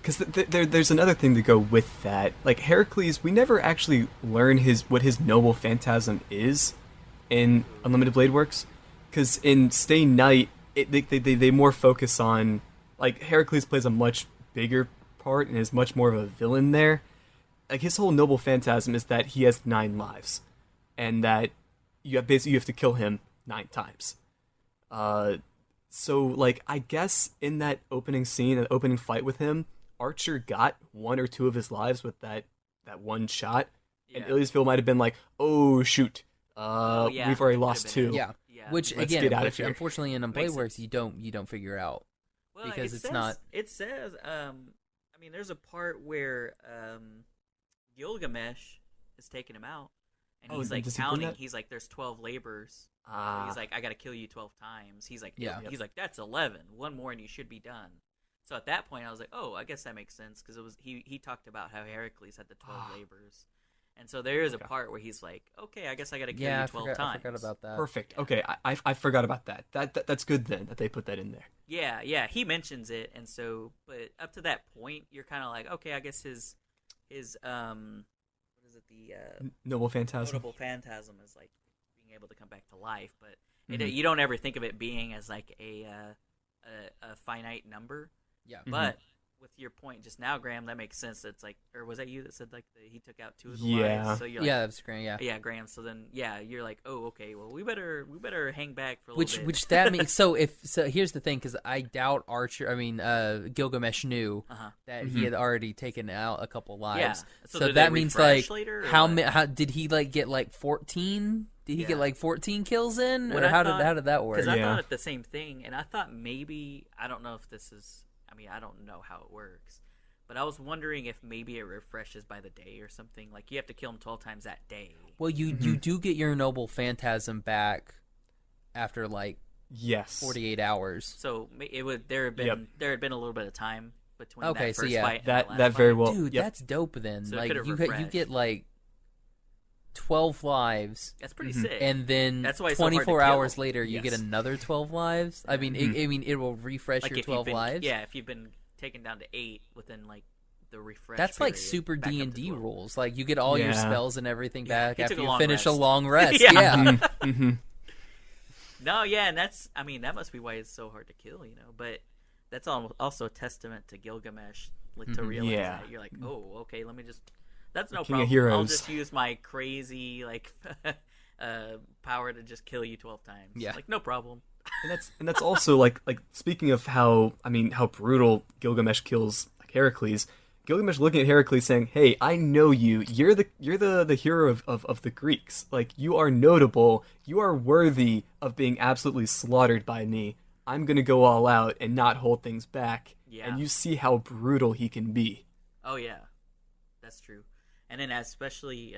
because there's another thing to go with that. Like Heracles, we never actually learn what his noble phantasm is in Unlimited Blade Works. Because in Stay Night, they more focus on like Heracles plays a much bigger part and is much more of a villain there. Like his whole noble phantasm is that he has 9 lives, and that you have to kill him 9 times. So, like, I guess in that opening scene, that opening fight with him, Archer got 1 or 2 of his lives with that one shot, and Iliasville might have been like, "Oh shoot, we've already lost 2." Yeah. Which Let's again, get out of here. unfortunately in Blade Works you don't figure out because it's not. It says, there's a part where Gilgamesh is taking him out, and he's like counting. He's like, "There's 12 labors." He's like, "I got to kill you 12 times." He's like, He's like, "That's 11. One more and you should be done." So at that point, I was like, "Oh, I guess that makes sense," because it was he talked about how Heracles had the 12 labors, and so there is a part where he's like, "Okay, I guess I got to kill you 12 times." I forgot about that. Perfect. Yeah. Okay, I forgot about that. That's good then that they put that in there. Yeah, he mentions it, and so, but up to that point, you're kind of like, okay, I guess his what is it, the Noble Phantasm. Notable Phantasm is like being able to come back to life, but you don't ever think of it being as like a finite number. Yeah, but with your point just now, Graham, that makes sense. It's like, or was that you that said like he took out 2 of the lives? So you're like, that's Graham. Yeah, Graham. So then, you're like, oh, okay. Well, we better hang back for a little bit. Which that means. So here's the thing, because I doubt Gilgamesh knew that he had already taken out a couple lives. Yeah. So that means like how did he like get like 14? Did he get like 14 kills in, or how did that work? Because I thought it the same thing, and I thought maybe, I don't know if this is. I don't know how it works, but I was wondering if maybe it refreshes by the day or something. Like you have to kill him 12 times that day. Well, you do get your Noble Phantasm back after like 48 hours. So there had been a little bit of time between that first fight and that the last very fight. well. Dude, that's dope. Then so like you get like 12 lives. That's pretty sick. And then that's why 24 hours later, you get another 12 lives. I mean, it will refresh like your 12 lives. Yeah, if you've been taken down to 8 within like the refresh. That's like super D&D rules. Like you get all your spells and everything back after you finish a long rest. No, and that's. That must be why it's so hard to kill. But that's also a testament to Gilgamesh, like to realize that you're like, oh, okay, let me just. That's no problem. I'll just use my crazy like power to just kill you 12 times. Yeah, like no problem. And that's also like speaking of how brutal Gilgamesh kills like Heracles. Gilgamesh looking at Heracles saying, "Hey, I know you. You're the hero of the Greeks. Like you are notable. You are worthy of being absolutely slaughtered by me. I'm gonna go all out and not hold things back." Yeah. And you see how brutal he can be. Oh yeah, that's true. And then especially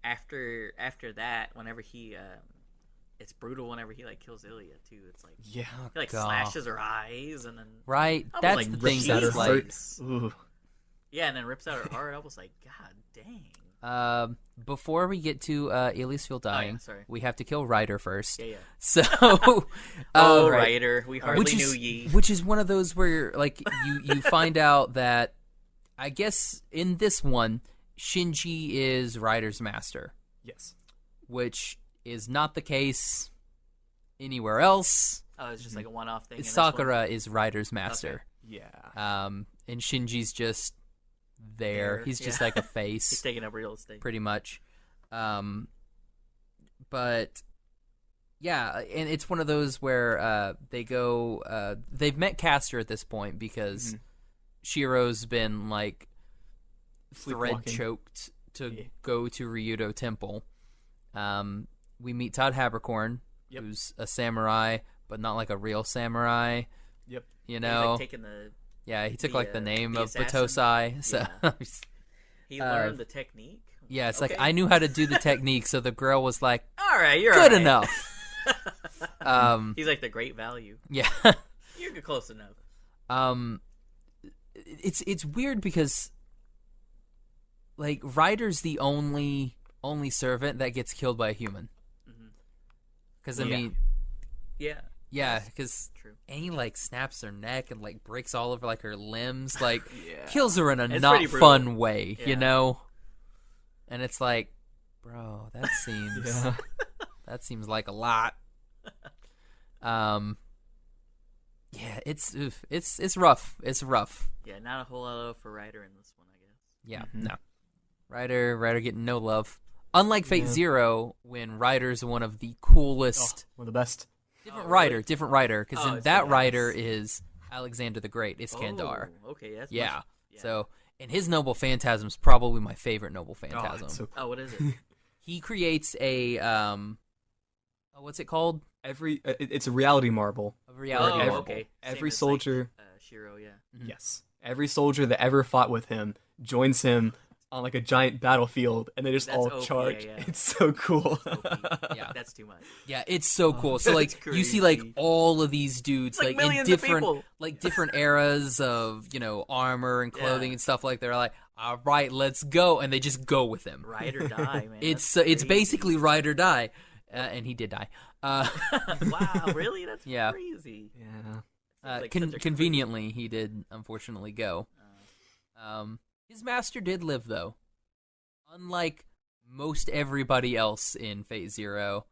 after that, whenever he it's brutal whenever he like kills Ilya too. It's like he like slashes her eyes and then that's like, the thing that's like ooh. Yeah, and then rips out her heart. I was like, God dang. Before we get to Iliasville dying, we have to kill Ryder first. Yeah. So, Ryder, we hardly knew ye. Which is one of those where like you find out that I guess in this one Shinji is Ryder's master. Yes. Which is not the case anywhere else. Oh, it's just like a one-off thing. Sakura is Ryder's master. Yeah. And Shinji's just there. He's just like a face. He's taking up real estate. Pretty much. But yeah, and it's one of those where they go. They've met Castor at this point because Shiro's been like thread choked to go to Ryudo Temple. We meet Todd Habercorn, who's a samurai, but not like a real samurai. Yep. You know, he's like taking he took like the name of assassin. Batosai. So he learned the technique. yeah, it's like I knew how to do the technique, so the girl was like, "All right, you're good all right." enough. He's like the great value. Yeah, You're close enough. It's weird because like Ryder's the only servant that gets killed by a human. Because I mean, yeah, because and he like snaps her neck and like breaks all over like her limbs, like kills her in a not fun way, you know. And it's like, bro, that seems that seems like a lot. Yeah, it's rough. It's rough. Yeah, not a whole lot of love for Ryder in this one, I guess. Yeah, no. Ryder getting no love. Unlike Fate Zero, when Ryder's one of the coolest, one of the best. Different Ryder, because in that Ryder is Alexander the Great, Iskandar. Oh, okay, that's yeah. So, and his Noble Phantasm is probably my favorite Noble Phantasm. So cool. what is it? He creates a what's it called? It's a reality marble. A reality marble. Okay. Every soldier, like, Shiro, yes, every soldier that ever fought with him joins him on like a giant battlefield, and they just all charge. Yeah. It's so cool. Yeah, that's too much. Yeah, it's so cool. So like you see like all of these dudes like in different eras of, you know, armor and clothing and stuff like they're like, all right, let's go, and they just go with him. Ride or die, man. It's basically ride or die, and he did die. Wow, really? That's yeah. crazy. Yeah. Conveniently, he did unfortunately go. His master did live, though. Unlike most everybody else in Fate Zero.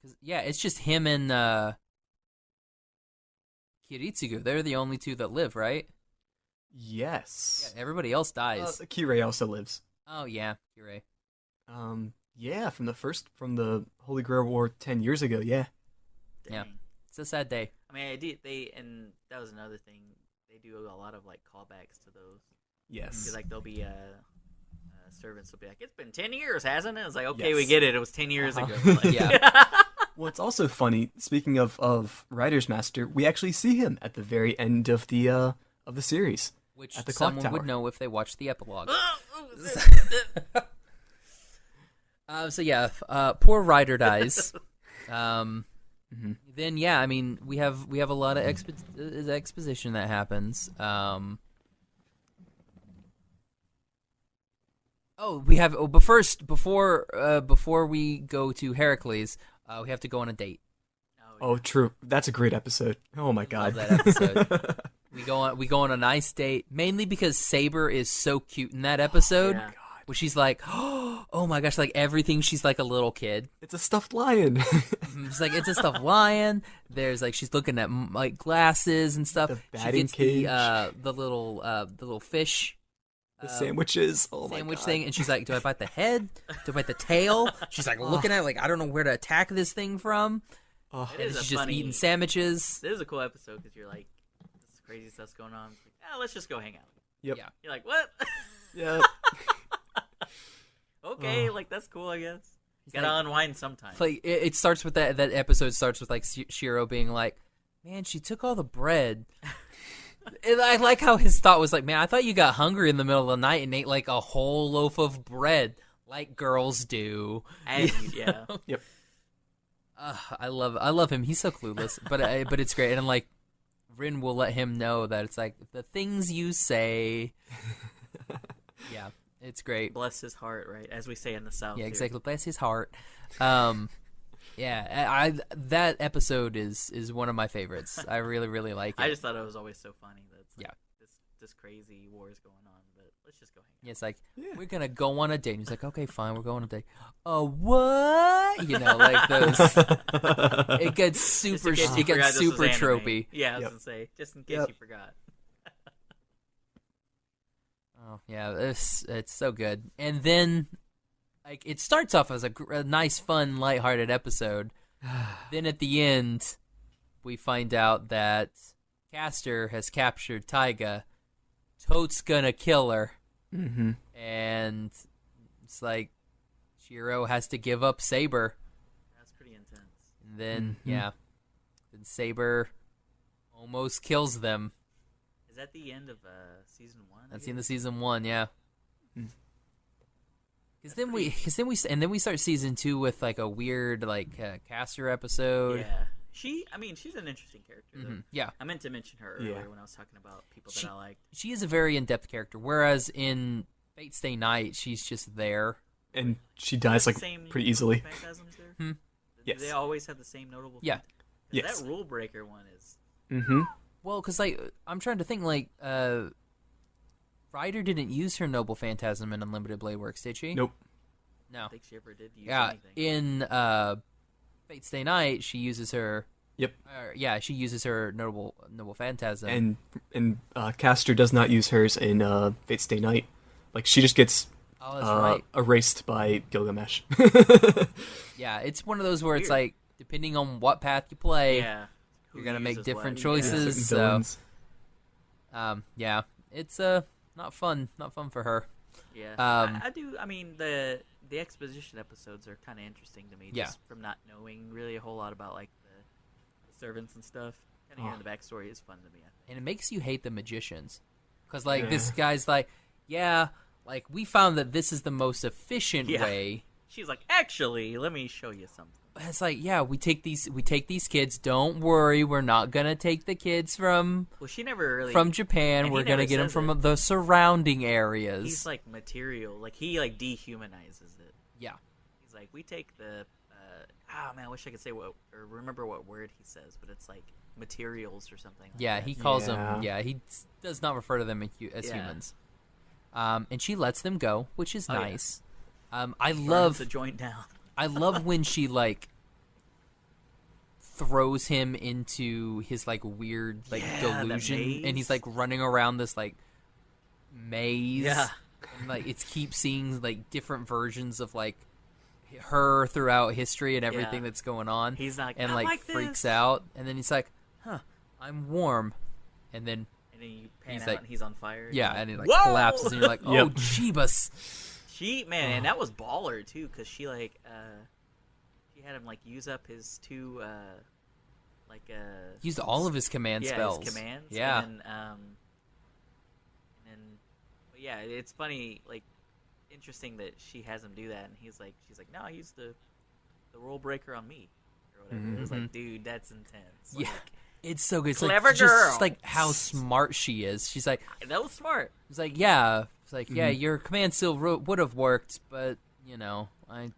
It's just him and Kiritsugu. They're the only two that live, right? Yes. Yeah, everybody else dies. Kirei also lives. Oh, yeah, Kirei. Yeah, from the Holy Grail War 10 years ago, yeah. Dang. Yeah. It's a sad day. I mean, and that was another thing. They do a lot of like callbacks to those. Yes. Like there'll be servants will be like, "It's been 10 years, hasn't it?" It's like, okay, we get it. It was 10 years ago. Like, yeah. Well, it's also funny. Speaking of Ryder's Master, we actually see him at the very end of the series, which at the someone clock tower. would know if they watched the epilogue. Poor Ryder dies. Then I mean we have a lot of exposition that happens. But first before we go to Heracles, we have to go on a date. Oh, true. That's a great episode. Oh my god, love that episode. we go on a nice date, mainly because Saber is so cute in that episode. yeah. Where she's like, oh my gosh, like everything, she's like a little kid. it's a stuffed lion. It's like, it's a stuffed lion. There's like, she's looking at like glasses and stuff. The She batting gets cage. the little fish. The sandwiches. Oh my Sandwich god. thing, and she's like, do I bite the head? Do I bite the tail? She's like looking at it like, I don't know where to attack this thing from. Oh, It is She's a just funny, eating sandwiches. This is a cool episode because you're like, this crazy stuff's going on. It's like, let's just go hang out. yep. Yeah. You're like, what? Yeah. Okay, like that's cool, I guess. Gotta unwind sometimes. Like it starts with that episode starts with like Shiro being like, man, she took all the bread. And I like how his thought was like, man, I thought you got hungry in the middle of the night and ate like a whole loaf of bread, like girls do. And, yeah. Yep. I love him. He's so clueless, but it's great. And I'm like, Rin will let him know that it's like the things you say. Yeah, it's great. Bless his heart, right? As we say in the South. Yeah, here. exactly. Bless his heart. Yeah, that episode is one of my favorites. I really, really like it. I just thought it was always so funny that it's like Yeah. this crazy war is going on, but let's just go hang out. Yeah, it's like, we're going to go on a date. And he's like, okay, fine, we're going on a date. What? You know, like those. It gets super tropey. Yeah, I was going to say, just in case you forgot. Oh, yeah, it's so good. And then, like, it starts off as a nice, fun, lighthearted episode. Then at the end, we find out that Castor has captured Taiga. Tote's gonna kill her. Mm-hmm. And it's like, Shiro has to give up Saber. That's pretty intense. And then, then Saber almost kills them. Is that the end of season 1? That's the end of season 1, yeah. Because then we start season 2 with like a weird like Castor episode. Yeah, she's an interesting character. Though. Yeah, I meant to mention her earlier when I was talking about people that I liked. She is a very in-depth character, whereas in Fate Stay Night, she's just there, and she dies like pretty easily. Phantasms there? Yes, they always have the same notable. Yeah, yes. That rule breaker one is. Mm-hmm. Well, because like I'm trying to think, like Ryder didn't use her Noble Phantasm in Unlimited Blade Works, did she? Nope. No. I don't think she ever did use anything. In Fate Stay Night, she uses her. Yep. She uses her Noble Phantasm. And Castor does not use hers in Fate Stay Night. Like she just gets erased by Gilgamesh. Yeah, it's one of those where it's like depending on what path you play. Yeah. You're gonna make different what. choices. Yeah, It's not fun for her. Yeah, I do. I mean, the exposition episodes are kind of interesting to me, just from not knowing really a whole lot about like the servants and stuff. Kind of hearing the backstory is fun to me. I think. And it makes you hate the magicians, because like this guy's like, like we found that this is the most efficient way. She's like, actually, let me show you something. It's like, we take these kids. Don't worry, we're not gonna take the kids from from Japan. We're gonna get them from the surrounding areas. He's like material, like he like dehumanizes it. Yeah, he's like, we take the. I wish I could say remember what word he says, but it's like materials or something. Like that. He calls them. Yeah, he does not refer to them as humans. And she lets them go, which is nice. I love the joint down. I love when she like throws him into his like weird like delusion, and he's like running around this like maze. Yeah, and like it keeps seeing like different versions of like her throughout history and everything that's going on. He's like, and like freaks out, and then he's like, I'm warm, and then you pan out and he's on fire. Yeah, and he like collapses, and you're like, oh Jeebus. And that was baller too, because she like she had him like use up his two used all of his command spells. His commands. Yeah. And then it's funny, like interesting that she has him do that, and she's like, no, I used the rule breaker on me or whatever. Mm-hmm. It was like, dude, that's intense. Yeah. It's so good. It's clever like, girl. Just like how smart she is. She's like, that was smart. It's like, your command still would have worked, but you know, and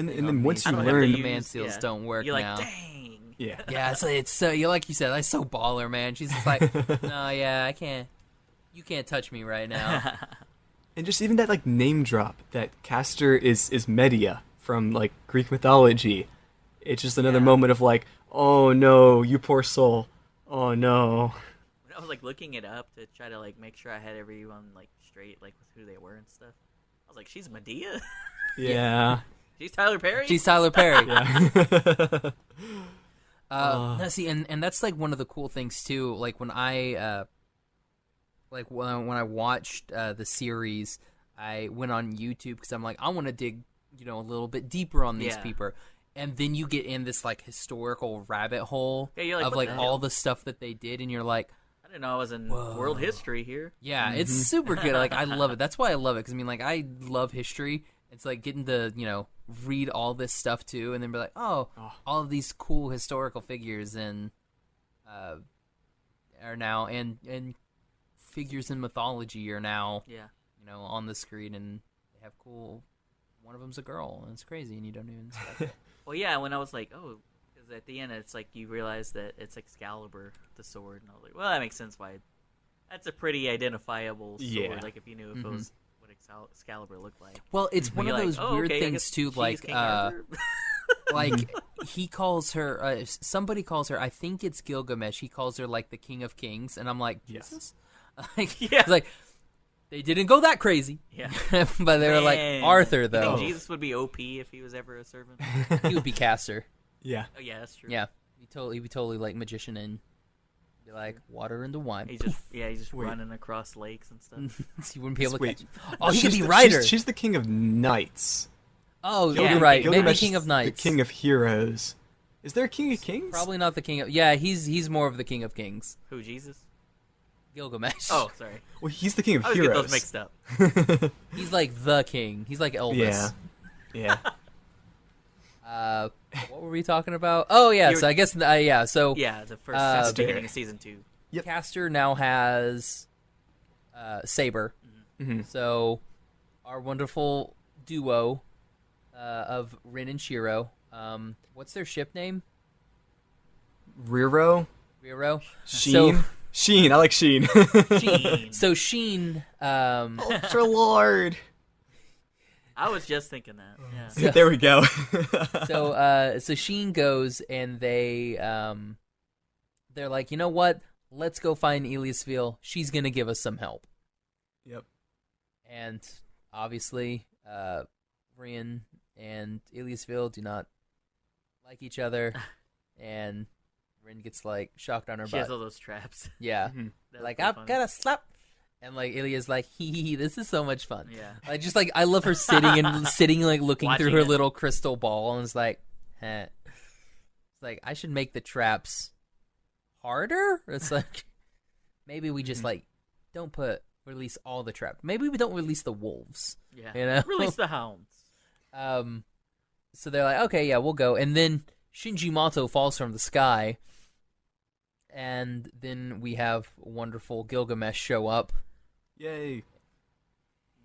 then once you learn, command seals don't work you're now. Like, dang. Yeah. Yeah. It's so like you said, that's so baller, man. She's just like, no, I can't. You can't touch me right now. And just even that like name drop that Castor is Medea from like Greek mythology. It's just another moment of like, oh no, you poor soul. Oh no. When I was like looking it up to try to like make sure I had everyone like straight, like with who they were and stuff, I was like, she's Medea? Yeah. She's Tyler Perry? She's Tyler Perry. Yeah. See, and that's like one of the cool things too. Like when I when I watched the series, I went on YouTube because I'm like, I want to dig, a little bit deeper on these people. And then you get in this like historical rabbit hole of like all the stuff that they did, and you're like, I didn't know I was in world history here. Yeah, it's super good. Like I love it. That's why I love it, because I mean, like I love history. It's like getting to read all this stuff too, and then be like, all of these cool historical figures and are now and figures in mythology are now on the screen, and they have cool. One of them's a girl, and it's crazy, and you don't even expect it. Well, yeah, when I was like, because at the end it's like you realize that it's Excalibur, the sword, and I was like, well, that makes sense why. That's a pretty identifiable sword. Yeah. Like if you knew if it was what Excalibur looked like. Well, it's one of those weird okay, I things guess too, she's like King Arthur. like he calls her. Somebody calls her. I think it's Gilgamesh. He calls her like the King of Kings, and I'm like, Jesus. Like, Yeah. it's like they didn't go that crazy. Yeah. But they were like Arthur You though. think Jesus would be OP if he was ever a servant? He would be caster. Yeah. Oh yeah, that's true. Yeah, he'd be totally like magician and be like water into wine. He's just running across lakes and stuff. He wouldn't be able to Wait. catch. Oh, he could She's be the- Ryder. She's the king of knights. Oh, Yeah, you're right. Maybe Gilgamesh King is of Knights. The king of heroes. Is there a king of kings? Probably not the king of. Yeah, he's more of the King of Kings. Who, Jesus? Gilgamesh. Oh, sorry. Well, he's the king of I was getting heroes. those mixed up. He's like the king. He's like Elvis. Yeah. What were we talking about? Oh yeah, so I guess yeah. So Yeah, the first beginning Storey. of season 2. Yep. Caster now has Saber. Mm-hmm. So our wonderful duo of Rin and Shiro. What's their ship name? Riro? Riro. Sheen? Sheen. I like Sheen. Gene. So Sheen. Ultra Lord. I was just thinking that. Yeah. There we go. So Sheen goes and they're like, you know what? Let's go find Eliasville. She's gonna give us some help. Yep. And obviously, Rin and Eliasville do not like each other, and Rin gets like shocked on her She butt. has all those traps. Yeah, That's like pretty I've funny. got to slap, and like Ilia's like, hee, this is so much fun. Yeah. I just like I love her sitting like looking through Watching her it. little crystal ball, and it's like, It's like I should make the traps harder. It's like maybe we just like don't release all the traps. Maybe we don't release the wolves. Yeah. You know? Release the hounds. So they're like, okay, yeah, we'll go. And then Shinji Mato falls from the sky. And then we have wonderful Gilgamesh show up. Yay.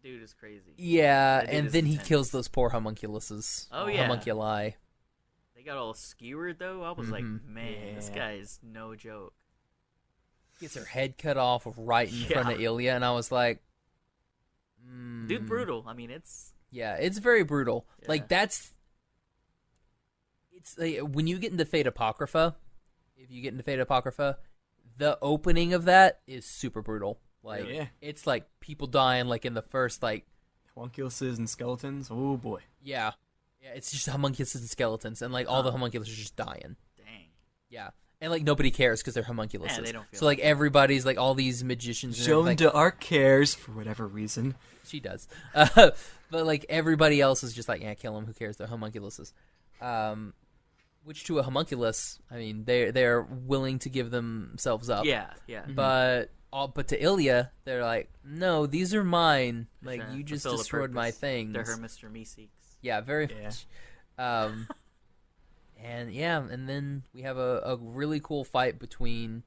Dude is crazy. Yeah, That dude and is then he intense. kills those poor homunculuses. Oh, yeah. Homunculi. They got all skewered, though. I was like, man, this Yeah. guy is no joke. Gets her head cut off right in front of Ilya, and I was like, Dude, brutal. I mean, it's... Yeah, it's very brutal. Yeah. Like, it's like, when you get into Fate Apocrypha, if you get into Fate Apocrypha, the opening of that is super brutal. Like, Yeah. it's like people dying, like, in the first, like, Homunculuses and skeletons. Oh boy. yeah, it's just homunculuses and skeletons, and, like, all the homunculuses are just dying. Dang. Yeah. And, like, nobody cares because they're homunculuses. Yeah, they don't feel so, like, everybody's, like, all these magicians. and Shown everything- to our cares for whatever reason. She does. But, like, everybody else is just like, yeah, kill them. Who cares? They're homunculuses. Which, to a homunculus, I mean, they're willing to give themselves up. Yeah, yeah. But to Ilya, they're like, no, these are mine. Like, Trying to you just fulfill the destroyed my purpose. things. They're her Mr. Meeseeks. Yeah, very Yeah. much. And yeah, and then we have a really cool fight between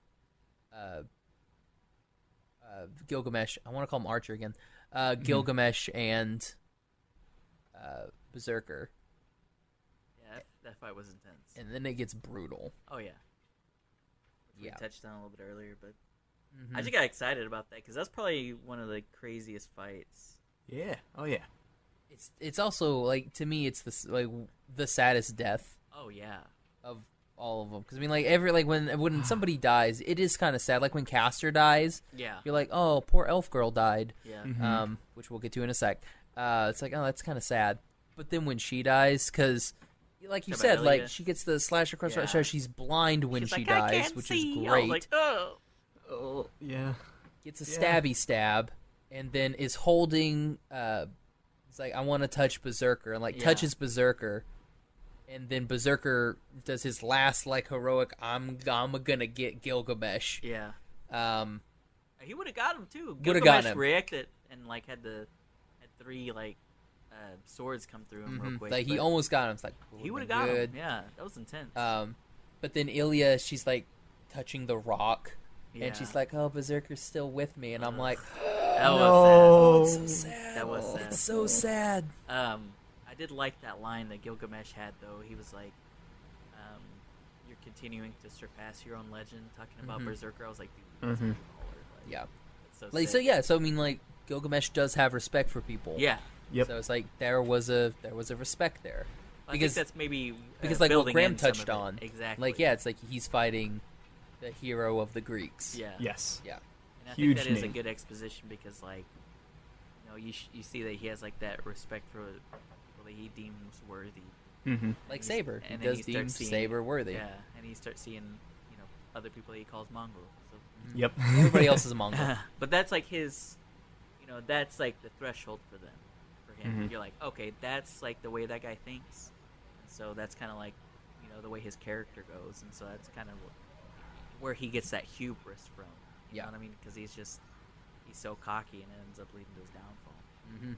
Gilgamesh. I want to call him Archer again. Gilgamesh and Berserker. Yeah, that fight was intense. And then it gets brutal. Oh, yeah. We Yeah. touched on a little bit earlier, but Mhm. I just got excited about that because that's probably one of the craziest fights. Yeah. Oh yeah. It's also like, to me, it's the saddest death Oh, yeah. of all of them. Because I mean, like when somebody dies, it is kind of sad. Like when Castor dies, Yeah. you're like, oh, poor elf girl died. Yeah. Which we'll get to in a sec. It's like, oh, that's kind of sad. But then when she dies, because like you Talking said, about like Ilya? she gets the slash across Yeah. her, so she's blind when She's she like, I dies, can't which see. is I great. was like, oh. Oh yeah. Gets a Yeah. stabby stab, and then is holding. It's like, I want to touch Berserker, and like Yeah. touches Berserker, and then Berserker does his last like heroic. I'm gonna get Gilgamesh. Yeah. Um, He would have got him, too. Would've gotten him. reacted and, like, had 3, like, swords come through him real quick. like he but almost got him. It's like, he would have been got good. him. Yeah, that was intense. But then Ilya, she's like touching the rock, Yeah. and she's like, "Oh, Berserker's still with me," and I'm like, that "Oh, was it's so sad. That was sad. It's so sad." sad. I did like that line that Gilgamesh had, though. He was like, "You're continuing to surpass your own legend." Talking about Berserker, I was like, "Dude, that's Mhm. baller." Like, Yeah, so Like sick. so I mean, like Gilgamesh does have respect for people. Yeah. Yep. So it's like there was a respect there. I think that's maybe Because like what building Graham in some touched of it. on, Exactly. like it's like he's fighting the hero of the Greeks. Yeah. Yes. Yeah. And I Huge think that is a name. good exposition because, like, you see that he has like that respect for people that he deems worthy. Mm-hmm. Like Saber, he And then does he deem starts seeing- Saber worthy. Yeah, and he starts seeing other people that he calls mongrel. So, Yep. Everybody else is a Mongol. but that's like his, that's like the threshold for them, for him. Mhm. You're like, okay, that's like the way that guy thinks, and so that's kind of like, the way his character goes, and so that's kind of where he gets that hubris from. You Yeah. know what I mean? Because he's so cocky, and it ends up leading to his downfall. Mm-hmm.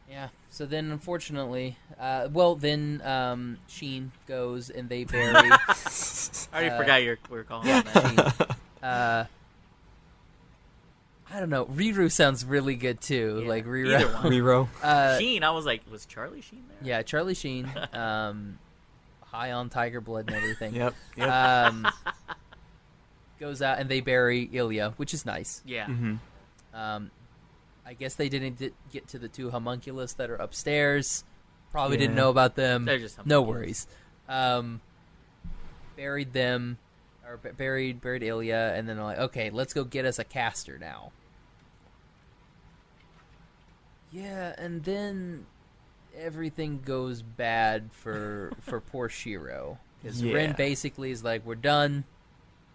Yeah. So then, unfortunately, Sheen goes and they bury. I already forgot we were calling him that. Sheen. I don't know. Riru sounds really good too. Yeah, Like Riru. either one. Rero. Sheen, I was like, was Charlie Sheen there? Yeah, Charlie Sheen. High on tiger blood and everything. Yep. Goes out and they bury Ilya, which is nice. Yeah. Mm-hmm. I guess they didn't get to the two homunculus that are upstairs. Probably didn't Yeah. know about them. They're just No homunculus. worries. Buried them, or buried Ilya, and then they're like, okay, let's go get us a caster now. Yeah, and then everything goes bad for poor Shiro. Because Yeah. Rin basically is like, we're done.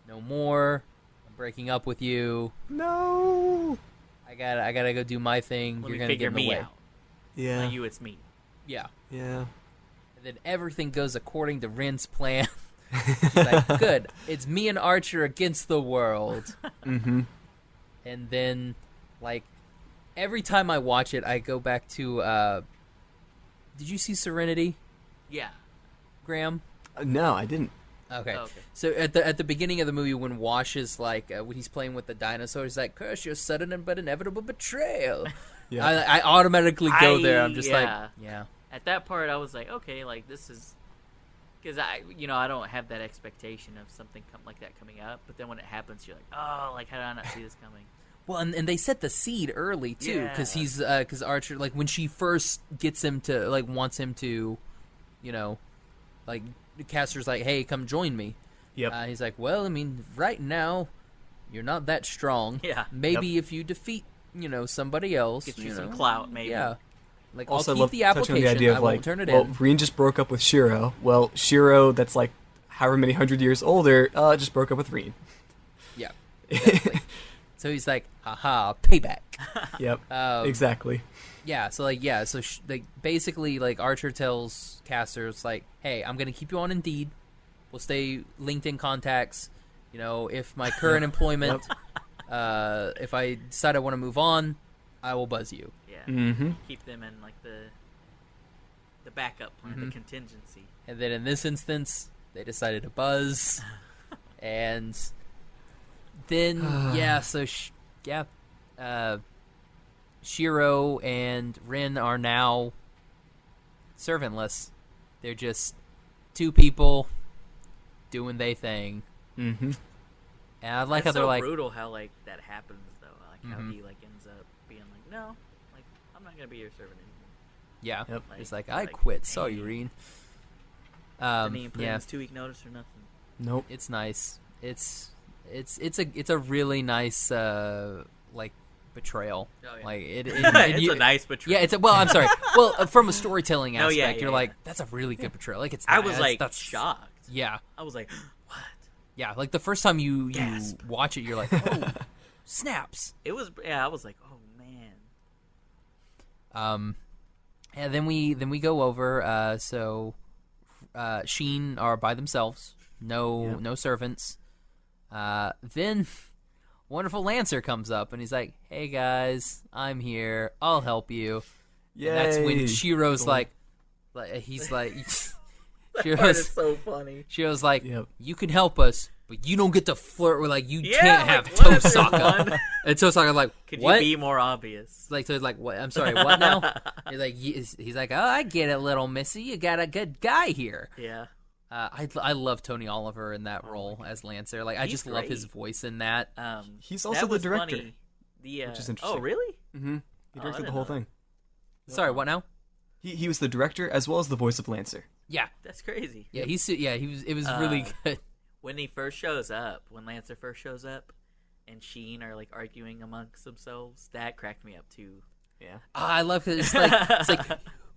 No more. I'm breaking up with you. No. I gotta go do my thing. Let You're me gonna figure get in the me way. out. Yeah. Not you, it's me. Yeah. Yeah. And then everything goes according to Rin's plan. She's like, good. It's me and Archer against the world. Mm-hmm. And then, like, every time I watch it, I go back to, did you see Serenity, Yeah. Graham? No, I didn't. Okay. Oh, okay. So at the beginning of the movie, when Wash is like, when he's playing with the dinosaur, he's like, curse your sudden but inevitable betrayal. Yeah. I automatically go there. I'm just like, yeah. At that part, I was like, okay, like this is because I don't have that expectation of something like that coming up. But then when it happens, you're like, oh, like how did I not see this coming? Well, and they set the seed early too, because Yeah. because Archer, like when she first gets him to like wants him to, like the caster's like, hey, come join me. Yep. He's like, well, I mean, right now, you're not that strong. Yeah. Maybe if you defeat, somebody else, Get you some clout, maybe. Yeah. Like Also, I'll love keep the touching on application. the idea of I like, won't turn it well, in. Reen just broke up with Shiro. Well, Shiro, that's like however many 100 years older, just broke up with Reen. Yeah. Exactly. So he's like, haha, payback. Yep. Exactly. Yeah, so like basically like Archer tells casters like, hey, I'm gonna keep you on Indeed. We'll stay LinkedIn contacts. If my current employment, if I decide I want to move on, I will buzz you. Yeah. Mm-hmm. Keep them in like the backup plan, Mm-hmm. the contingency. And then in this instance, they decided to buzz, and then Shiro and Rin are now servantless. They're just two people doing their thing. Mm-hmm. And I like That's how they're so like, brutal how like that happens though. Like how Mhm. he like ends up being like, no, like I'm not gonna be your servant anymore. yeah, Yep. it's Like- like I like, quit. Sorry, dang. Rin. Didn't even put in Yeah, his 2-week notice or nothing. Nope. it's nice. It's a really nice like betrayal. Oh, yeah. Like it It's a nice betrayal. Yeah, I'm sorry. Well, from a storytelling No, aspect, yeah, you're yeah, like, yeah. that's a really good betrayal. Like it's. I nice. was like that's shocked. Yeah, I was like, what? yeah. Like the first time you Gasp. watch it, you're like, oh, snaps. It was I was like, oh man. And then we go over. So, Sheen are by themselves. No servants. Then wonderful Lancer comes up and he's like, "Hey guys, I'm here. I'll help you." Yay. And that's when Shiro's like he's like, That part is so funny. Shiro's like, Yep. "You can help us, but you don't get to flirt with you Yeah, can't like, have what if there's Tosaka." one? And Tosaka's like, Could "What?" you be more obvious? Like, so he's like, what? I'm sorry, what now? He's like, oh, I get it, little missy. You got a good guy here. Yeah. I love Tony Oliver in that role as Lancer. Like, I He's just love great. his voice in that. He's also that the was director, funny. which is Oh, interesting. really? Mm-hmm. He I directed the didn't whole know thing. Sorry, what now? He was the director as well as the voice of Lancer. Yeah, That's crazy. yeah, he was. It was really good. When he first shows up, when Lancer first shows up, and Sheen are like arguing amongst themselves, that cracked me up too. Yeah. I love it. It's like,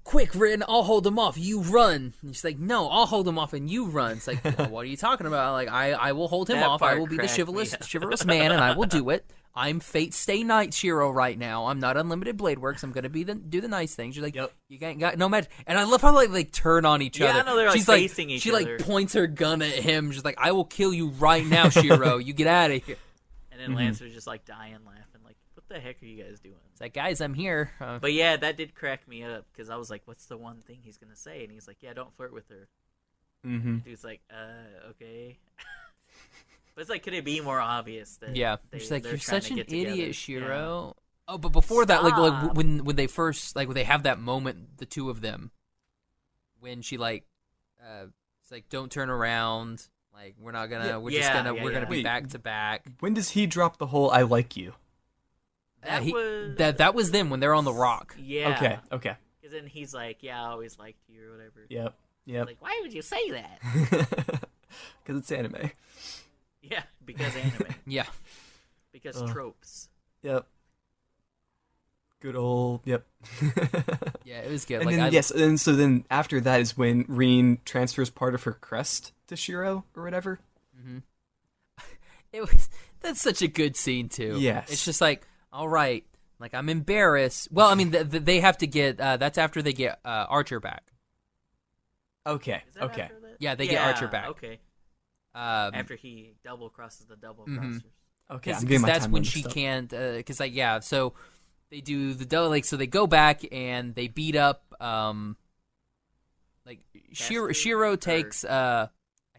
quick, Rin, I'll hold him off. You run. And she's like, no, I'll hold him off and you run. It's like, well, what are you talking about? Like, I will hold him That off. I part will be the cracked me chivalrous man, and I will do it. I'm Fate Stay Night Shiro right now. I'm not Unlimited Blade Works. I'm gonna do the nice things. You're like, Yep. you ain't got no magic. And I love how they turn on each other. I know they're like She's facing each she other. like points her gun at him. She's like, I will kill you right now, Shiro. You get out of here. And then Lancer's just like dying laughing, like, what the heck are you guys doing? It's like, guys, I'm here. But yeah, that did crack me up because I was like, what's the one thing he's gonna say? And he's like, yeah, don't flirt with her. Mm-hmm. Dude's like, okay. But it's like, could it be more obvious that? Yeah, they, she's like, they're you're trying such to an get together? idiot, Shiro. Oh, but before that, like Stop. when they first when they have that moment, the two of them, when she it's like, don't turn around. Like, we're not gonna, we're just gonna, we're gonna be Wait. back to back. When does he drop the whole "I like you"? That was them when they're on the rock. Yeah. Okay. Because then he's like, yeah, I always liked you or whatever. Yep. Like, why would you say that? Because it's anime. Yeah, because anime. Yeah. Because tropes. Yep. Good old. Yep. Yeah, it was good. And Like, then and so then after that is when Reen transfers part of her crest to Shiro or whatever. That's such a good scene too. Yes. It's just like, all right, like, I'm embarrassed. Well, I mean, they have to get. That's after they get Archer back. Okay. Is that Okay. after that? Yeah, they get Archer back. Okay. After After he double crosses the double crossers. Okay. I'm because getting my that's timeline when mixed she up. can't. Because so they do the double. Like, so they go back and they beat up. Like, Cassidy, Shiro or- takes. I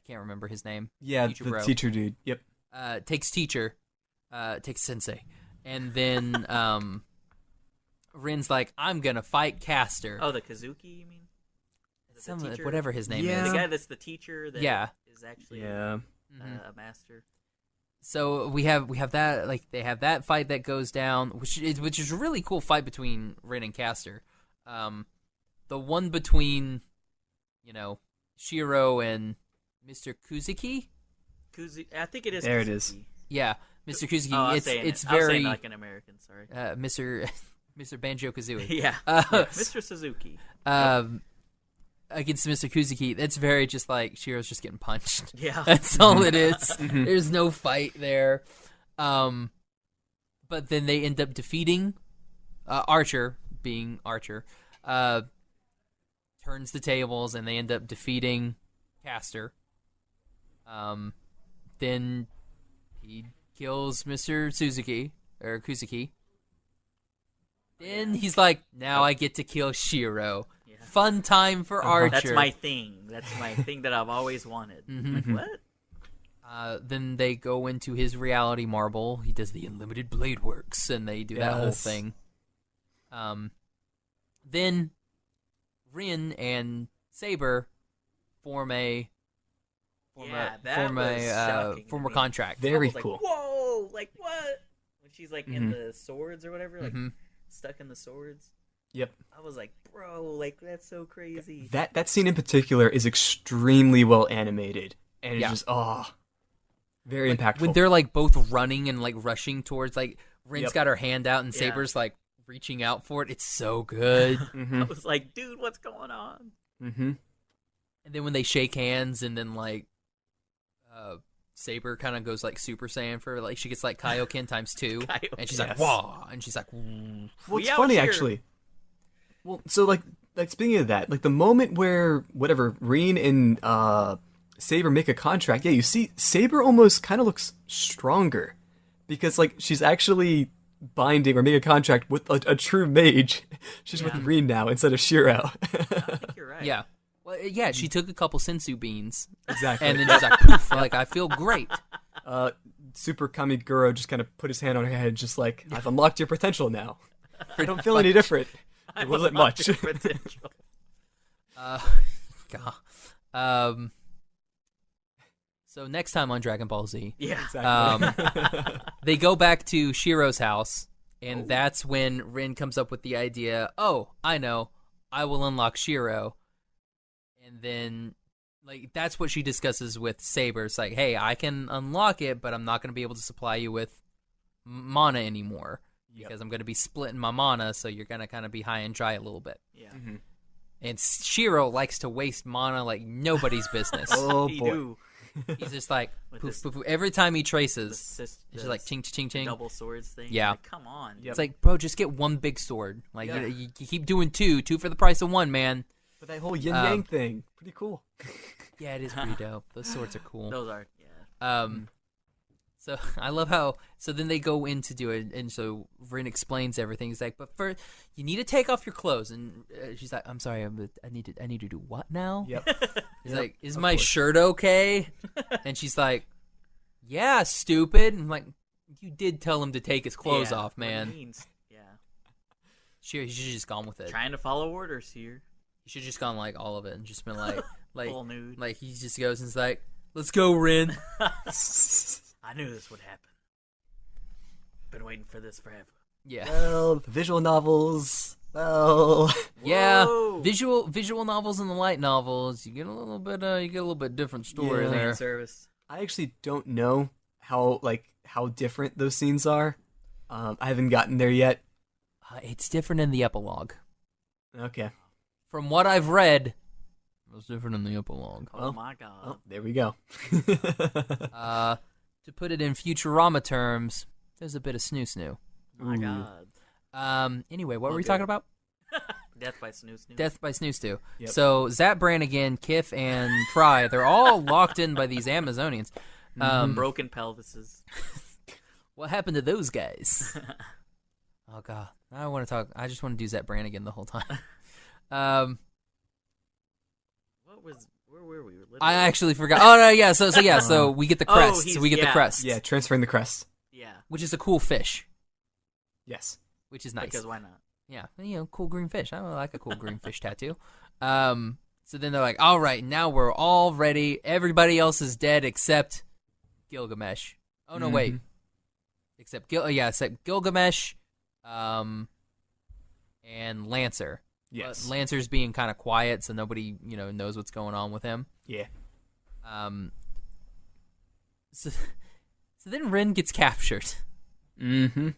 can't remember his name. Yeah, Teacher the bro. teacher dude. Yep. Takes teacher, takes sensei, and then Rin's like, I'm gonna fight Caster. Oh, the Kazuki, you mean? Is it the teacher? Whatever his name Yeah. is. The guy that's the teacher that Yeah. is actually Yeah. a master. So we have that, like, they have that fight that goes down, which is a really cool fight between Rin and Caster. The one between, Shiro and Mr. Kuzuki. I think it is. There it Kazuki. is. Yeah, Mr. Kuzuki. Oh, I was it's saying it's it. I was very saying like an American. Sorry. Mr. Banjo Kazooie. Yeah. Yes. Mr. Suzuki. Against Mr. Kuzuki, that's very just like Shiro's just getting punched. Yeah. That's all it is. There's no fight there. But then they end up defeating Archer, being Archer, turns the tables, and they end up defeating Caster. Then he kills Mr. Suzuki, or Kuzuki. Then he's like, now I get to kill Shiro. Yeah. Fun time for Archer. That's my thing. That's my thing that I've always wanted. Like, what? Then they go into his reality marble. He does the Unlimited Blade Works, and they do that whole Yes. thing. Then Rin and Saber form a shocking to me. contract. Very I was cool. Like, whoa! Like what? When she's like in the swords or whatever, like Mhm. stuck in the swords. Yep. I was like, bro, like that's so crazy. That scene in particular is extremely well animated, and it's Yeah. just very impactful. When they're like both running and like rushing towards, like, Rin's Yep. got her hand out and Yeah. Saber's like reaching out for it. It's so good. I was like, dude, what's going on? Mm-hmm. And then when they shake hands, and then like Saber kind of goes like Super Saiyan for, like, she gets like Kaioken times 2, and she's like, Yes. whoa, and she's like, Well, it's Yeah, funny sure. actually. Well, so like speaking of that, like the moment where whatever Reen and Saber make a contract, yeah, you see Saber almost kind of looks stronger because like she's actually binding or making a contract with a true mage. She's with Yeah. Reen now instead of Shiro. I think you're right. yeah. Well, yeah, she took a couple sensu beans, Exactly. and then she's like, poof, like, I feel great. Super Kamiguro just kind of put his hand on her head, just like, I've unlocked your potential now. I don't feel any different. It wasn't much. Potential. God. So next time on Dragon Ball Z, Yeah. Exactly. they go back to Shiro's house, and that's when Rin comes up with the idea, oh, I know, I will unlock Shiro. And then, like, that's what she discusses with Saber. It's like, hey, I can unlock it, but I'm not going to be able to supply you with mana anymore. Because I'm going to be splitting my mana, so you're going to kind of be high and dry a little bit. Yeah. Mm-hmm. And Shiro likes to waste mana like nobody's business. Oh, He boy. do. He's just like, With poof, this- poof, poof. Every time he The traces, sys- it's just the like ching, ching, ching. double swords thing. Yeah. Like, come on. Yep. It's like, bro, just get one big sword. Like, Yeah. you keep doing two for the price of one, man. But that whole yin yang thing, pretty cool. Yeah, it is pretty dope. Those swords are cool. Those are, yeah. So I love how. So then they go in to do it, and so Rin explains everything. He's like, "But first, you need to take off your clothes." And she's like, "I'm sorry, I need to do what now?" Yep. He's Yep, like, "Is of my course. shirt okay?" And she's like, "Yeah, stupid." And I'm like, "You did tell him to take his clothes Yeah, off, man." what it means. Yeah. He should have just gone with it. Trying to follow orders here. He should have just gone like all of it and just been like, Full nude. like he just goes and is like, "Let's go, Rin." I knew this would happen. Been waiting for this forever. Yeah. Well, the visual novels. Well, Yeah, Whoa. visual novels and the light novels, you get a little bit different story Yeah. there. Fan service. I actually don't know how different those scenes are. I haven't gotten there yet. It's different in the epilogue. Okay. From what I've read, it's different in the epilogue. Oh Well, my god. Oh, there we go. To put it in Futurama terms, there's a bit of snoo-snoo. My Ooh. god. Anyway, what were we Okay. talking about? Death by Snooze Snooze. Death by snoo-snoo. Yep. So Zap Brannigan, Kif, and Fry, they're all locked in by these Amazonians. Broken pelvises. What happened to those guys? Oh god, I want to talk. I just want to do Zap Brannigan the whole time. Where were we? Literally. I actually forgot. Oh no, yeah. So we get the crest. he's- So we get the yeah. crest. Yeah, transferring the crest. Yeah. Which is a cool fish. Yes. Which is nice. Because why not? Yeah, cool green fish. I like a cool green fish tattoo. So then they're like, all right, now we're all ready. Everybody else is dead except Gilgamesh. Oh no, wait. Except Gilgamesh, and Lancer. Yes. But Lancer's being kind of quiet, so nobody knows what's going on with him. Yeah. So then Rin gets captured. Mm-hmm.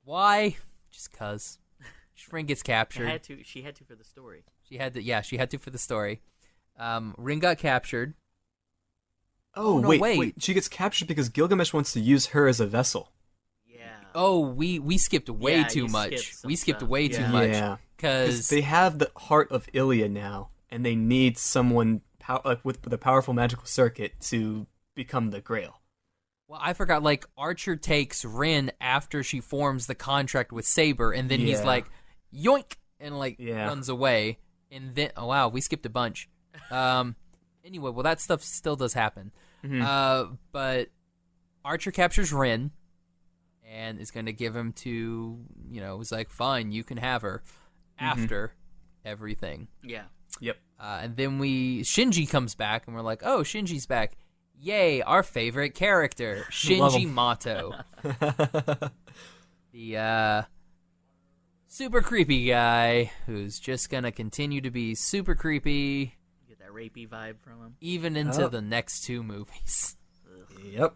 Why? Just cause. Rin gets captured. She had to for the story. She had to for the story. Rin got captured. Oh, no, wait, wait. She gets captured because Gilgamesh wants to use her as a vessel. Yeah. Oh, we skipped way Yeah, too you much. skipped some We skipped stuff. way too Yeah. much. Yeah. Because They have the heart of Ilya now, and they need someone with a powerful magical circuit to become the Grail. well, I forgot. Like Archer takes Rin after she forms the contract with Saber, and then he's Yeah. like, "Yoink!" and Yeah. runs away. And then, oh wow, we skipped a bunch. Anyway, well that stuff still does happen. But Archer captures Rin and is going to give him to, it's like, fine, you can have her after everything. Yeah. Yep. And then Shinji comes back and we're like, oh, Shinji's back. Yay, our favorite character, Love Shinji him. Mato. The super creepy guy who's just going to continue to be super creepy You get that rapey vibe from him. even into Oh. the next two movies. Ugh. Yep.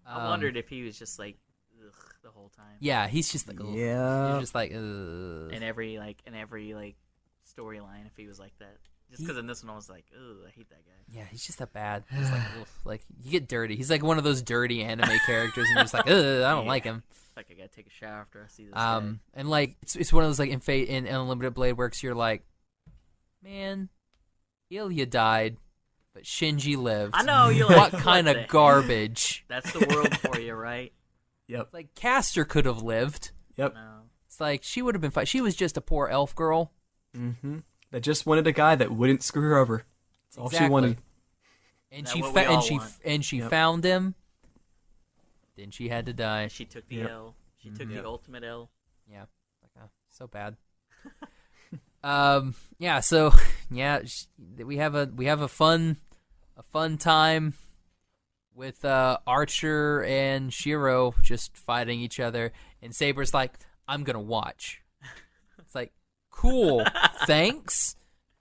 I wondered if he was just like, ugh, the whole time. Yeah, he's just like, ugh. Yeah. He's just like, ugh. In every storyline, if he was like that. Just because in this one I was like, ugh, I hate that guy. Yeah, he's just that bad. He's like, oof, like you get dirty. He's like one of those dirty anime characters, and you're just like, ugh, I don't like him. Like I gotta take a shower after I see this guy. And like it's one of those like in Fate in Unlimited Blade Works, you're like, man, Ilya died, but Shinji lived. I know you're like, What kind the of heck? garbage? That's the world for you, right? Yep. Like Castor could have lived. Yep. No. It's like she would have been fine. She was just a poor elf girl. Mm-hmm. That just wanted a guy that wouldn't screw her over. That's all she Exactly. wanted. And That she what we all want. Yep. found him. Then she had to die. And she took the Yep. L. She took the ultimate L. Yeah, like so bad. Yeah. So yeah, we have a fun a fun time with Archer and Shiro just fighting each other, and Saber's like, I'm gonna watch. It's like, cool, thanks.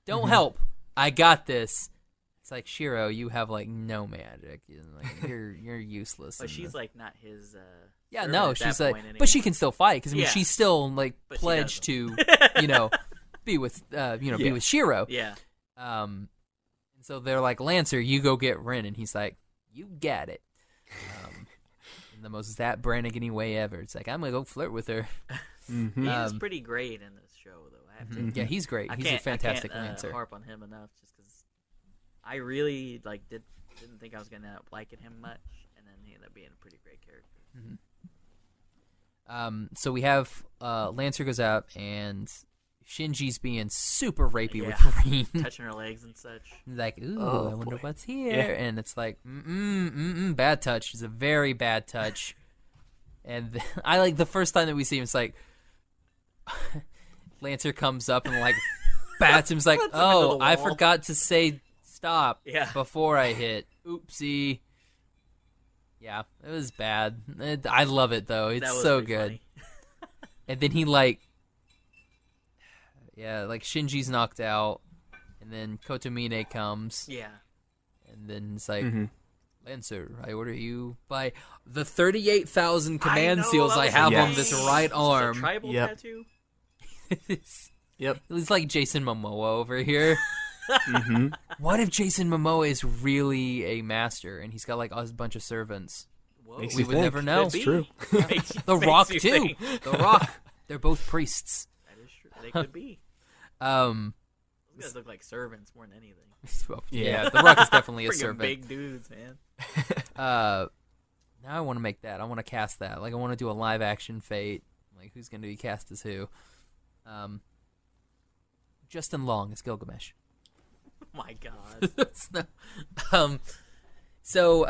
Don't help. I got this. It's like, Shiro, you have like no magic. Like, you're useless. But she's like not his. Yeah, servant no, at she's that like, point but she anyway. can still fight because I mean, Yeah. she's still like But she pledged to, doesn't. be with, be with Shiro. Yeah. And so they're like, Lancer, you go get Ren, and he's like, you got it. In the most Zap Brannigan-y way ever. It's like, I'm gonna go flirt with her. He is pretty great in this show, though. I have to. Yeah, he's great. He's a fantastic Lancer. Harp on him enough, just because I really didn't think I was gonna end up liking him much, and then he ended up being a pretty great character. So we have Lancer goes out, and Shinji's being super rapey with Rin. Touching her legs and such. He's like, ooh, Oh, I wonder boy. what's here. Yeah. And it's like, bad touch. It's a very bad touch. And I like the first time that we see him, it's like, Lancer comes up and like bats him. He's like, Puts him into oh, the I wall. forgot to say stop Yeah. before I hit. Oopsie. Yeah, it was bad. I love it though. That It's was so pretty good. funny. And then he like Shinji's knocked out, and then Kotomine comes, Yeah. and then it's like, Lancer, I order you by the 38,000 command seals I have on this right arm. Is it a tribal Yep. tattoo? it's, Yep. it's like Jason Momoa over here. What if Jason Momoa is really a master, and he's got like a bunch of servants? Whoa. Makes We you would think. never know. It's true. Makes- The makes Rock you too. think. The Rock. They're both priests. That is true. They could be. Um, Those guys look like servants more than anything. well, Yeah. yeah, The Rock is definitely a Freaking servant. big dudes, man. Now I want to make that. I want to cast that. Like I want to do a live action Fate. Like who's going to be cast as who? Justin Long as Gilgamesh. Oh my god. So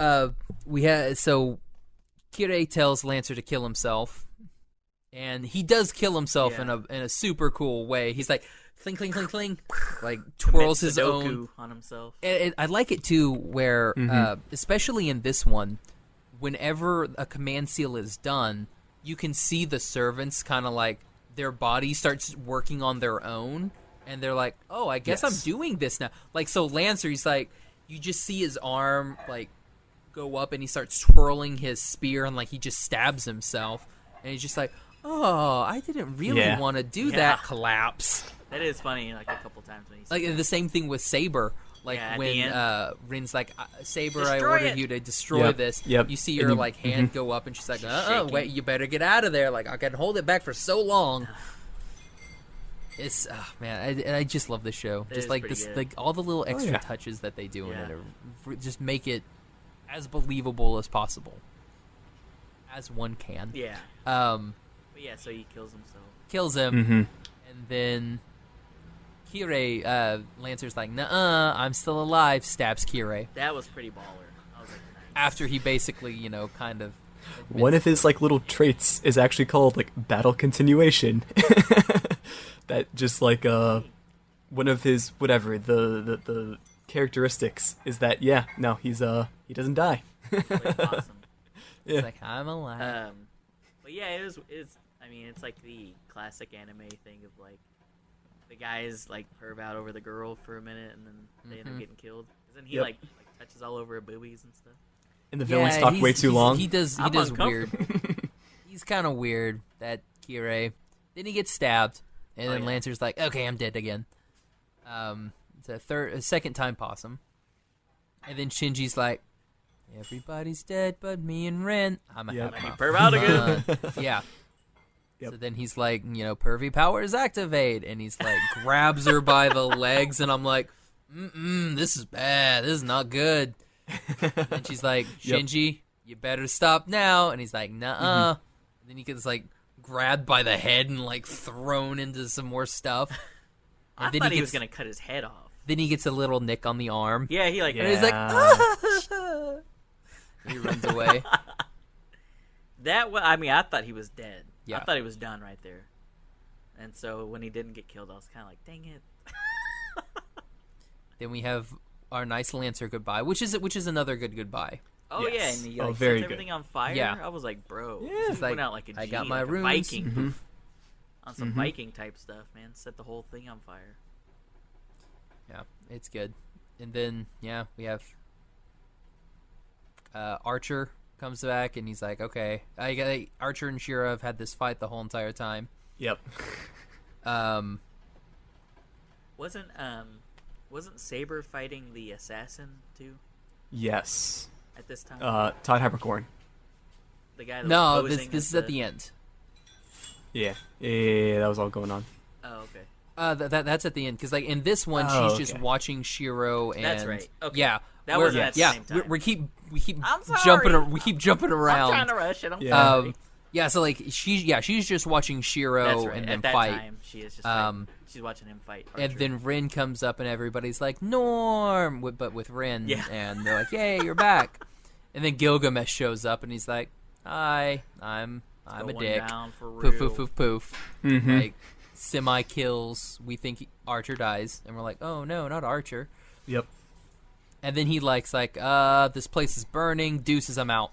Kirei tells Lancer to kill himself, and he does kill himself Yeah. in a super cool way. He's like cling cling cling cling, like twirls Commits his Sudoku own. on himself. I like it too, where especially in this one, whenever a command seal is done, you can see the servants kind of like their body starts working on their own, and they're like, "Oh, I guess Yes. I'm doing this now." Like so, Lancer, he's like, you just see his arm like go up, and he starts twirling his spear, and like he just stabs himself, and he's just like, "Oh, I didn't really Yeah. want to do Yeah. that." Collapse. That is funny, like a couple times when he's Like the same thing with Saber. Like Yeah, at when the end. Rin's like, Saber, I Destroy order it." you to destroy Yep, this. yep. You see And her you- like hand go up, and she's like, She's wait, shaking. you better get out of there. Like I can hold it back for so long. It's man, I just love this show. It Just is like pretty this, good. like all the little extra yeah. touches that they do in Yeah. it, just make it as believable as possible, as one can. Yeah. But yeah, so he kills himself. kills him, and then Kirei, Lancer's like, "Nuh-uh, I'm still alive." Stabs Kirei That was pretty baller. I was like, nice. after he basically, kind of. One of his like little traits is actually called like battle continuation. That just like one of his whatever the characteristics is that he doesn't die. Like, awesome. It's like, I'm alive. But yeah, it's I mean, it's like the classic anime thing of like the guys like perv out over the girl for a minute and then they end up getting killed. Cause then he Yep. like touches all over her boobies and stuff. And the villains talk way too long. He does I'm weird. He's kind of weird, that Kirei. Then he gets stabbed, and then yeah. Lancer's like, "Okay, I'm dead again." It's a second time possum, and then Shinji's like, "Everybody's dead but me and Ren. I'm a Yep. have my Perv out again. fun." Yeah. Yep. So then he's like, pervy powers activate, and he's like grabs her by the legs, and I'm like, this is bad. This is not good. And she's like, Shinji, you better stop now. And he's like, nuh-uh. And then he gets like grabbed by the head and like thrown into some more stuff. And I then thought he gets, was gonna cut his head off. Then he gets a little nick on the arm. Yeah, he like And he's like, Yeah. he runs away. I mean, I thought he was dead. Yeah. I thought he was done right there. And so when he didn't get killed, I was kind of like, dang it. Then we have our nice Lancer goodbye, which is another good goodbye. Oh Yes. yeah, and he like, very sets everything on fire. Yeah. I was like, bro, He's this like, went out like a G, I got my like a runes. Viking Mm-hmm. on some Viking type stuff, man. Set the whole thing on fire. Yeah, it's good. And then we have Archer comes back and he's like, okay, Archer and Shiro have had this fight the whole entire time. Yep. Wasn't Saber fighting the assassin too Yes. at this time? Todd Habercorn. The guy that No, was posing this as is at the end. Yeah, that was all going on. Oh, okay. That's at the end because like in this one Oh, she's just okay. watching Shiro and That's right. Okay. yeah, That we're- wasn't at the yeah, same time. we keep I'm sorry. jumping around. I'm trying to rush it. I'm Yeah. sorry. Yeah, so like she's just watching Shiro That's right. and At then that fight. time, she is just she's watching him fight. And Archer. then Rin comes up and everybody's like, Norm, but with Rin. Yeah. And they're like, yay, you're back. And then Gilgamesh shows up and he's like, hi, I'm a Going dick. down for Poof, real. poof, poof, poof. Mhm. Like, semi-kills. We think Archer dies. And we're like, oh, no, not Archer. Yep. And then he this place is burning. Deuces, I'm out.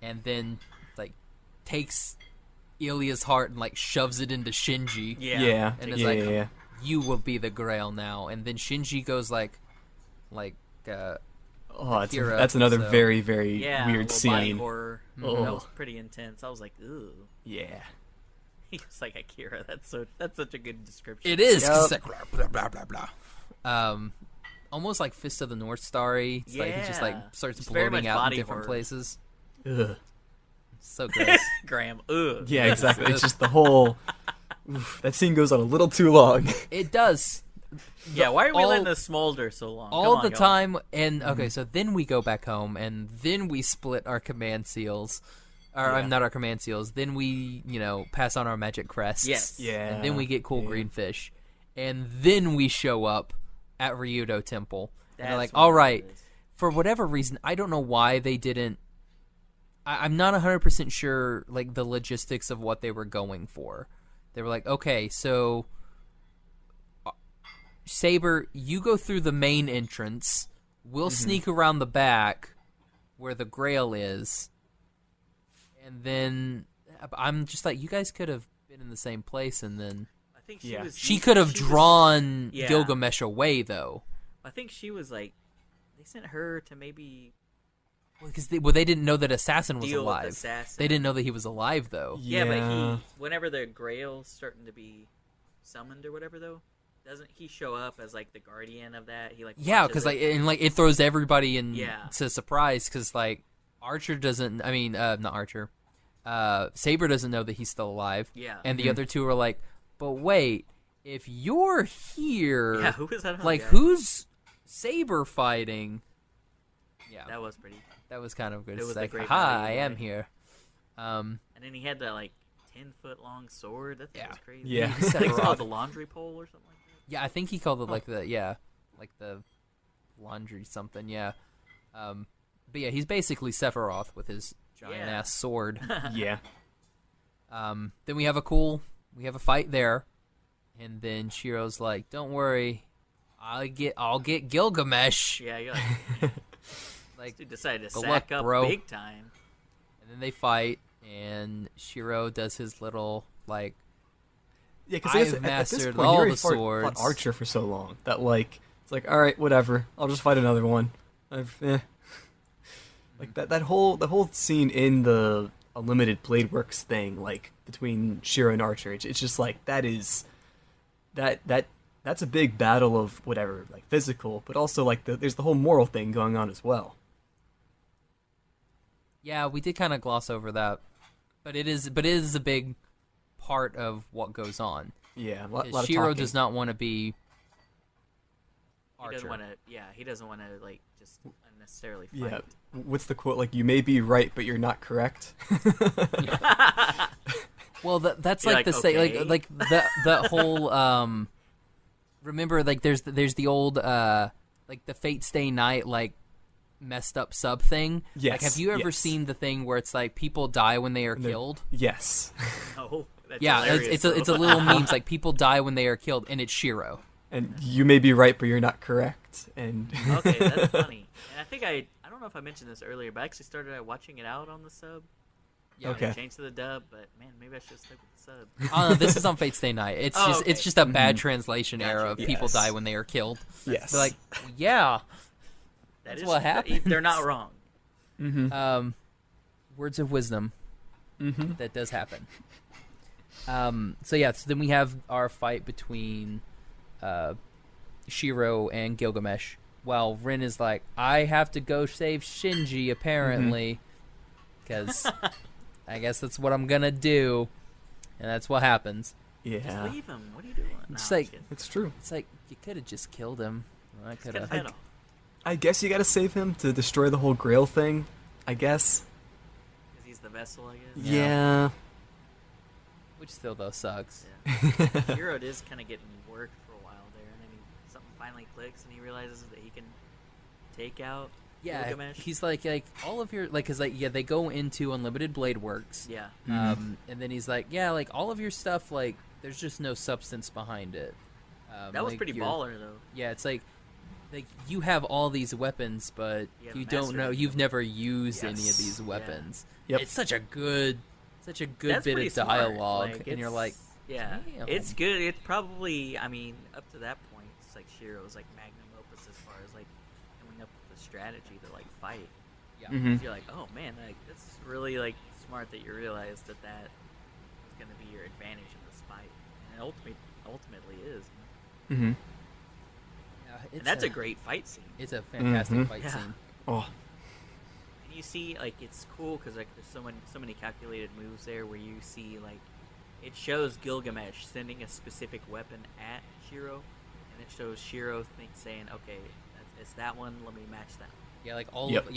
And then, like, takes Ilya's heart and, like, shoves it into Shinji. Yeah. Yeah. And it's yeah, like, yeah. you will be the Grail now. And then Shinji goes Akira, That's another so- very, very Yeah. weird little body scene. horror. Oh. That was pretty intense. I was like, ooh. Yeah. He was like Akira. That's such a good description. It is. 'cause Yep. it's like, blah, blah, blah, blah. Almost like Fist of the North Starry. It's like he just like Yeah. starts It's very bloating much out in body different horror. places. Ugh. So gross. Graham. Ugh. Yeah, exactly. It's just the whole. Oof, that scene goes on a little too long. It does. Yeah. Why are we all- letting this smolder so long? All Come the on, y'all. time, and okay, so then we go back home, and then we split our command seals, or Yeah. not our command seals. Then we, pass on our magic crests. Yes. Yeah. And then we get cool yeah. green fish, and then we show up at Ryudo Temple, and they're That's like, what "All it right." is. For whatever reason, I don't know why they didn't. I'm not 100% sure, like the logistics of what they were going for. They were like, "Okay, so." Saber, you go through the main entrance. We'll sneak around the back where the Grail is. And then I'm just like, you guys could have been in the same place, and then I think Yeah. she could have drawn yeah. Gilgamesh away, though. I think she was like, they sent her to maybe Because they didn't know that Assassin was deal alive. with Assassin. They didn't know that he was alive, though. Yeah, but whenever the Grail's starting to be summoned or whatever, though, doesn't he show up as like the guardian of that? He like Yeah, watches because it. it throws everybody in Yeah. to surprise. Because Archer doesn't. I mean, not Archer. Saber doesn't know that he's still alive. Yeah. And the other two are like, but wait, if you're here, Yeah, who is that? other like guy? who's Saber fighting? Yeah, That was pretty. that was kind of good. It It's was the like, great hi, value I am guy. here. And then he had that like 10-foot long sword. That thing Yeah. was crazy. Yeah. He I think it's Sephiroth. called the laundry pole or something like that. Yeah, I think he called it like the laundry something. Yeah. But yeah, he's basically Sephiroth with his giant Yeah. ass sword. Yeah. Then we have a fight there, and then Shiro's like, "Don't worry, I'll get Gilgamesh." Yeah, you're like, Like, dude decided to good sack luck, up bro. big time. and then they fight, and Shiro does his little like, Yeah, I've because at this mastered point, all you already the fought swords. Archer for so long that it's like, all right, whatever. I'll just fight another one. Like that whole scene in the Unlimited Blade Works thing, like between Shiro and Archer. It's just like that's a big battle of whatever, like physical, but also like there's the whole moral thing going on as well. yeah, we did kind of gloss over that, but it is a big part of what goes on. Yeah, a lot of Shiro talking. does not want to be He Archer. doesn't want to. Yeah, he doesn't want to like just unnecessarily fight. Yeah. What's the quote? Like, you may be right, but you're not correct. Well, that's You're like the like, say okay. like the whole remember like there's the old like the Fate Stay Night like messed up sub thing. Yes, Like, have you ever yes. seen the thing where it's like people die when they are they're- killed? Yes. No, that's Yeah, hilarious, it's a though. little meme. It's like people die when they are killed, and it's Shiro. And you may be right, but you're not correct. And Okay, that's funny. And I think I don't know if I mentioned this earlier, but I actually started watching it out on the sub. Yeah, Okay. I changed to the dub, but man, maybe I should stick with the sub. Oh, no, this is on Fate Stay Night. It's Oh, it's okay. just a bad translation Gotcha. error of people Yes. die when they are killed. yes. They're like, yeah. That That's is- what happens. They're not wrong. Words of wisdom. Mm-hmm. That does happen. So then we have our fight between Shiro and Gilgamesh. While Rin is like, I have to go save Shinji, apparently, because I guess that's what I'm gonna do, and that's what happens. Yeah. Just leave him. What are you doing? It's No, I'm like- just kidding. It's true. It's like you could have just killed him. I Just could cut his have. head off. I guess you gotta save him to destroy the whole Grail thing. I guess. 'Cause he's the vessel, I guess. Yeah. Which still though sucks. Yeah. Shiro is kind of getting worked for a while there, and then something finally clicks, and he realizes that he can take out Yeah, Gilgamesh. he's like all of your cause they go into Unlimited Blade Works. Yeah. And then he's like, yeah, like all of your stuff, like there's just no substance behind it. That was like, pretty you're- baller, though. Yeah, it's like you have all these weapons, but You you haven't don't mastered know. any of You've them. never used any of Yes. these Yeah. weapons. Yep. It's such a good That's bit pretty of smart. dialogue, Like, and you're it's- like, yeah, damn. it's good. It's probably, I mean, up to that point, it's like Shiro's like magnum opus as far as like coming up with the strategy to like fight. yeah, Mhm. You're like, oh man, like it's really like smart that you realize that that is going to be your advantage in this fight, and it ultimately is. Mm-hmm. yeah, And that's a great fight scene. It's a fantastic Mhm. fight Yeah. scene. Oh. And you see, like, it's cool because like there's so many calculated moves there where you see like it shows Gilgamesh sending a specific weapon at Shiro, and it shows Shiro saying, "Okay, it's that one. Let me match that." Yeah, like all Yep.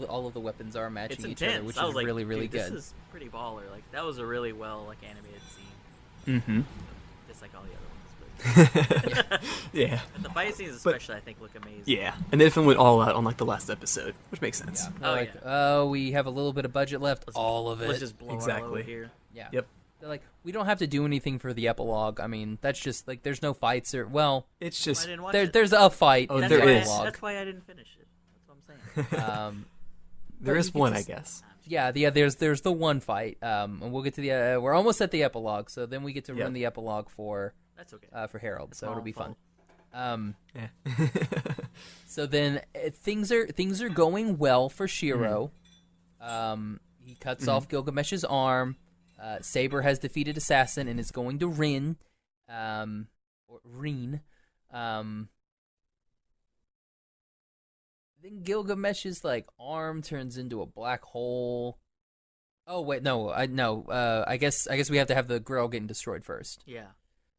all of the weapons are matching It's each intense. other, which I is was like, really dude, good. This is pretty baller. Like that was a really well like animated scene, Mm-hmm. just like all the other ones. But, Yeah. but the fight scenes But- especially, I think, look amazing. Yeah. And they went all out on like the last episode, which makes sense. Yeah. Oh, Like, yeah. oh, we have a little bit of budget left. All of it. Let's just blow our Exactly. load here. Yeah. Yep. They're like, we don't have to do anything for the epilogue. I mean, that's just like there's no fights or well, It's I just didn't watch there's it. there's a fight Oh, in there the is. epilogue. That's why I didn't finish it. That's what I'm saying. Um, there but is you get one, to I s- guess. yeah, there's the one fight. And we'll get to the we're almost at the epilogue, so then we get to Yep. run the epilogue for That's okay. Harold, so my it'll own be fun. fault. Yeah. So then things are going well for Shiro. He cuts off Gilgamesh's arm. Saber has defeated Assassin and is going to Rin. Or Reen. Then Gilgamesh's like arm turns into a black hole. Oh wait, no, I guess we have to have the Grail getting destroyed first. Yeah.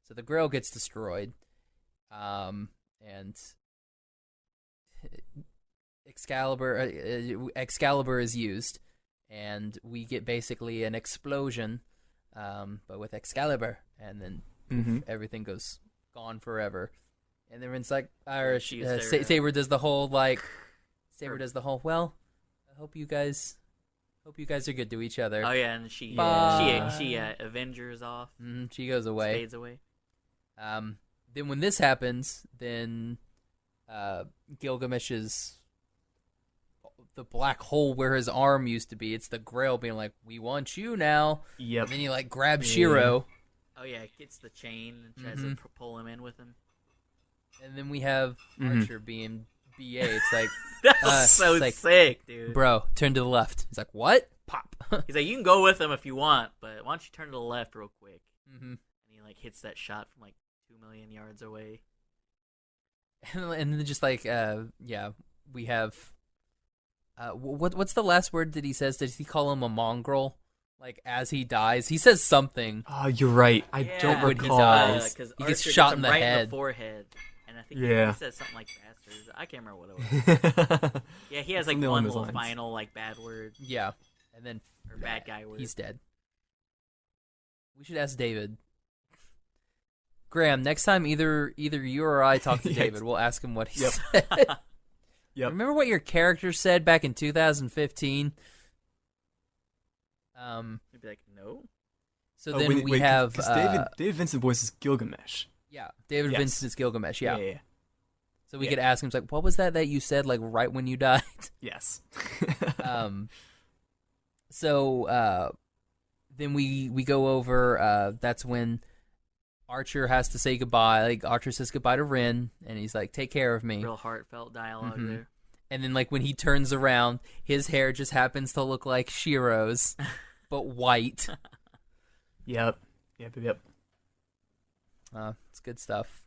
So the Grail gets destroyed, and Excalibur is used, and we get basically an explosion, but with Excalibur, and then poof, Mhm. everything goes gone forever. And then it's like, she used their, Saber does the whole like, Saber Or- does the whole. Well, I hope you guys are good to each other. Oh yeah, and she Bye. Avengers off, She goes away. fades away. Then when this happens, then Gilgamesh's the black hole where his arm used to be. It's the Grail being like, "We want you now." Yep. And then he like grabs Yeah. Shiro, Oh yeah, gets the chain and tries Mhm. to pull him in with him. and then we have Mhm. Archer being BA. It's like, That's so it's like, sick, dude. bro, turn to the left. He's like, "What?" Pop. He's like, you can go with him if you want, but why don't you turn to the left real quick? hmm And he like hits that shot from like 2,000,000 yards away. And then just like, we have. What's the last word that he says? Does he call him a mongrel? Like as he dies, he says something. Oh, you're right. I don't when he recall. dies. Because He gets Archer shot him in the right head. in the forehead, and I think Yeah. he says something like bastard. I can't remember what it was. Yeah, he has like Something along one those little lines. final like bad word Yeah, and then or bad guy word. he's dead. We should ask David. Graham, next time either you or I talk to Yes. David, we'll ask him what he Yep. said. Yep. Remember what your character said back in 2015? He'd be like, no. So then we have because David Vincent voices Gilgamesh, Yeah, David Yes. Vincent's Gilgamesh. Yeah. Yeah. So we Yeah. could ask him, like, what was that you said, like, right when you died? Yes. So then we go over. That's when Archer has to say goodbye. Like, Archer says goodbye to Rin, and he's like, "Take care of me." Real heartfelt dialogue there. And then, like, when he turns around, his hair just happens to look like Shiro's, but white. Yep. It's good stuff.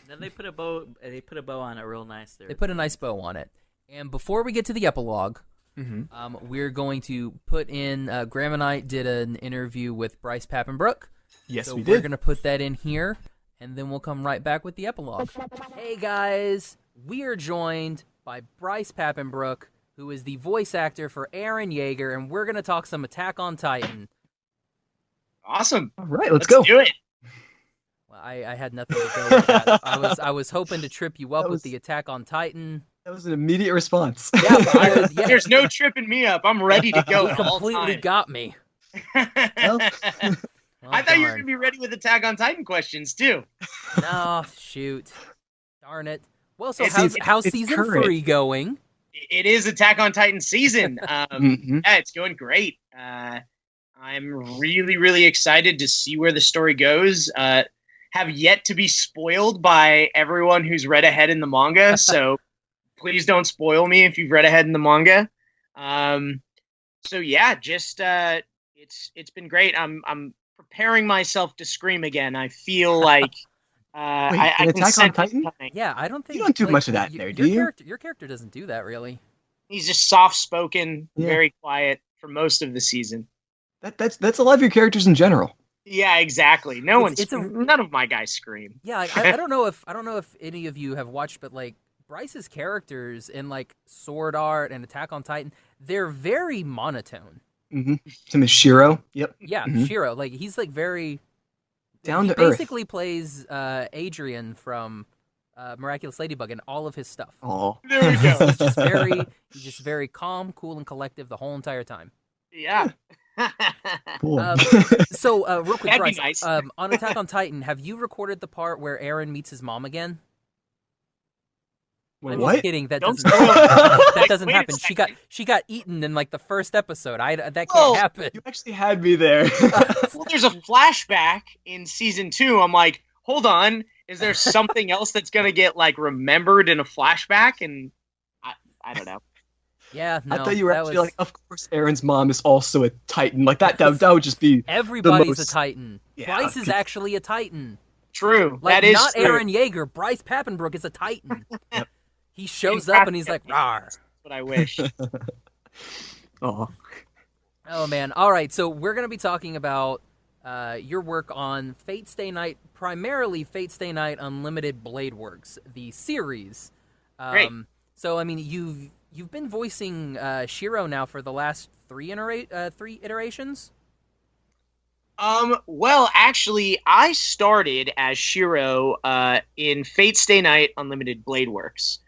Then they put a bow. They put a bow on it real nice there. They put a nice bow on it. And before we get to the epilogue, we're going to put in. Graham and I did an interview with Bryce Papenbrook. Yes, So we we're did. going to put that in here, and then we'll come right back with the epilogue. Hey, guys. We are joined by Bryce Papenbrook, who is the voice actor for Eren Yeager, and we're going to talk some Attack on Titan. Awesome. All right, let's go. do it. Well, I had nothing to go with that. I was hoping to trip you up with the Attack on Titan. That was an immediate response. Yeah, but There's no tripping me up. I'm ready to go. he completely got me. Well, Well, I thought you were darn. going to be ready with Attack on Titan questions, too. No, shoot. Darn it. Well, so It's- how's it's season current. 3 going? It is Attack on Titan season. Mhm. Yeah, it's going great. I'm really, really excited to see where the story goes. Have yet to be spoiled by everyone who's read ahead in the manga, so please don't spoil me if you've read ahead in the manga. So yeah, just it's been great. I'm preparing myself to scream again. I feel like I an can Attack on sense it Titan? coming. Yeah, I don't think You don't do much of that there, do you? Your character doesn't do that really. He's just soft spoken, Yeah. very quiet for most of the season. That's a lot of your characters in general. Yeah, exactly. None of my guys scream. Yeah, I don't know if any of you have watched, but like Bryce's characters in like Sword Art and Attack on Titan, they're very monotone. Mm-hmm. Same as Shiro. Yep. Yeah, Mhm. Shiro, like he's like very Down he to earth. basically plays Adrian from Miraculous Ladybug in all of his stuff. Oh. There we go. He's just very calm, cool, and collective the whole entire time. Yeah. Cool. So, real quick, That'd be Bryce, nice. on Attack on Titan, have you recorded the part where Eren meets his mom again? Wait, I'm what? just kidding. That Don't doesn't spoil it. that Like, doesn't wait a happen. She got eaten in like the first episode. That can't Oh, happen. You actually had me there. Well, there's a flashback in season 2. I'm like, hold on, is there something else that's gonna get like remembered in a flashback? And I don't know. Yeah, no, I thought you were that actually was, like, of course, Aaron's mom is also a Titan. Like that would just be everybody's most- a Titan. Yeah, Bryce is actually a Titan. True. Like that is not true. Eren Yeager. Bryce Papenbrook is a Titan. Yep. He shows In up and he's like, fact, "Rawr." That's what I wish. Oh. Oh man! All right, so we're gonna be talking about your work on Fate Stay Night, primarily Fate Stay Night Unlimited Blade Works, the series. Great. So I mean, you've been voicing Shiro now for the last three iterations. Well, actually, I started as Shiro in Fate Stay Night Unlimited Blade Works.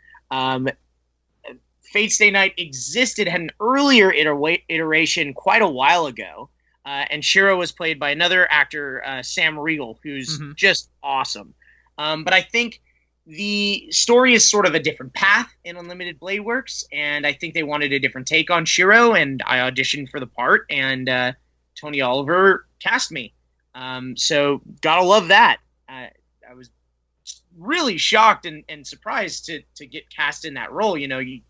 Fate Stay Night existed, had an earlier iteration quite a while ago, and Shiro was played by another actor, Sam Riegel, who's just awesome. But I think the story is sort of a different path in Unlimited Blade Works, and I think they wanted a different take on Shiro, and I auditioned for the part, and Tony Oliver cast me. So gotta love that. I was really shocked and surprised to get cast in that role. You know, you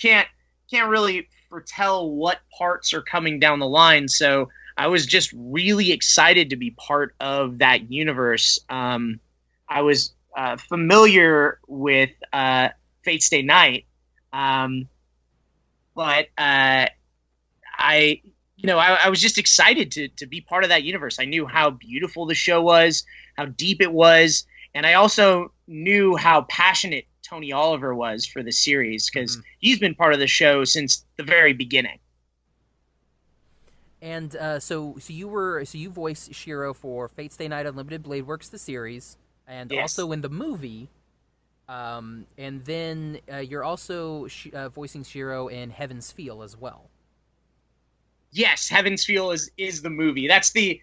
can't really foretell what parts are coming down the line. So I was just really excited to be part of that universe. I was familiar with Fate Stay Night, but I was just excited to be part of that universe. I knew how beautiful the show was, how deep it was, and I also knew how passionate Tony Oliver was for the series, because he's been part of the show since the very beginning. And so you voiced Shiro for Fate Stay Night Unlimited Blade Works, the series, and Yes. also in the movie. And then you're also voicing Shiro in Heaven's Feel as well. Yes, Heaven's Feel is the movie. That's the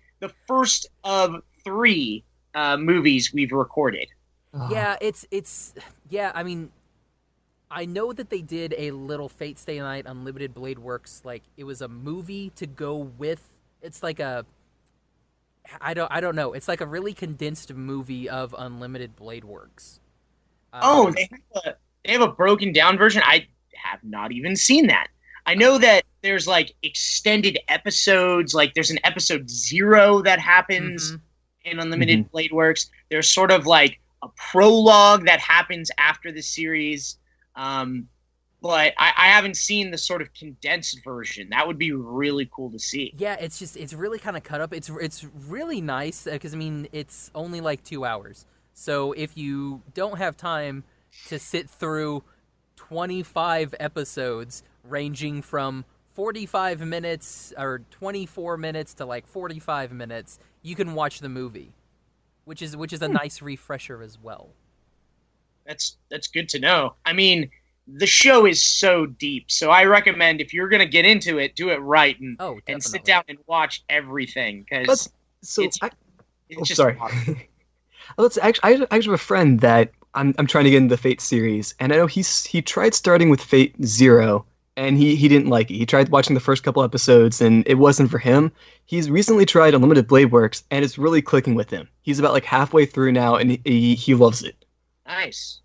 first of 3 movies we've recorded. Yeah, I mean, I know that they did a little Fate Stay Night Unlimited Blade Works, like it was a movie to go with. It's like I don't know. It's like a really condensed movie of Unlimited Blade Works. They have a broken down version. I have not even seen that. I know that there's like extended episodes. Like there's an episode 0 that happens in Unlimited Blade Works. There's sort of like a prologue that happens after the series. But I haven't seen the sort of condensed version. That would be really cool to see. Yeah, it's really kind of cut up. It's really nice because I mean it's only like 2 hours. So if you don't have time to sit through 25 episodes ranging from 45 minutes or 24 minutes to like 45 minutes, you can watch the movie, which is a nice refresher as well. That's good to know. I mean, the show is so deep, so I recommend if you're going to get into it, do it right and sit down and watch everything because it's just sorry. I actually have a friend that I'm trying to get into the Fate series, and I know he tried starting with Fate 0, and he didn't like it. He tried watching the first couple episodes, and it wasn't for him. He's recently tried Unlimited Blade Works, and it's really clicking with him. He's about like halfway through now, and he loves it. Nice.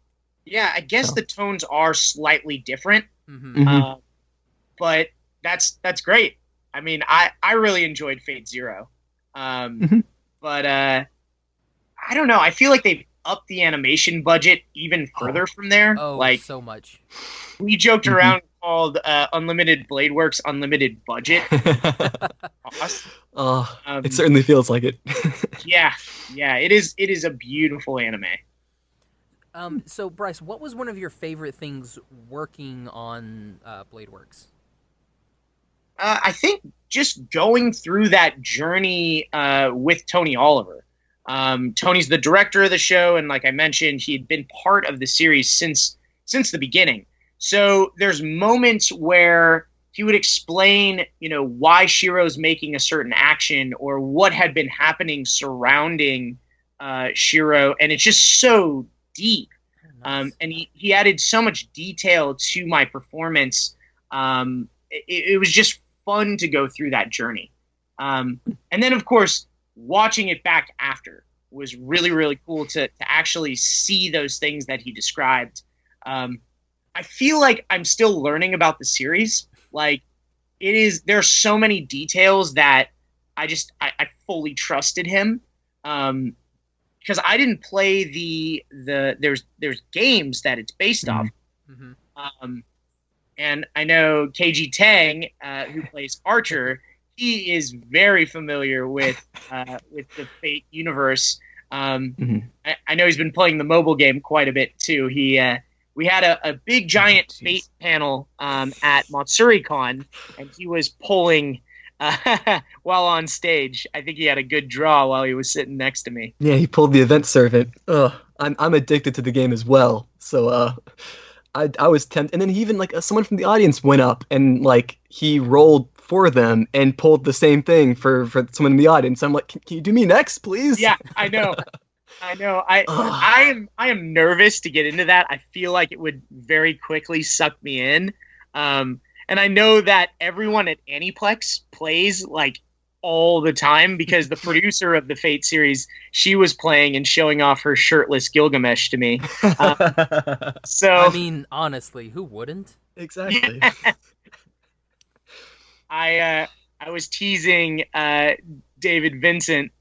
Yeah, I guess the tones are slightly different, but that's great. I mean, I really enjoyed Fate 0, but I don't know. I feel like they've upped the animation budget even further from there. Oh, like so much. We joked around called Unlimited Blade Works Unlimited Budget. Awesome. It certainly feels like it. yeah, it is a beautiful anime. So Bryce, what was one of your favorite things working on Blade Works? I think just going through that journey with Tony Oliver. Tony's the director of the show, and like I mentioned, he had been part of the series since the beginning. So there's moments where he would explain, why Shiro's making a certain action or what had been happening surrounding Shiro, and it's just so deep. Nice. And he added so much detail to my performance. It was just fun to go through that journey. And then, of course, watching it back after was really, really cool to actually see those things that he described. I feel like I'm still learning about the series. Like, there's so many details that I fully trusted him. Because I didn't play there's games that it's based off. And I know KG Tang, who plays Archer, he is very familiar with the Fate universe. I know he's been playing the mobile game quite a bit too. We had a big giant Fate panel at MatsuriCon, and he was pulling while on stage. I think he had a good draw while he was sitting next to me. Yeah, he pulled the event servant. I'm addicted to the game as well. So I was tempted, and then he even someone from the audience went up and he rolled for them and pulled the same thing for someone in the audience. I'm like, can you do me next, please? Yeah, I know. I am nervous to get into that. I feel like it would very quickly suck me in. And I know that everyone at Aniplex plays all the time because the producer of the Fate series, she was playing and showing off her shirtless Gilgamesh to me. So I mean, honestly, who wouldn't? Exactly. I was teasing David Vincent,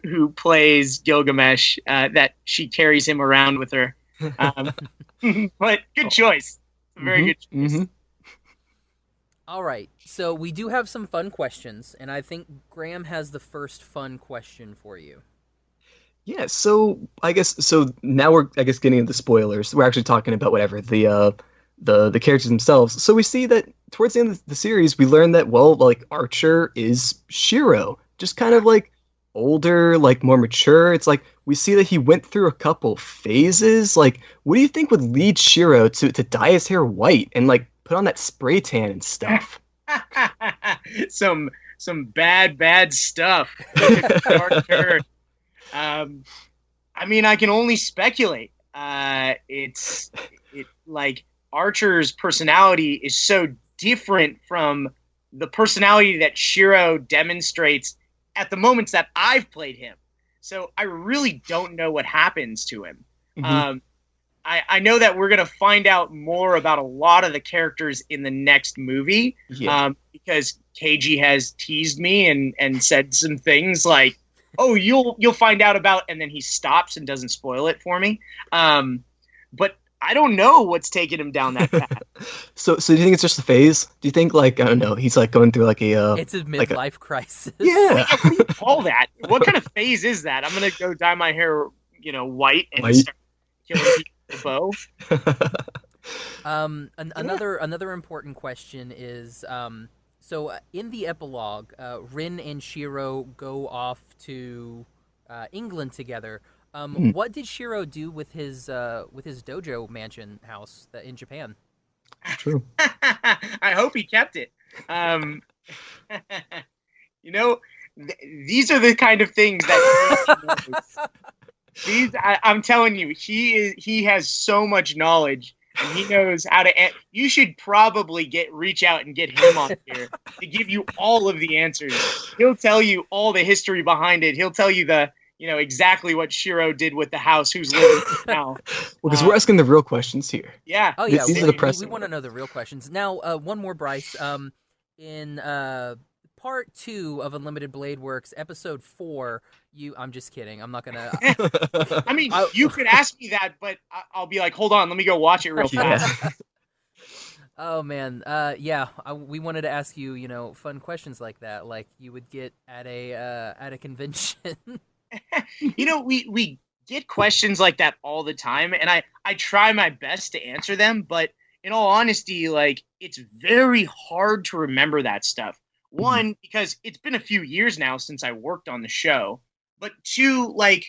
who plays Gilgamesh, that she carries him around with her. But good choice. Very good choice. All right, so we do have some fun questions, and I think Graham has the first fun question for you. Yeah, so now we're getting into the spoilers. We're actually talking about the characters themselves. So we see that towards the end of the series, we learn that Archer is Shiro, just kind of older, more mature. It's we see that he went through a couple phases. What do you think would lead Shiro to dye his hair white and put on that spray tan and stuff? some bad stuff. Dark turn. I mean, I can only speculate. Like Archer's personality is so different from the personality that Shiro demonstrates at the moments that I've played him. So I really don't know what happens to him. Mm-hmm. I know that we're going to find out more about a lot of the characters in the next movie, because KG has teased me and said some things like, "Oh, you'll find out about," and then he stops and doesn't spoil it for me. But I don't know what's taking him down that path. So do you think it's just a phase? Do you think, like, I don't know, he's like going through like a it's a midlife crisis? Yeah. What do you call that? What kind of phase is that? I'm gonna go dye my hair, white and start killing people with a bow. Another important question is, so in the epilogue, Rin and Shiro go off to England together. What did Shiro do with his dojo mansion house in Japan? True. I hope he kept it. These are the kind of things that I'm telling you, he has so much knowledge, and he knows how to. You should probably reach out and get him on here to give you all of the answers. He'll tell you all the history behind it. He'll tell you exactly what Shiro did with the house, who's living now. Well, because we're asking the real questions here. Yeah. Oh yeah. These are the pressing. We want to know the real questions. Now, one more, Bryce. In part 2 of Unlimited Blade Works, episode 4. I'm just kidding. I'm not gonna. I mean, you could ask me that, but I'll be like, hold on, let me go watch it real fast. Oh man, we wanted to ask you, fun questions like that, like you would get at a convention. We get questions like that all the time, and I try my best to answer them, but in all honesty, like, it's very hard to remember that stuff. One, because it's been a few years now since I worked on the show, but two, like,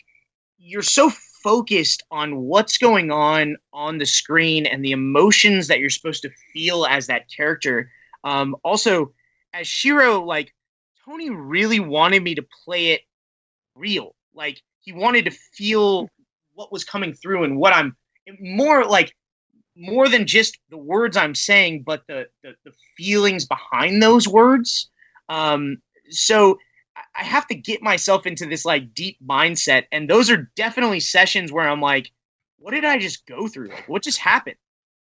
you're so focused on what's going on the screen and the emotions that you're supposed to feel as that character. Also, as Shiro, like, Tony really wanted me to play it real. Like, he wanted to feel what was coming through and what I'm more than just the words I'm saying, but the feelings behind those words. So I have to get myself into this, like, deep mindset, and those are definitely sessions where I'm like, what did I just go through? Like, what just happened?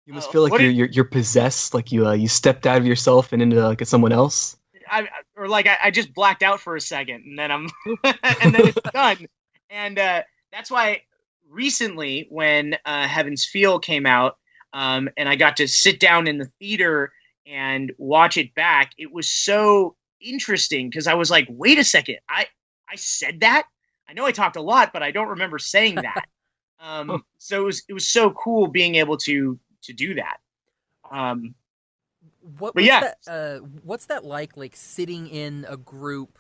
You must feel like you're possessed, like you stepped out of yourself and into, like, someone else. I just blacked out for a second, and then and then it's done. And that's why recently, when Heaven's Feel came out, and I got to sit down in the theater and watch it back, it was so interesting because I was like, wait a second, I said that? I know I talked a lot, but I don't remember saying that. So it was so cool being able to do that. What's that like sitting in a group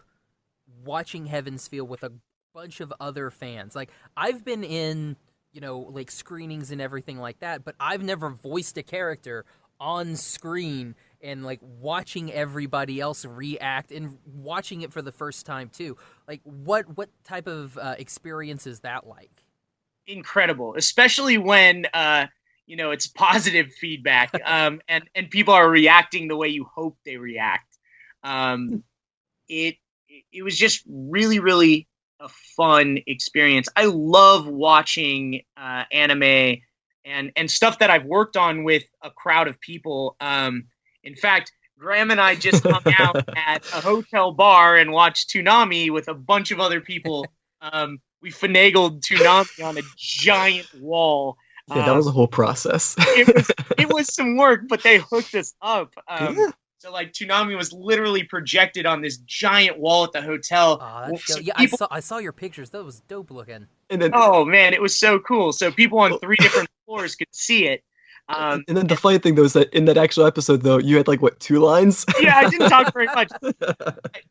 watching Heaven's Feel with a bunch of other fans? Like, I've been in, like, screenings and everything like that, but I've never voiced a character on screen, and, like, watching everybody else react and watching it for the first time too. Like, what type of experience is that like? Incredible, especially when it's positive feedback, and people are reacting the way you hope they react. It was just really, really a fun experience. I love watching anime and stuff that I've worked on with a crowd of people. In fact, Graham and I just hung out at a hotel bar and watched Toonami with a bunch of other people. We finagled Toonami on a giant wall. Yeah, that was a whole process. it was some work, but they hooked us up. So, like, Toonami was literally projected on this giant wall at the hotel. So I saw your pictures. That was dope looking. And then, oh man, it was so cool. So people on 3 different floors could see it. And then the funny thing, though, is that in that actual episode, though, you had, like, what, 2 lines? Yeah, I didn't talk very much.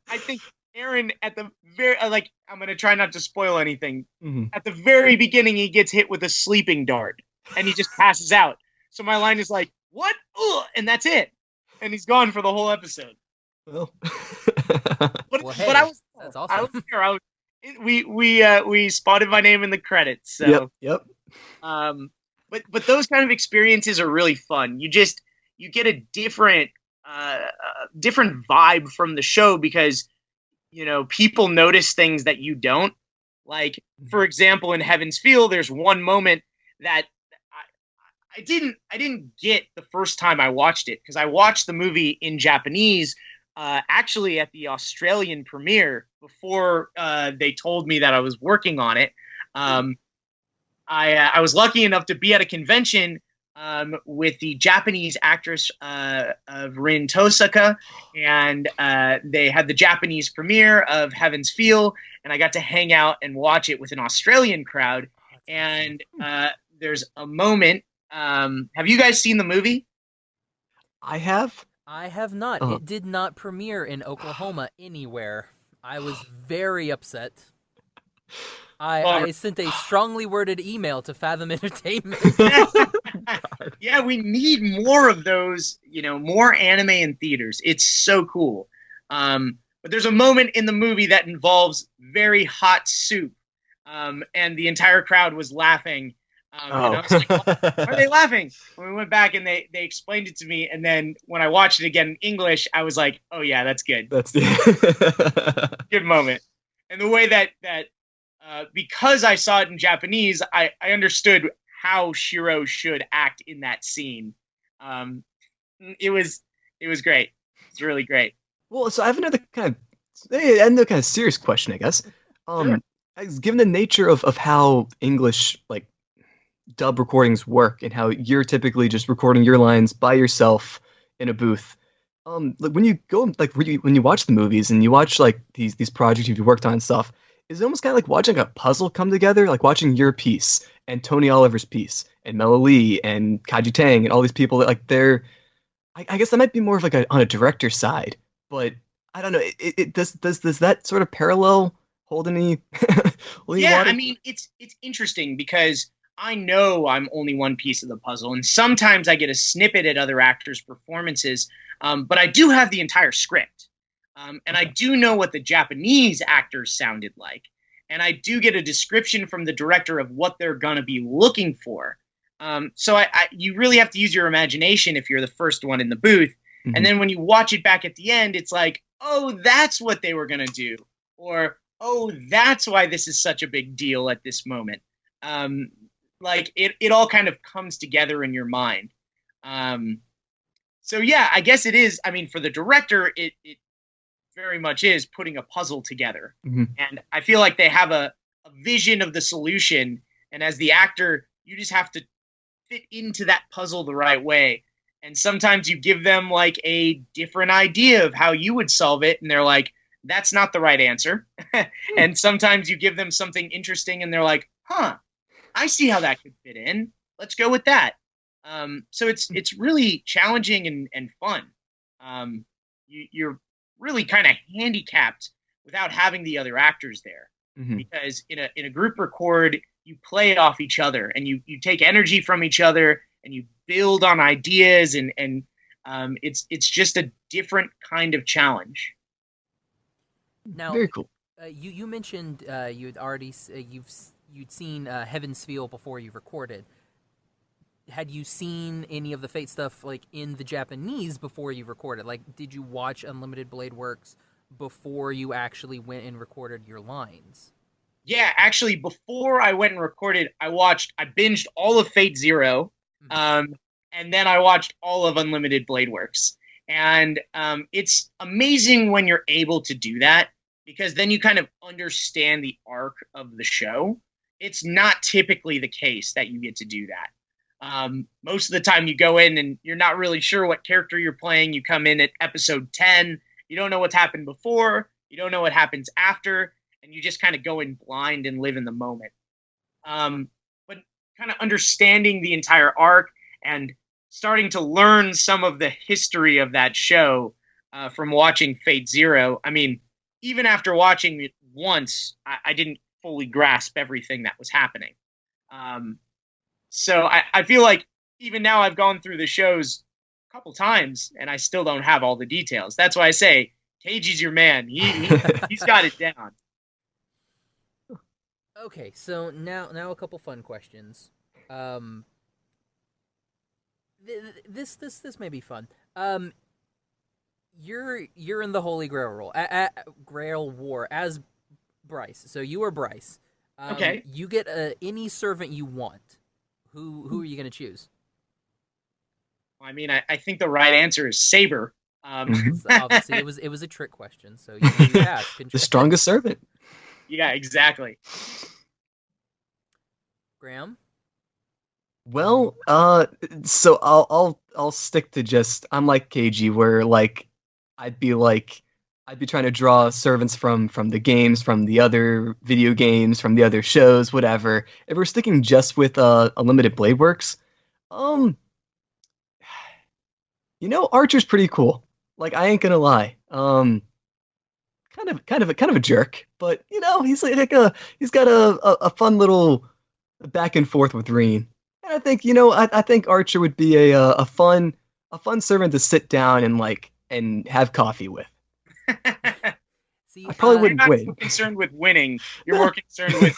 I think Aaron, at the very, I'm going to try not to spoil anything. Mm-hmm. At the very beginning, he gets hit with a sleeping dart, and he just passes out. So my line is like, what? Ugh! And that's it. And he's gone for the whole episode. Well. But I was, that's awesome. I was there. We spotted my name in the credits. So Yep. But those kind of experiences are really fun. You get a different vibe from the show because people notice things that you don't. Like, for example, in Heaven's Feel, there's one moment that I didn't get the first time I watched it, because I watched the movie in Japanese actually at the Australian premiere before they told me that I was working on it. I was lucky enough to be at a convention with the Japanese actress of Rin Tosaka, and they had the Japanese premiere of Heaven's Feel, and I got to hang out and watch it with an Australian crowd. And there's a moment. Have you guys seen the movie? I have. I have not. It did not premiere in Oklahoma anywhere. I was very upset. I sent a strongly worded email to Fathom Entertainment. Yeah, we need more of those, more anime in theaters. It's so cool. But there's a moment in the movie that involves very hot soup, and the entire crowd was laughing. And I was like, why are they laughing? When we went back and they explained it to me, and then when I watched it again in English, I was like, oh yeah, that's good. That's good moment. And the way that because I saw it in Japanese, I understood how Shiro should act in that scene. It was great. It's really great. Well, so I have another kind of serious question, I guess. Sure. Given the nature of how English dub recordings work and how you're typically just recording your lines by yourself in a booth, when you go when you watch the movies and you watch these projects you've worked on and stuff, is it almost kind of like watching a puzzle come together, like watching your piece and Tony Oliver's piece and Mela Lee and Kaji Tang and all these people that they're, I guess that might be more of on a director's side, but I don't know. Does that sort of parallel hold any? Yeah, I mean, it's interesting because I know I'm only one piece of the puzzle, and sometimes I get a snippet at other actors' performances, but I do have the entire script. And I do know what the Japanese actors sounded like. And I do get a description from the director of what they're going to be looking for. So you really have to use your imagination if you're the first one in the booth. Mm-hmm. And then when you watch it back at the end, it's like, oh, that's what they were going to do. Or, oh, that's why this is such a big deal at this moment. It all kind of comes together in your mind. So, yeah, I guess it is. I mean, for the director, it very much is putting a puzzle together. Mm-hmm. And I feel like they have a vision of the solution. And as the actor, you just have to fit into that puzzle the right way. And sometimes you give them a different idea of how you would solve it. And they're like, that's not the right answer. And sometimes you give them something interesting and they're like, huh, I see how that could fit in. Let's go with that. So it's really challenging and fun. You're really kind of handicapped without having the other actors there. Mm-hmm. Because in a group record, you play off each other and you take energy from each other and you build on ideas and it's just a different kind of challenge. Now, very cool. You mentioned you'd already you'd seen Heaven's Feel before you recorded. Had you seen any of the Fate stuff in the Japanese before you recorded? Did you watch Unlimited Blade Works before you actually went and recorded your lines? Yeah, actually, before I went and recorded, I binged all of Fate Zero, and then I watched all of Unlimited Blade Works. And it's amazing when you're able to do that, because then you kind of understand the arc of the show. It's not typically the case that you get to do that. Most of the time you go in and you're not really sure what character you're playing. You come in at episode 10. You don't know what's happened before. You don't know what happens after. And you just kind of go in blind and live in the moment. But kind of understanding the entire arc and starting to learn some of the history of that show from watching Fate Zero. I mean, even after watching it once, I didn't fully grasp everything that was happening. So I feel like even now I've gone through the shows a couple times and I still don't have all the details. That's why I say Keiji's your man. He's got it down. Okay, so now a couple fun questions. This may be fun. You're in the Holy Grail role, Grail War as Bryce. So you are Bryce. Okay. You get any servant you want. Who are you gonna choose? I mean, I think the right answer is Saber. So obviously, it was a trick question. So you ask. The strongest servant. Yeah, exactly. Graham. Well, so I'll stick to just I'm like KG, where like I'd be trying to draw servants from the games, from the other video games, from the other shows, whatever. If we're sticking just with Unlimited Blade Works, Archer's pretty cool. Like, I ain't gonna lie. Kind of a jerk, but he's he's got a fun little back and forth with Reen. And I think I think Archer would be a fun servant to sit down and have coffee with. See, I probably wouldn't you're not win. more concerned with winning. You're more concerned with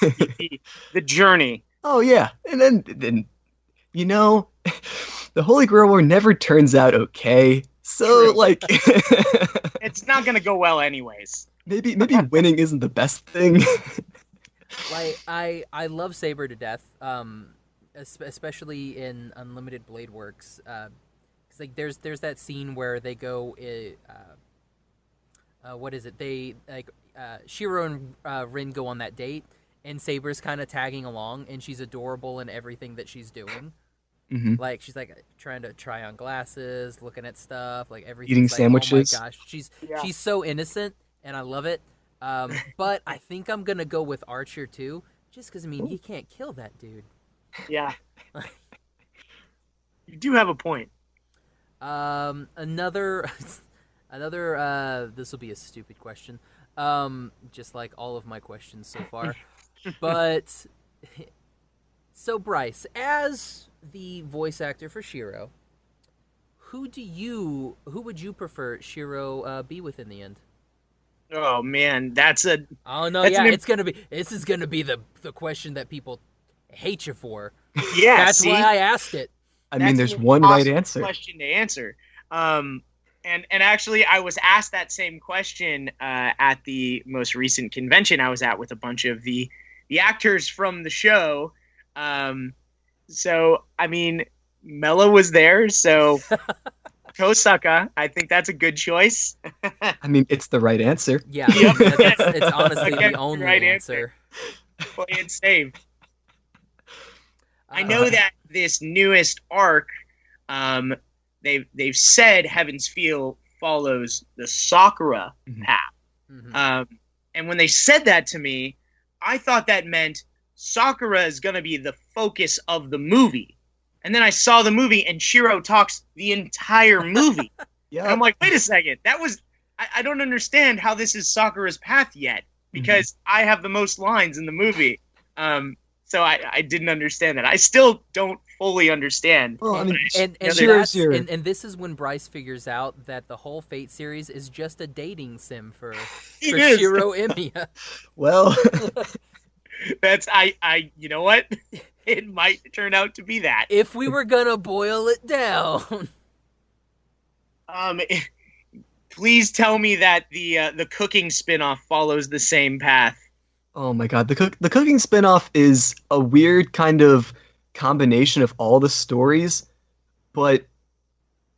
the journey. Oh yeah, and then the Holy Grail War never turns out okay. So True. It's not gonna go well anyways. maybe winning isn't the best thing. Like I love Saber to death, especially in Unlimited Blade Works. 'Cause like there's that scene where they go, what is it? They Shiro and Rin go on that date, and Saber's kind of tagging along, and she's adorable in everything that she's doing. Mm-hmm. Like she's trying to try on glasses, looking at stuff, like everything. Eating sandwiches. Oh my gosh, she's so innocent, and I love it. But I think I'm gonna go with Archer too, just because he can't kill that dude. Yeah. You do have a point. Another this will be a stupid question. Just like all of my questions so far. But so Bryce, as the voice actor for Shiro, who would you prefer Shiro be with in the end? Oh man, this is gonna be the question that people hate you for. Yeah, that's why I asked it. I mean, there's one right answer. Question to answer. And actually, I was asked that same question at the most recent convention I was at with a bunch of the actors from the show. So I mean, Mela was there, so Kosaka, I think that's a good choice. I mean, it's the right answer. Yeah, it's honestly the only right answer. Play it safe. I know that this newest arc, they've said Heaven's Feel follows the Sakura path. Mm-hmm. And when they said that to me, I thought that meant Sakura is going to be the focus of the movie. And then I saw the movie, and Shiro talks the entire movie. Yeah. And I'm like, wait a second. I don't understand how this is Sakura's path yet, because I have the most lines in the movie. So I didn't understand that. I still don't fully understand. Well, I mean, and this is when Bryce figures out that the whole Fate series is just a dating sim for Shiro and Mia. Well, that's you know what? It might turn out to be that. If we were gonna boil it down. Please tell me that the cooking spinoff follows the same path. oh my god, the cooking spinoff is a weird kind of combination of all the stories, but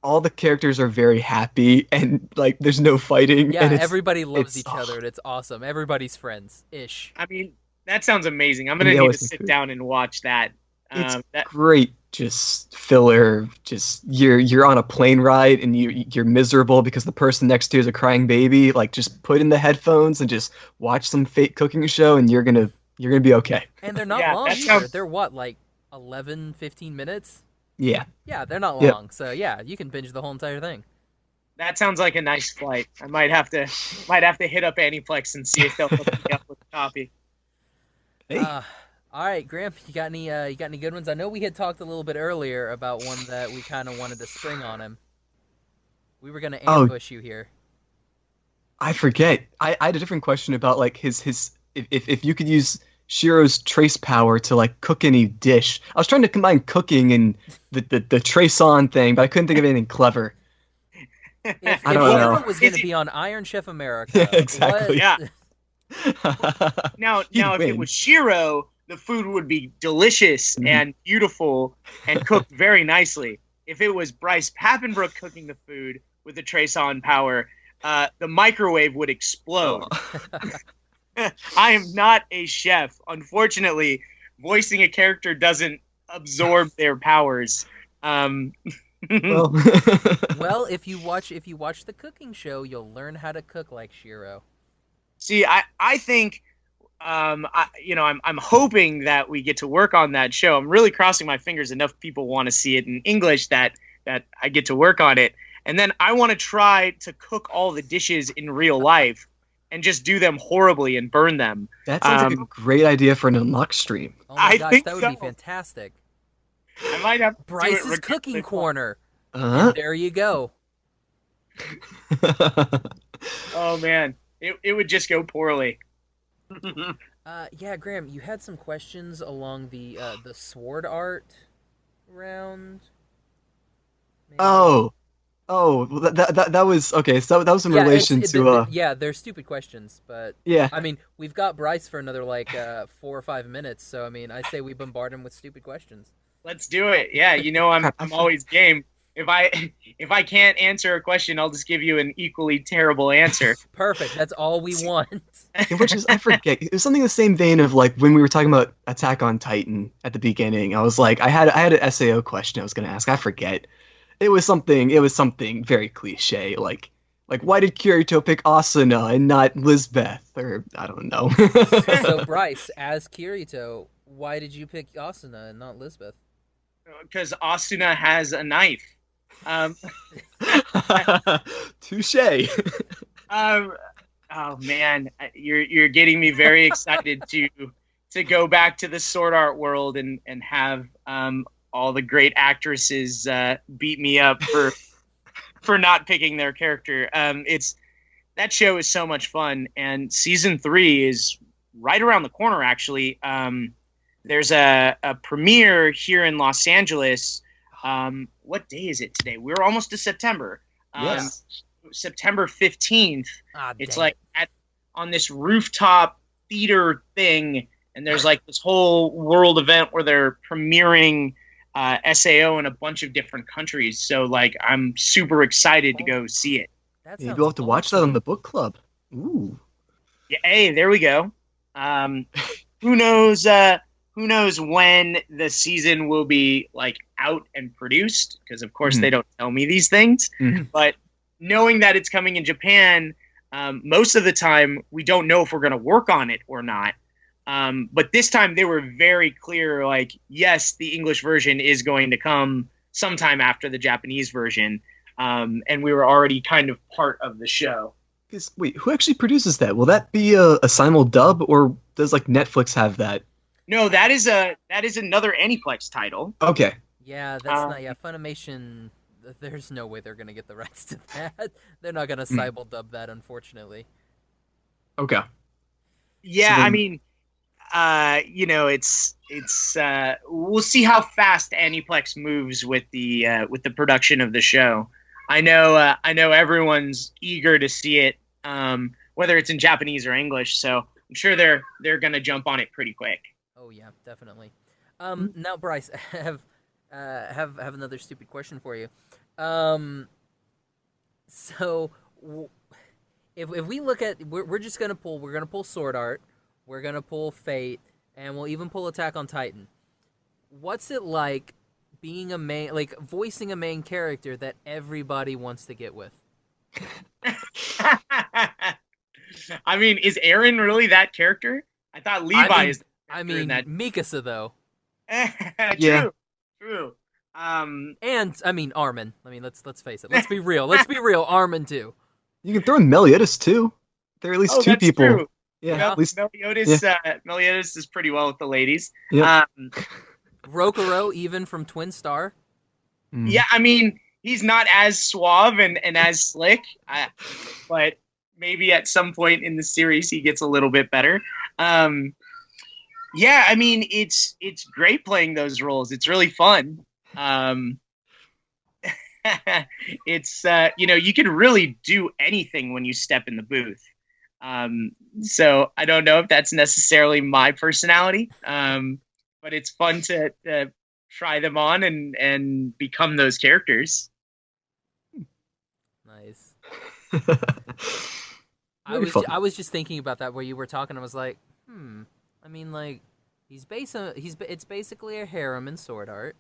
all the characters are very happy and like there's no fighting. Yeah, and everybody loves each other and it's awesome. Everybody's friends-ish. I mean, that sounds amazing. I'm gonna need to sit down and watch that. It's great, just filler. Just you're on a plane ride and you're miserable because the person next to you is a crying baby. Like, just put in the headphones and just watch some Fate cooking show, and you're gonna be okay. And they're not long either. They're what, like 11, 15 minutes? Yeah. Yeah, they're not long. So yeah, you can binge the whole entire thing. That sounds like a nice flight. I might have to hit up Aniplex and see if they'll hook me up with a copy. Hey. All right, Graham, you got any good ones? I know we had talked a little bit earlier about one that we kind of wanted to spring on him. We were going to ambush you here. I forget. I had a different question about like his if you could use Shiro's trace power to like cook any dish. I was trying to combine cooking and the trace on thing, but I couldn't think of anything clever. If I don't Shiro know. was going to be on Iron Chef America, Yeah, exactly. Yeah. Now, if it was Shiro, the food would be delicious and beautiful and cooked very nicely. If it was Bryce Papenbrook cooking the food with the trace on power, the microwave would explode. I am not a chef. Unfortunately, voicing a character doesn't absorb their powers. Well, if you watch the cooking show, you'll learn how to cook like Shiro. See, I think, I'm hoping that we get to work on that show. I'm really crossing my fingers. Enough people want to see it in English that I get to work on it, and then I want to try to cook all the dishes in real life and just do them horribly and burn them. That sounds like a great idea for an unlock stream. Oh my gosh, think that would so. be fantastic. I might have to do it Bryce's cooking corner. Uh-huh. There you go. Oh man, it would just go poorly. Yeah, Graham, you had some questions along the sword art round. Maybe? Oh, well, that was okay. So that was in relation to they're stupid questions, but yeah. I mean, we've got Bryce for another 4 or 5 minutes, so I mean, I say we bombard him with stupid questions. Let's do it. Yeah, I'm always game. If I can't answer a question, I'll just give you an equally terrible answer. Perfect. That's all we want. Which is, I forget. It was something in the same vein of like when we were talking about Attack on Titan at the beginning. I was like, I had an SAO question I was going to ask. I forget. It was something very cliche, like why did Kirito pick Asuna and not Lisbeth, or I don't know. So Bryce, as Kirito, why did you pick Asuna and not Lisbeth? Because Asuna has a knife. Touche. Oh man, you're getting me very excited to go back to the sword art world and have all the great actresses beat me up for not picking their character. That show is so much fun, and season 3 is right around the corner. Actually, there's a premiere here in Los Angeles. What day is it today? We're almost to September. Yes. September 15th. It's dang. like on this rooftop theater thing, and there's like this whole world event where they're premiering SAO in a bunch of different countries. So like I'm super excited to go see it. That Maybe sounds we'll have to watch that awesome. on the book club. Ooh. Yeah, hey, there we go. Who knows when the season will be like out and produced, because of course they don't tell me these things. But knowing that it's coming in Japan, most of the time we don't know if we're going to work on it or not. But this time they were very clear, like, yes, the English version is going to come sometime after the Japanese version. And we were already kind of part of the show. Wait, who actually produces that? Will that be a simul dub, or does like Netflix have that? No, that is another Aniplex title. Okay. Yeah, that's not. Yeah, Funimation. There's no way they're gonna get the rights to that. They're not gonna simul dub that, unfortunately. Okay. Yeah, So then- I mean, it's we'll see how fast Aniplex moves with the production of the show. I know everyone's eager to see it, whether it's in Japanese or English. So I'm sure they're gonna jump on it pretty quick. Oh yeah, definitely. Now Bryce, I have another stupid question for you. So if we look at, we're just gonna pull Sword Art, we're gonna pull Fate, and we'll even pull Attack on Titan. What's it like being voicing a main character that everybody wants to get with? I mean, is Aaron really that character? I thought Levi is. I mean, that. Mikasa though. Yeah. True. And I mean Armin. I mean, let's face it. Let's be real. Armin too. You can throw in Meliodas too. There are at least two that's people. True. Yeah, at least. Meliodas is pretty well with the ladies. Yeah. Rokuro, even from Twin Star. Yeah, I mean, he's not as suave and as slick, but maybe at some point in the series he gets a little bit better. Yeah, I mean, it's great playing those roles. It's really fun. It's you can really do anything when you step in the booth. So I don't know if that's necessarily my personality, but it's fun to try them on and become those characters. Nice. Really I was just thinking about that where you were talking. I was like, I mean, like, it's basically a harem in Sword Art.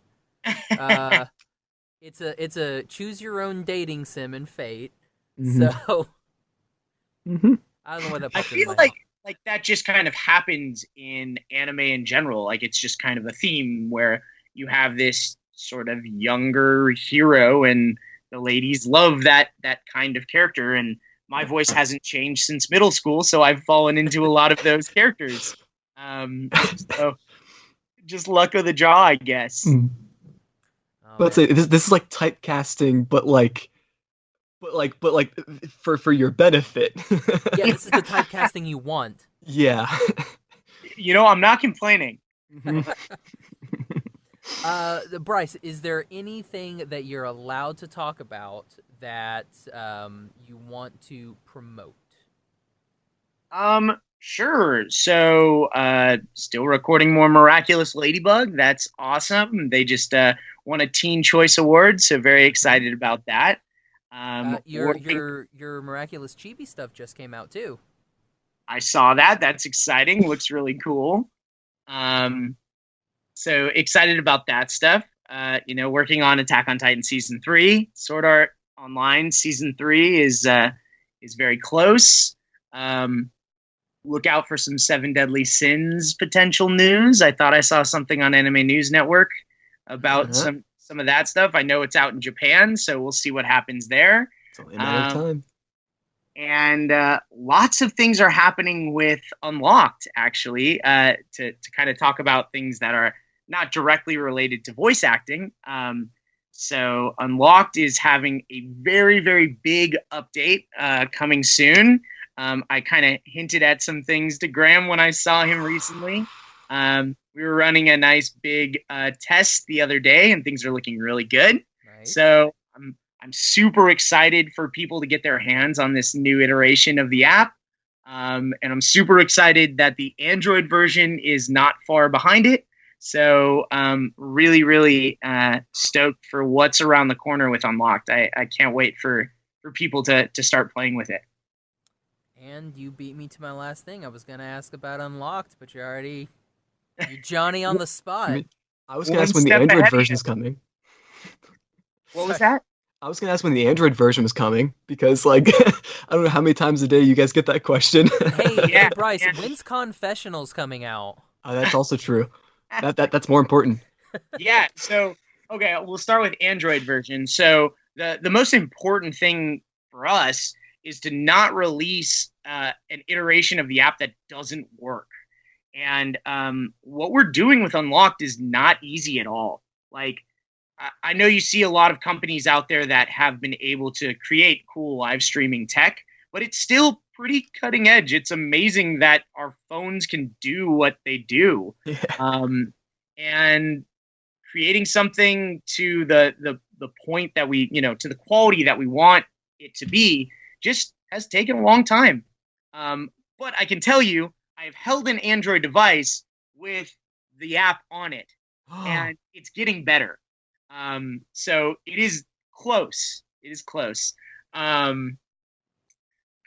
It's a choose your own dating sim in Fate. Mm-hmm. So Mm-hmm. I don't know what that. I feel like that just kind of happens in anime in general. Like, it's just kind of a theme where you have this sort of younger hero, and the ladies love that kind of character. And my voice hasn't changed since middle school, so I've fallen into a lot of those characters. So just luck of the draw, I guess. But say this is like typecasting, but for your benefit. Yeah, this is the typecasting you want. Yeah. I'm not complaining. Bryce, is there anything that you're allowed to talk about that you want to promote? Sure. So, still recording more Miraculous Ladybug. That's awesome. They just won a Teen Choice Award, so very excited about that. Your Miraculous Chibi stuff just came out too. I saw that. That's exciting. Looks really cool. So excited about that stuff. Working on Attack on Titan Season 3. Sword Art Online Season 3 is very close. Look out for some Seven Deadly Sins potential news. I thought I saw something on Anime News Network about some of that stuff. I know it's out in Japan, so we'll see what happens there. It's only a matter of time. And lots of things are happening with Unlocked, actually, to kind of talk about things that are not directly related to voice acting. So Unlocked is having a very, very big update coming soon. I kind of hinted at some things to Graham when I saw him recently. We were running a nice big test the other day, and things are looking really good. Nice. So I'm super excited for people to get their hands on this new iteration of the app. And I'm super excited that the Android version is not far behind it. So really, really stoked for what's around the corner with Unlocked. I can't wait for people to start playing with it. And you beat me to my last thing. I was going to ask about Unlocked, but you're Johnny on the spot. I was going to ask when the Android version's coming. What was that? I was going to ask when the Android version was coming, because, I don't know how many times a day you guys get that question. Hey, Bryce, when's Confessionals coming out? That's also true. That's more important. Yeah, so, okay, we'll start with Android version. So the most important thing for us is to not release an iteration of the app that doesn't work. And what we're doing with Unlocked is not easy at all. I know you see a lot of companies out there that have been able to create cool live streaming tech, but it's still pretty cutting edge. It's amazing that our phones can do what they do. Yeah. And creating something to the point that we, to the quality that we want it to be, just has taken a long time. But I can tell you, I've held an Android device with the app on it, and it's getting better. So it is close. It is close.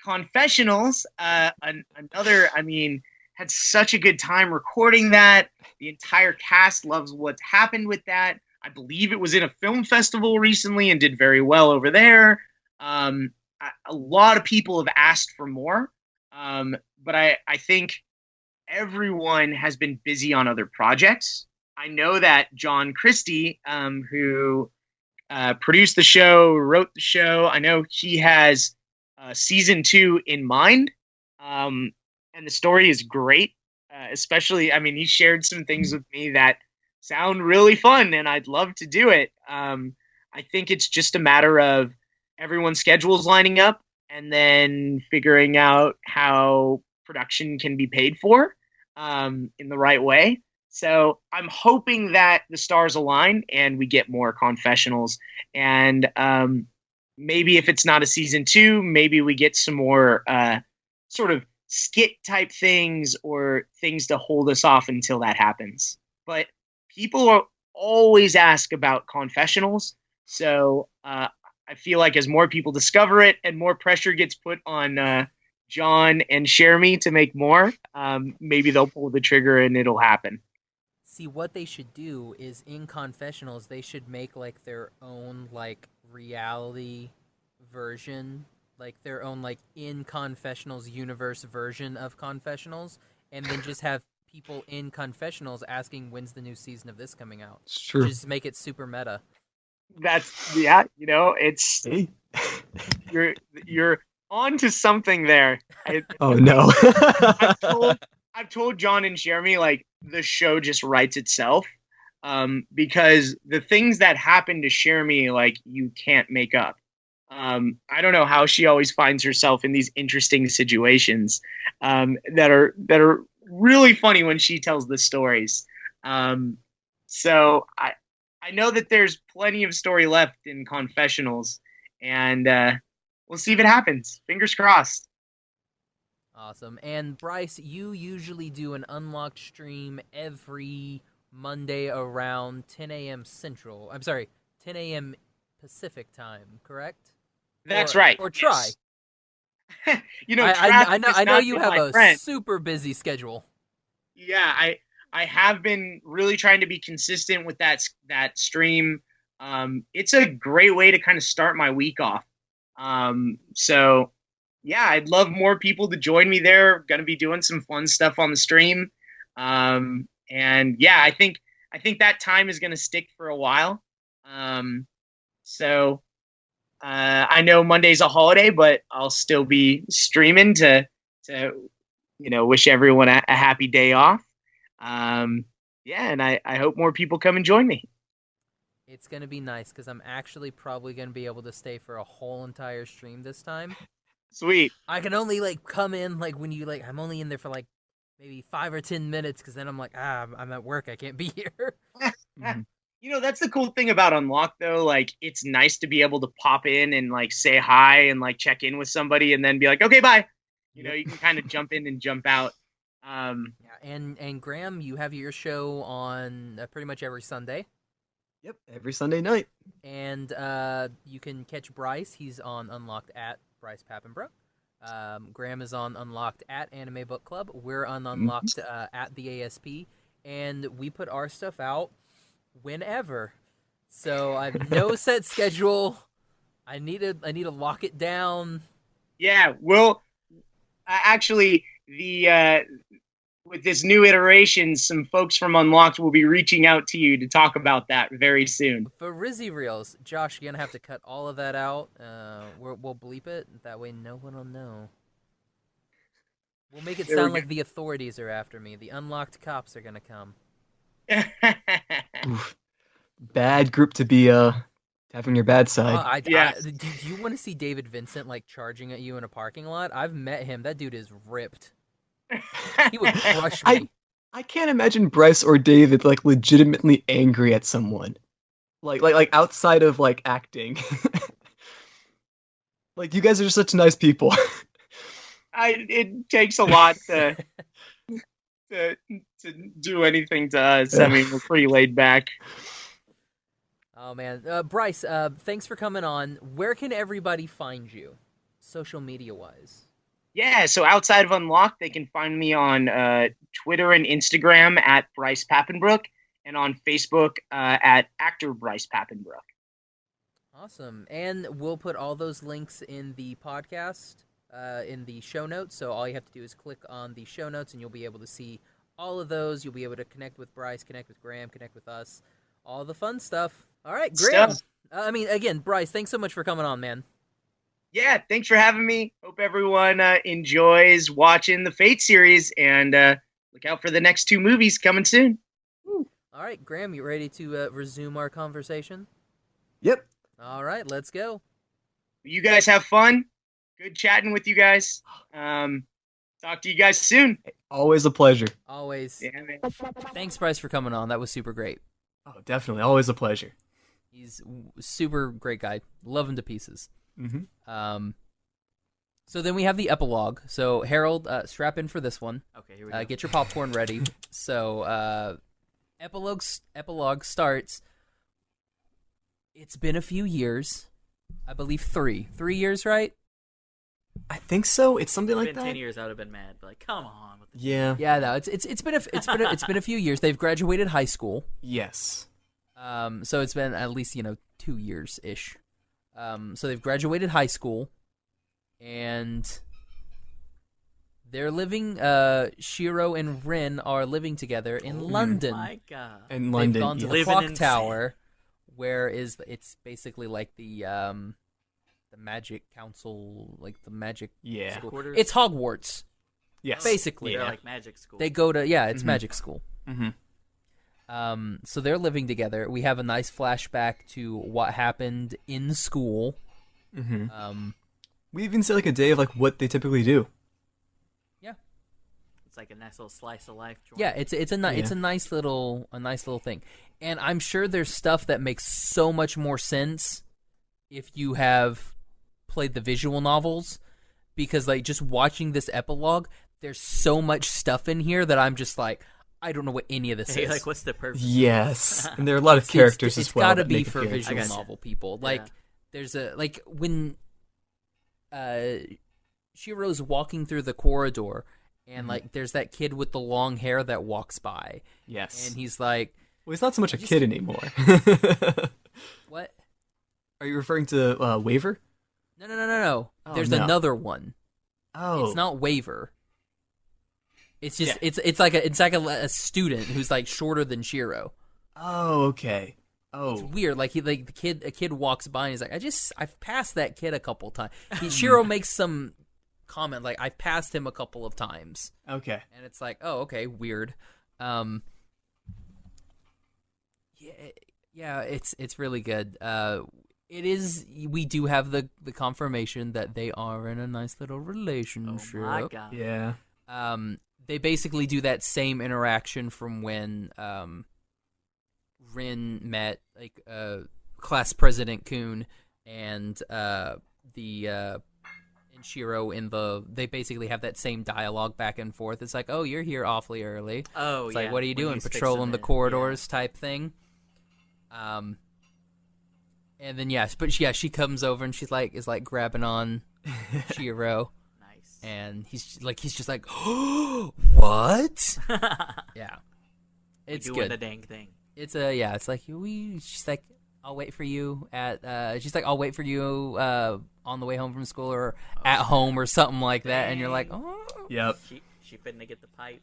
Confessionals, another, had such a good time recording that. The entire cast loves what's happened with that. I believe it was in a film festival recently and did very well over there. A lot of people have asked for more, but I think everyone has been busy on other projects. I know that John Christie, who produced the show, wrote the show, I know he has season 2 in mind, and the story is great. Especially, he shared some things with me that sound really fun, and I'd love to do it. I think it's just a matter of everyone's schedules lining up and then figuring out how production can be paid for. in the right way. So I'm hoping that the stars align and we get more confessionals. And maybe if it's not a season 2, maybe we get some more sort of skit type things or things to hold us off until that happens. But people are always ask about confessionals. So I feel like as more people discover it and more pressure gets put on John and Sheremy to make more, maybe they'll pull the trigger and it'll happen. See, what they should do is in confessionals, they should make like their own like reality version, like their own like in confessionals universe version of confessionals, and then just have people in confessionals asking when's the new season of this coming out. It's true. Just make it super meta. That's it's you're on to something there. Oh no. I've told John and Jeremy like the show just writes itself, because the things that happen to Jeremy like you can't make up. I don't know how she always finds herself in these interesting situations that are really funny when she tells the stories. So I know that there's plenty of story left in confessionals, and we'll see if it happens. Fingers crossed. Awesome. And Bryce, you usually do an unlocked stream every Monday around 10 a.m. Central. I'm sorry, 10 a.m. Pacific time, correct? That's right. Or try. Yes. I know you have a super busy schedule. Yeah, I have been really trying to be consistent with that stream. It's a great way to kind of start my week off. So yeah, I'd love more people to join me there. Going to be doing some fun stuff on the stream. And yeah, I think that time is going to stick for a while. So I know Monday's a holiday, but I'll still be streaming to wish everyone a happy day off. Yeah, and I hope more people come and join me. It's going to be nice because I'm actually probably going to be able to stay for a whole entire stream this time. Sweet. I can only like come in like when you like I'm only in there for like maybe 5 or 10 minutes because then I'm like I'm at work, I can't be here. That's the cool thing about Unlock though. Like it's nice to be able to pop in and like say hi and like check in with somebody and then be like, okay, bye. You can kind of jump in and jump out. Yeah, and Graham, you have your show on pretty much every Sunday. Yep, every Sunday night. And you can catch Bryce. He's on Unlocked at Bryce Papenbrook. Graham is on Unlocked at Anime Book Club. We're on Unlocked at the ASP. And we put our stuff out whenever. So I have no set schedule. I need to lock it down. Yeah, well, actually, with this new iteration, some folks from Unlocked will be reaching out to you to talk about that very soon. For Rizzy Reels, Josh, you're going to have to cut all of that out. We'll bleep it. That way no one will know. We'll make it sound like the authorities are after me. The Unlocked cops are going to come. Oof. Bad group to be having your bad side. Do you want to see David Vincent like charging at you in a parking lot? I've met him. That dude is ripped. He would crush me. I can't imagine Bryce or David like legitimately angry at someone. Like outside of like acting. Like you guys are just such nice people. It takes a lot to do anything to us. I mean, we're pretty laid back. Oh man, Bryce, thanks for coming on. Where can everybody find you, social media wise? Yeah, so outside of Unlocked, they can find me on Twitter and Instagram at Bryce Papenbrook, and on Facebook at actor Bryce Papenbrook. Awesome, and we'll put all those links in the podcast, in the show notes. So all you have to do is click on the show notes, and you'll be able to see all of those. You'll be able to connect with Bryce, connect with Graham, connect with us, all the fun stuff. All right, Graham. Again, Bryce, thanks so much for coming on, man. Yeah, thanks for having me. Hope everyone enjoys watching the Fate series, and look out for the next 2 movies coming soon. All right, Graham, you ready to resume our conversation? Yep. All right, let's go. You guys have fun. Good chatting with you guys. Talk to you guys soon. Always a pleasure. Always. Yeah, man. Thanks, Bryce, for coming on. That was super great. Oh, definitely. Always a pleasure. He's a super great guy. Love him to pieces. Mm-hmm. So then we have the epilogue. So Harold, strap in for this one. Okay, here we go. Get your popcorn ready. So epilogue starts. It's been a few years. I believe 3 years, right? I think so. It's something like been that. 10 years, I would have been mad. But like, come on. With the Yeah. Yeah, no, it's been a few years. They've graduated high school. Yes. So it's been at least 2 years ish. So they've graduated high school, and they're living. Shiro and Rin are living together in London. Oh my God. In London. They've gone to the Living clock in tower, where it's basically like the magic council, like the magic Yeah. school. Quarters? It's Hogwarts, Yes. basically. They're Yeah. like magic school. They go to it's magic school. Mm-hmm. So they're living together. We have a nice flashback to what happened in school. Mm-hmm. We even see like a day of like what they typically do. Yeah, It's like a nice little slice of life. Joint. yeah. It's a nice little thing, and I'm sure there's stuff that makes so much more sense if you have played the visual novels, because like just watching this epilogue, there's so much stuff in here that I'm just like, I don't know what any of this Hey, is. like, what's the purpose? Yes, and there are a lot of characters it's as well. gotta that be make for appearances. visual gotcha. novel people. Like, Yeah. there's a like when Shiro's walking through the corridor, and like there's that kid with the long hair that walks by, Yes. and he's like, Well, he's not so much a kid anymore. "What? Are you referring to Waver? No. Oh, There's no. another one. Oh. It's not Waver. It's just Yeah. it's like a student who's like shorter than Shiro. Oh, okay. It's Oh. weird. Like a kid walks by and he's like, I've passed that kid a couple times. Shiro makes some comment like, I've passed him a couple of times, Okay. and it's like, oh, okay, weird. Yeah, it's really good. It is. We do have the confirmation that they are in a nice little Oh relationship. my God. Yeah. They basically do that same interaction from when Rin met like class president Kun and and Shiro in the. They basically have that same dialogue back and forth. It's like, oh, you're here awfully early. Oh, It's yeah. like, what are you when doing? he's fixing Patrolling the it. corridors type thing. And then she comes over and she's like grabbing on Shiro, Yeah. Nice. and he's just like, oh, what? Yeah, it's doing good. the dang thing. It's it's like she's like, I'll wait for you at she's like, I'll wait for you on the way home from school or at home or something like that, and you're like, oh. Yep. She finna get the pipe.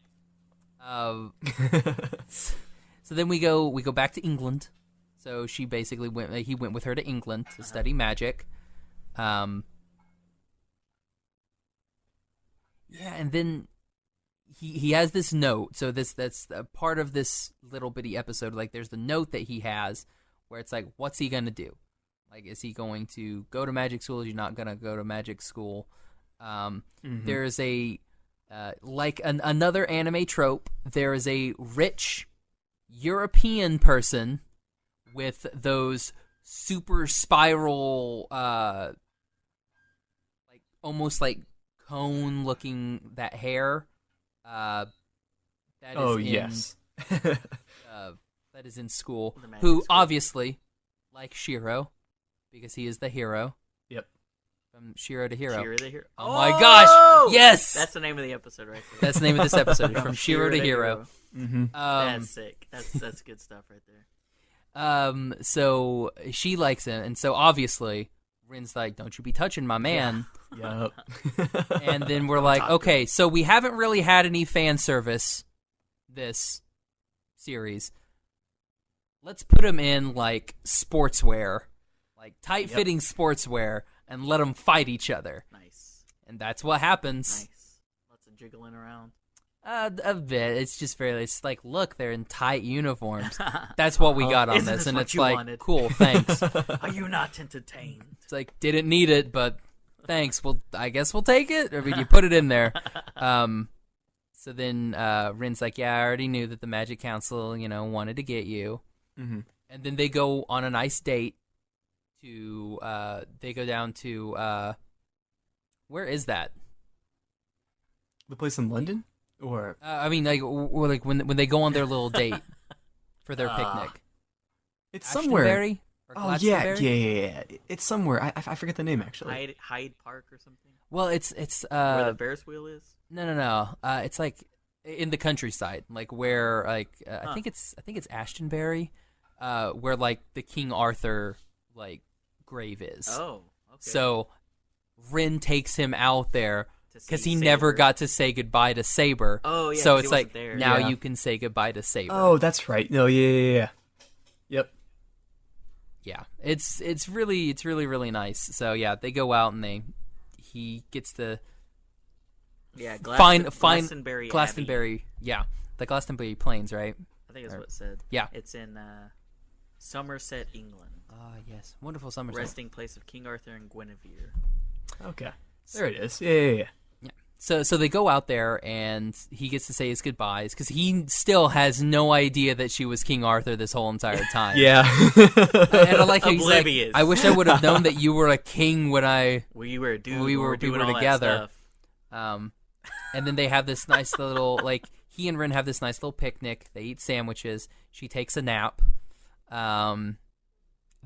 So then we go back to England. So she basically he went with her to England to study magic. Yeah, and then he has this note. So that's a part of this little bitty episode. Like, there's the note that he has where it's like, what's he gonna do? Like, is he going to go to magic school? Is he not gonna go to magic school? There's a another anime trope. There is a rich European person with those super spiral, like almost like cone looking that hair. That is yes. that is in school. The magic Who school. obviously, like Shiro, because he is the hero. Yep. From Shiro to Hero. Shiro the hero. Oh my gosh! Yes! That's the name of the episode right there. That's the name of this episode. From Shiro to Hero. Mm-hmm. That's sick. That's good stuff right there. So she likes him, and so obviously Rin's like, "Don't you be touching my man." Yep. And then we're like, "Okay, so we haven't really had any fan service this series. Let's put him in like sportswear, like tight-fitting sportswear, and let them fight each other." Nice. And that's what happens. Nice. Lots of jiggling around. A bit. It's just very. It's like, look, they're in tight uniforms. That's what we got on Isn't this, this and what it's you like, wanted? cool, thanks. Are you not entertained? It's like, didn't need it, but thanks. Well, I guess we'll take it. I mean, you put it in there. So then Rin's like, yeah, I already knew that the Magic Council, wanted to get you. Mm-hmm. And then they go on a nice date to, they go down to, where is that? The place in London? Or I mean, like when they go on their little date for their picnic. It's somewhere. Ashtonbury? Or Oh, yeah. Glastonbury? It's somewhere. I forget the name, actually. Hyde Park or something? Well, it's Where the Ferris wheel is? No. It's like in the countryside, like where like I think it's Ashtonbury, where like the King Arthur like grave is. Oh, okay. So Rin takes him out there because he Saber. never got to say goodbye to Saber. Oh, yeah. So 'cause it's he like wasn't there. now Yeah. you can say goodbye to Saber. Oh, that's right. No, yeah. Yep. Yeah, it's really really nice. So yeah, they go out and he gets to Yeah, find Glastonbury. Glastonbury. Yeah, the Glastonbury Plains, right? I think that's what it said. Yeah. It's in Somerset, England. Ah, yes, wonderful Somerset. Resting place of King Arthur and Guinevere. Okay. There it is. Yeah. So they go out there and he gets to say his goodbyes because he still has no idea that she was King Arthur this whole entire time. Yeah. And I like how he's like, Oblivious. I wish I would have known that you were a king when We were a dude. we were doing all that together. stuff. And then they have this nice little like he and Rin have this nice little picnic. They eat sandwiches. She takes a nap.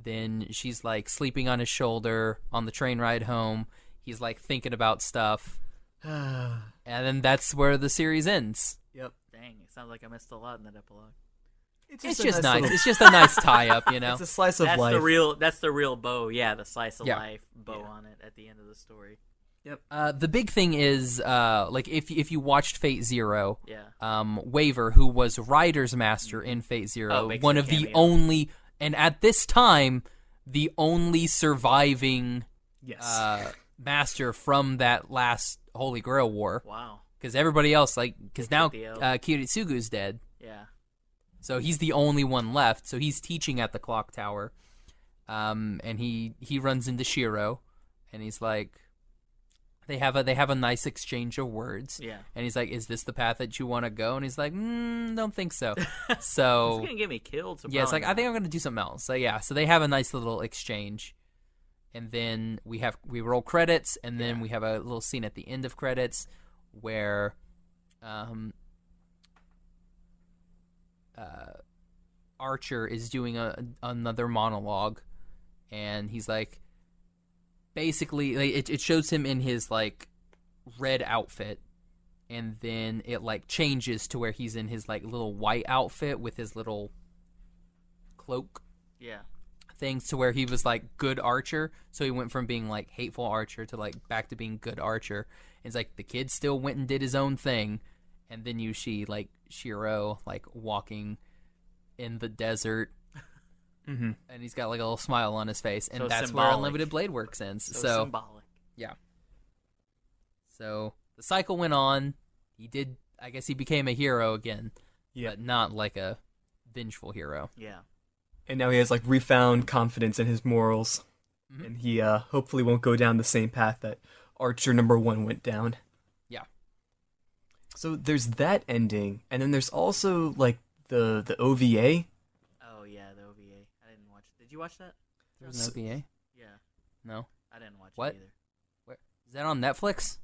Then she's like sleeping on his shoulder on the train ride home. He's like thinking about stuff. And then that's where the series ends. Yep. Dang, it sounds like I missed a lot in that epilogue. It's a just nice. little- It's just a nice tie-up, It's a slice of That's life. the real bow. Yeah, the slice of Yeah. life bow on it at the end of the story. The big thing is, like, if you watched Fate Zero, Yeah. Waver, who was Rider's Master in Fate Zero, makes one a of the cameo. only, and at this time, the only surviving Yes. master from that last Holy Grail War. Wow. Because everybody else, like, because They now took the L. Kiritsugu's dead. Yeah. So he's the only one left. So he's teaching at the clock tower. And he runs into Shiro, and he's like, they have a nice exchange of words. Yeah. And he's like, "Is this the path that you want to go?" And he's like, "Don't think so." It's So gonna get me killed. So yeah, it's like probably I think I'm not. gonna do something else. So yeah, so they have a nice little exchange, and then we roll credits, and then we have a little scene at the end of credits where, Archer is doing another monologue, and he's like, basically, like, it shows him in his like red outfit, and then it like changes to where he's in his like little white outfit with his little cloak Yeah. things, to where he was like good Archer, so he went from being like hateful Archer to like back to being good Archer. And it's like the kid still went and did his own thing, and then you see like Shiro like walking in the desert, Mm-hmm. and he's got like a little smile on his face, and So that's where symbolic. Unlimited Blade Works ends. So symbolic. So the cycle went on. I guess he became a hero again, Yeah. but not like a vengeful hero. Yeah. And now he has like refound confidence in his morals, Mhm. and he hopefully won't go down the same path that Archer #1 went down. Yeah. So there's that ending, and then there's also like the OVA. Oh yeah, the OVA. I didn't watch it. Did you watch that? There was an OVA? Yeah. No. I didn't watch What? it either. Where is that on Netflix?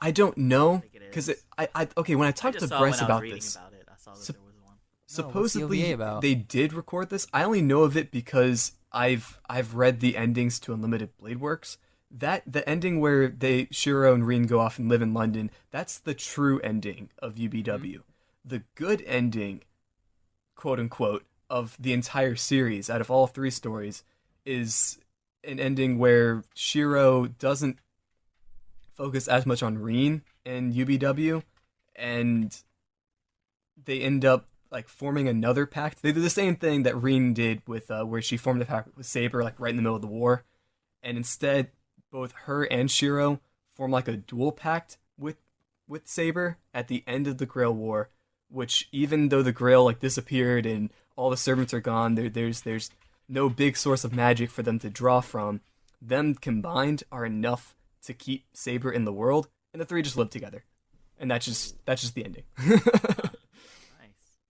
I don't know, think it because is. okay, when I I talked just to saw Bryce when I was about reading this, about it. I saw that Sup- there was one. what's the supposedly OVA about? they did record this. I only know of it because I've read the endings to Unlimited Blade Works. The ending where Shiro and Rin go off and live in London, that's the true ending of UBW. The good ending, quote unquote, of the entire series out of all 3 stories is an ending where Shiro doesn't focus as much on Rin and UBW, and they end up like forming another pact. They do the same thing that Rin did with where she formed a pact with Saber like right in the middle of the war, and instead both her and Shiro form like a dual pact with Saber at the end of the Grail War, which even though the Grail like disappeared and all the servants are gone, there's no big source of magic for them to draw from. Them combined are enough to keep Saber in the world, and the three just live together, and that's just the ending. Nice.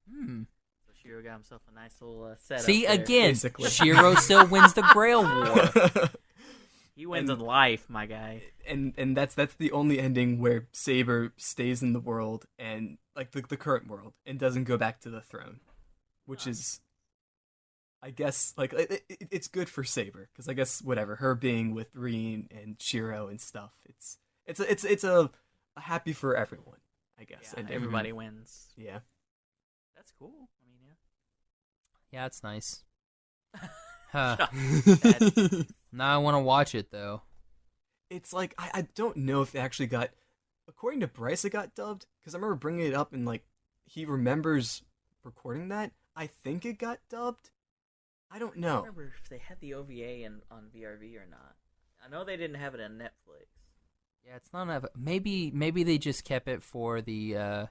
So Shiro got himself a nice little setup. See, there. again, Basically. Shiro still wins the Grail War. He wins in life, my guy. And that's the only ending where Saber stays in the world and like the current world and doesn't go back to the throne, which is, I guess, like it's good for Saber because I guess whatever, her being with Reen and Shiro and stuff, it's a happy for everyone, I guess, Yeah, and everybody wins. Yeah. That's cool. I mean, Yeah, it's nice. Huh. yeah. Now I want to watch it though. It's like I don't know if it actually got, according to Bryce, it got dubbed because I remember bringing it up and like he remembers recording that. I think it got dubbed. I don't I know. don't remember if they had the OVA on VRV or not. I know they didn't have it on Netflix. Yeah, it's not maybe they just kept it for the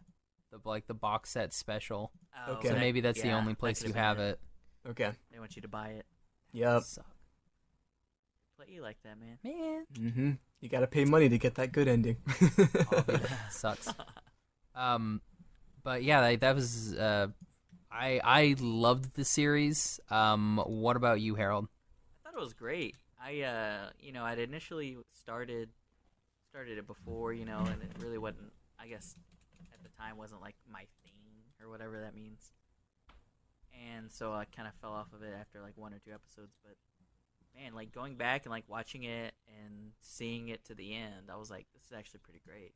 box set special. Oh, Okay. So maybe that's the yeah, only that place could've you been have it. Okay. They want you to buy it. Yep. Suck. Play you like that, man. Man. Mm-hmm. You gotta pay money to get that good ending. Oh, yeah, sucks. But yeah, that was I loved the series. What about you, Harold? I thought it was great. I'd initially started it before, and it really wasn't. I guess at the time wasn't like my thing or whatever that means. And so I kind of fell off of it after like 1 or 2 episodes. But man, like going back and like watching it and seeing it to the end, I was like, this is actually pretty great.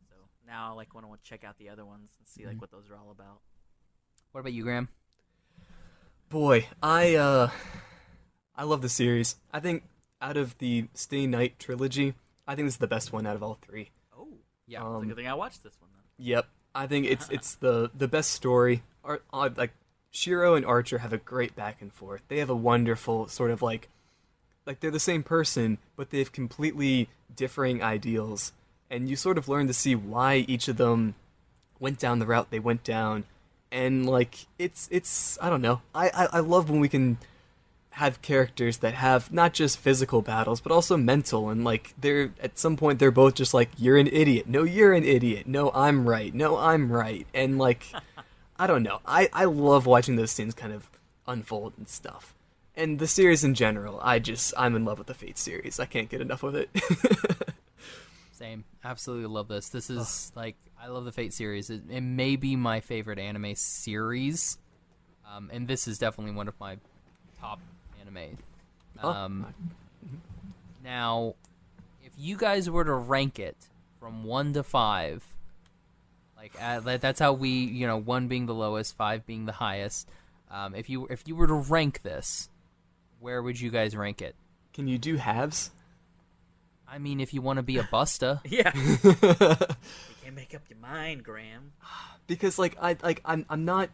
So now I like want to check out the other ones and see like what those are all about. What about you, Graham? Boy, I love the series. I think out of the Stay Night trilogy, I think this is the best one out of all 3. Oh, Yeah. it's a good thing I watched this one then. Yep. I think it's the best story. Like Shiro and Archer have a great back and forth. They have a wonderful sort of like they're the same person, but they have completely differing ideals, and you sort of learn to see why each of them went down the route they went down. And like it's I don't know. I love when we can have characters that have not just physical battles but also mental, and like they're at some point they're both just like, you're an idiot, no you're an idiot, no I'm right, no I'm right, and like I don't know. I love watching those things kind of unfold and stuff. And the series in general, I'm in love with the Fate series. I can't get enough of it. Same. Absolutely love this. This is like, I love the Fate series. It may be my favorite anime series. And this is definitely one of my top anime. Now, if you guys were to rank it from 1 to 5, like that's how we, 1 being the lowest, 5 being the highest. If you were to rank this, where would you guys rank it? Can you do halves? I mean, if you want to be a busta. Yeah. You can't make up your mind, Graham. Because I'm not.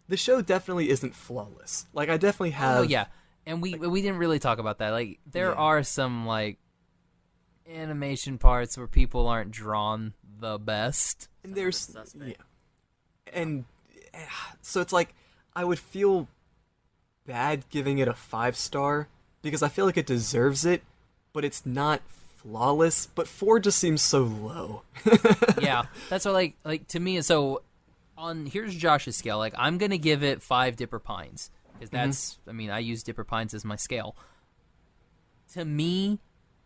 The show definitely isn't flawless. Like I definitely have. Oh yeah, and we didn't really talk about that. Like there are some like animation parts where people aren't drawn the best. And there's suspect. and so it's like I would feel bad giving it a 5-star because I feel like it deserves it, but it's not flawless. But 4 just seems so low. Yeah, that's what like to me. So here's Josh's scale. Like I'm gonna give it 5 Dipper Pines because that's I mean I use Dipper Pines as my scale. To me,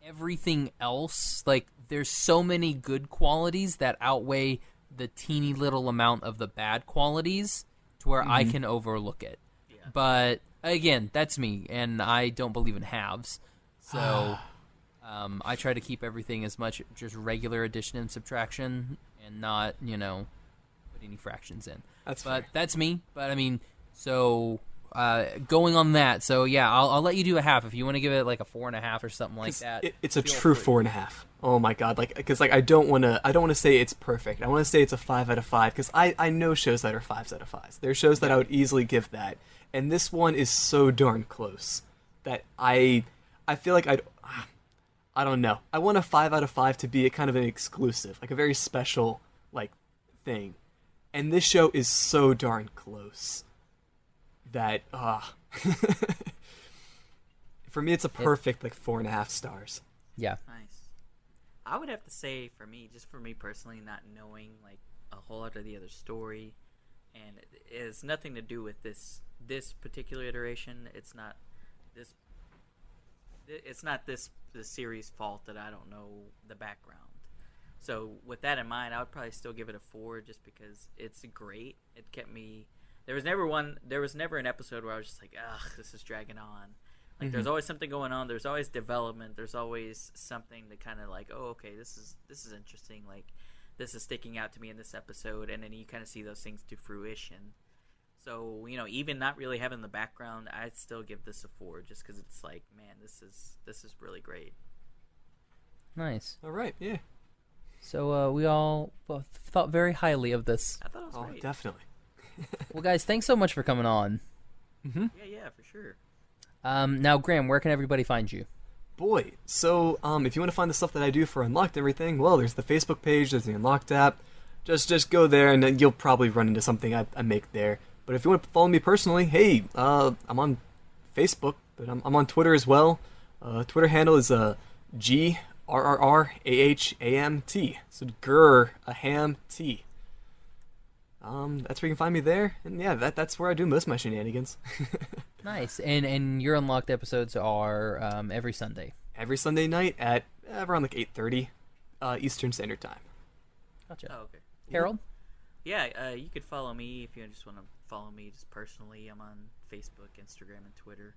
everything else, like there's so many good qualities that outweigh the teeny little amount of the bad qualities to where I can overlook it. Yeah. But again, that's me, and I don't believe in halves. So I try to keep everything as much just regular addition and subtraction and not, put any fractions in. That's fair. But that's me. But I mean, so going on that, so yeah, I'll let you do a half if you want to give it like a 4.5 or something like that. It's a feel true free. 4.5. Oh my god! Because I don't want to say it's perfect. I want to say it's a 5 out of 5 because I know shows that are 5s out of 5s. There are shows that I would easily give that, and this one is so darn close that I feel like I don't know. I want a 5 out of 5 to be a kind of an exclusive, like a very special like thing, and this show is so darn close that for me it's a perfect like 4.5 stars. Yeah. Nice. I would have to say, for me personally, not knowing like a whole lot of the other story, and it has nothing to do with this particular iteration. It's not this the series' fault that I don't know the background. So with that in mind, I would probably still give it a 4, just because it's great. It kept me. There was never an episode where I was just like, ugh, this is dragging on. Like there's always something going on. There's always development. There's always something to kind of like, oh, okay, this is interesting. Like this is sticking out to me in this episode, and then you kind of see those things to fruition. So even not really having the background, I'd still give this a 4, just because it's like, man, this is really great. Nice. All right, yeah. So we all thought very highly of this. I thought it was great. Oh, definitely. Well, guys, thanks so much for coming on. Mm-hmm. Yeah, for sure. Now, Graham, where can everybody find you? Boy, so if you want to find the stuff that I do for Unlocked everything, well, there's the Facebook page, there's the Unlocked app. Just go there, and then you'll probably run into something I make there. But if you want to follow me personally, hey, I'm on Facebook, but I'm on Twitter as well. Twitter handle is GRRRAHAMT. So GRRAHAMT. That's where you can find me there, and yeah, that's where I do most of my shenanigans. Nice. And your Unlocked episodes are every Sunday. Every Sunday night at around like 8:30 Eastern Standard Time. Gotcha. Oh, okay. Harold? Yeah, you could follow me if you just want to follow me just personally. I'm on Facebook, Instagram, and Twitter.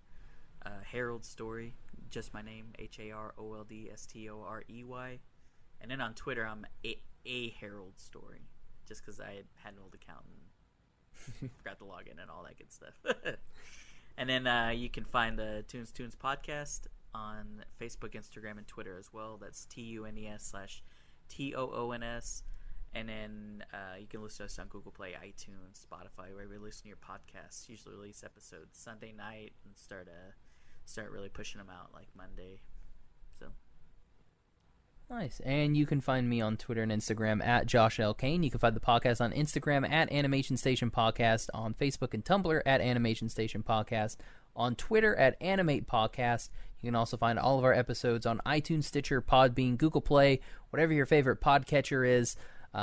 Harold Storey, just my name, HAROLDSTOREY. And then on Twitter, I'm a Harold Storey, just because I had an old account and forgot to log in and all that good stuff. And then you can find the Toons Podcast on Facebook, Instagram, and Twitter as well. That's TUNES/TOONS. And then you can listen to us on Google Play, iTunes, Spotify, wherever you listen to your podcasts. Usually release episodes Sunday night and start really pushing them out like Monday. So Nice. And you can find me on Twitter and Instagram at Josh L. Kane. You can find the podcast on Instagram at Animation Station Podcast, on Facebook and Tumblr at Animation Station Podcast, on Twitter at Animate Podcast. You can also find all of our episodes on iTunes, Stitcher, Podbean, Google Play, whatever your favorite podcatcher is.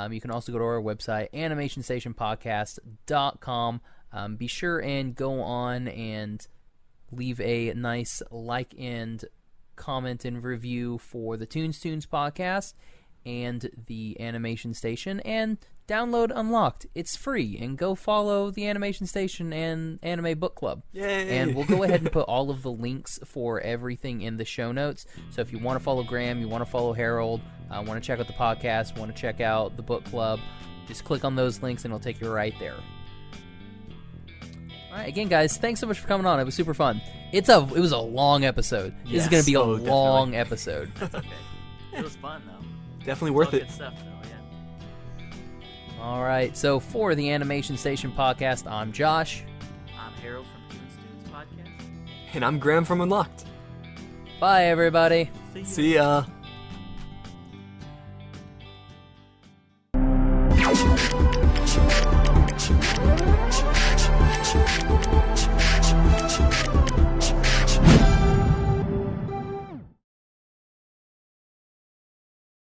You can also go to our website, animationstationpodcast.com. Be sure and go on and leave a nice like and comment and review for the Toons podcast and the Animation Station, and download Unlocked. It's free, and go follow the Animation Station and Anime Book Club. Yay! And we'll go ahead and put all of the links for everything in the show notes. So if you want to follow Graham, you want to follow Harold, want to check out the podcast, want to check out the book club, just click on those links and it'll take you right there. All right, again, guys, thanks so much for coming on. It was super fun. It was a long episode. This is going to be a long episode. that's okay. It was fun though. Definitely worth it. Good stuff though. Yeah. All right, so for the Animation Station podcast, I'm Josh. I'm Harold from Toons Podcast. And I'm Graham from Unlocked. Bye, everybody. See ya. See ya.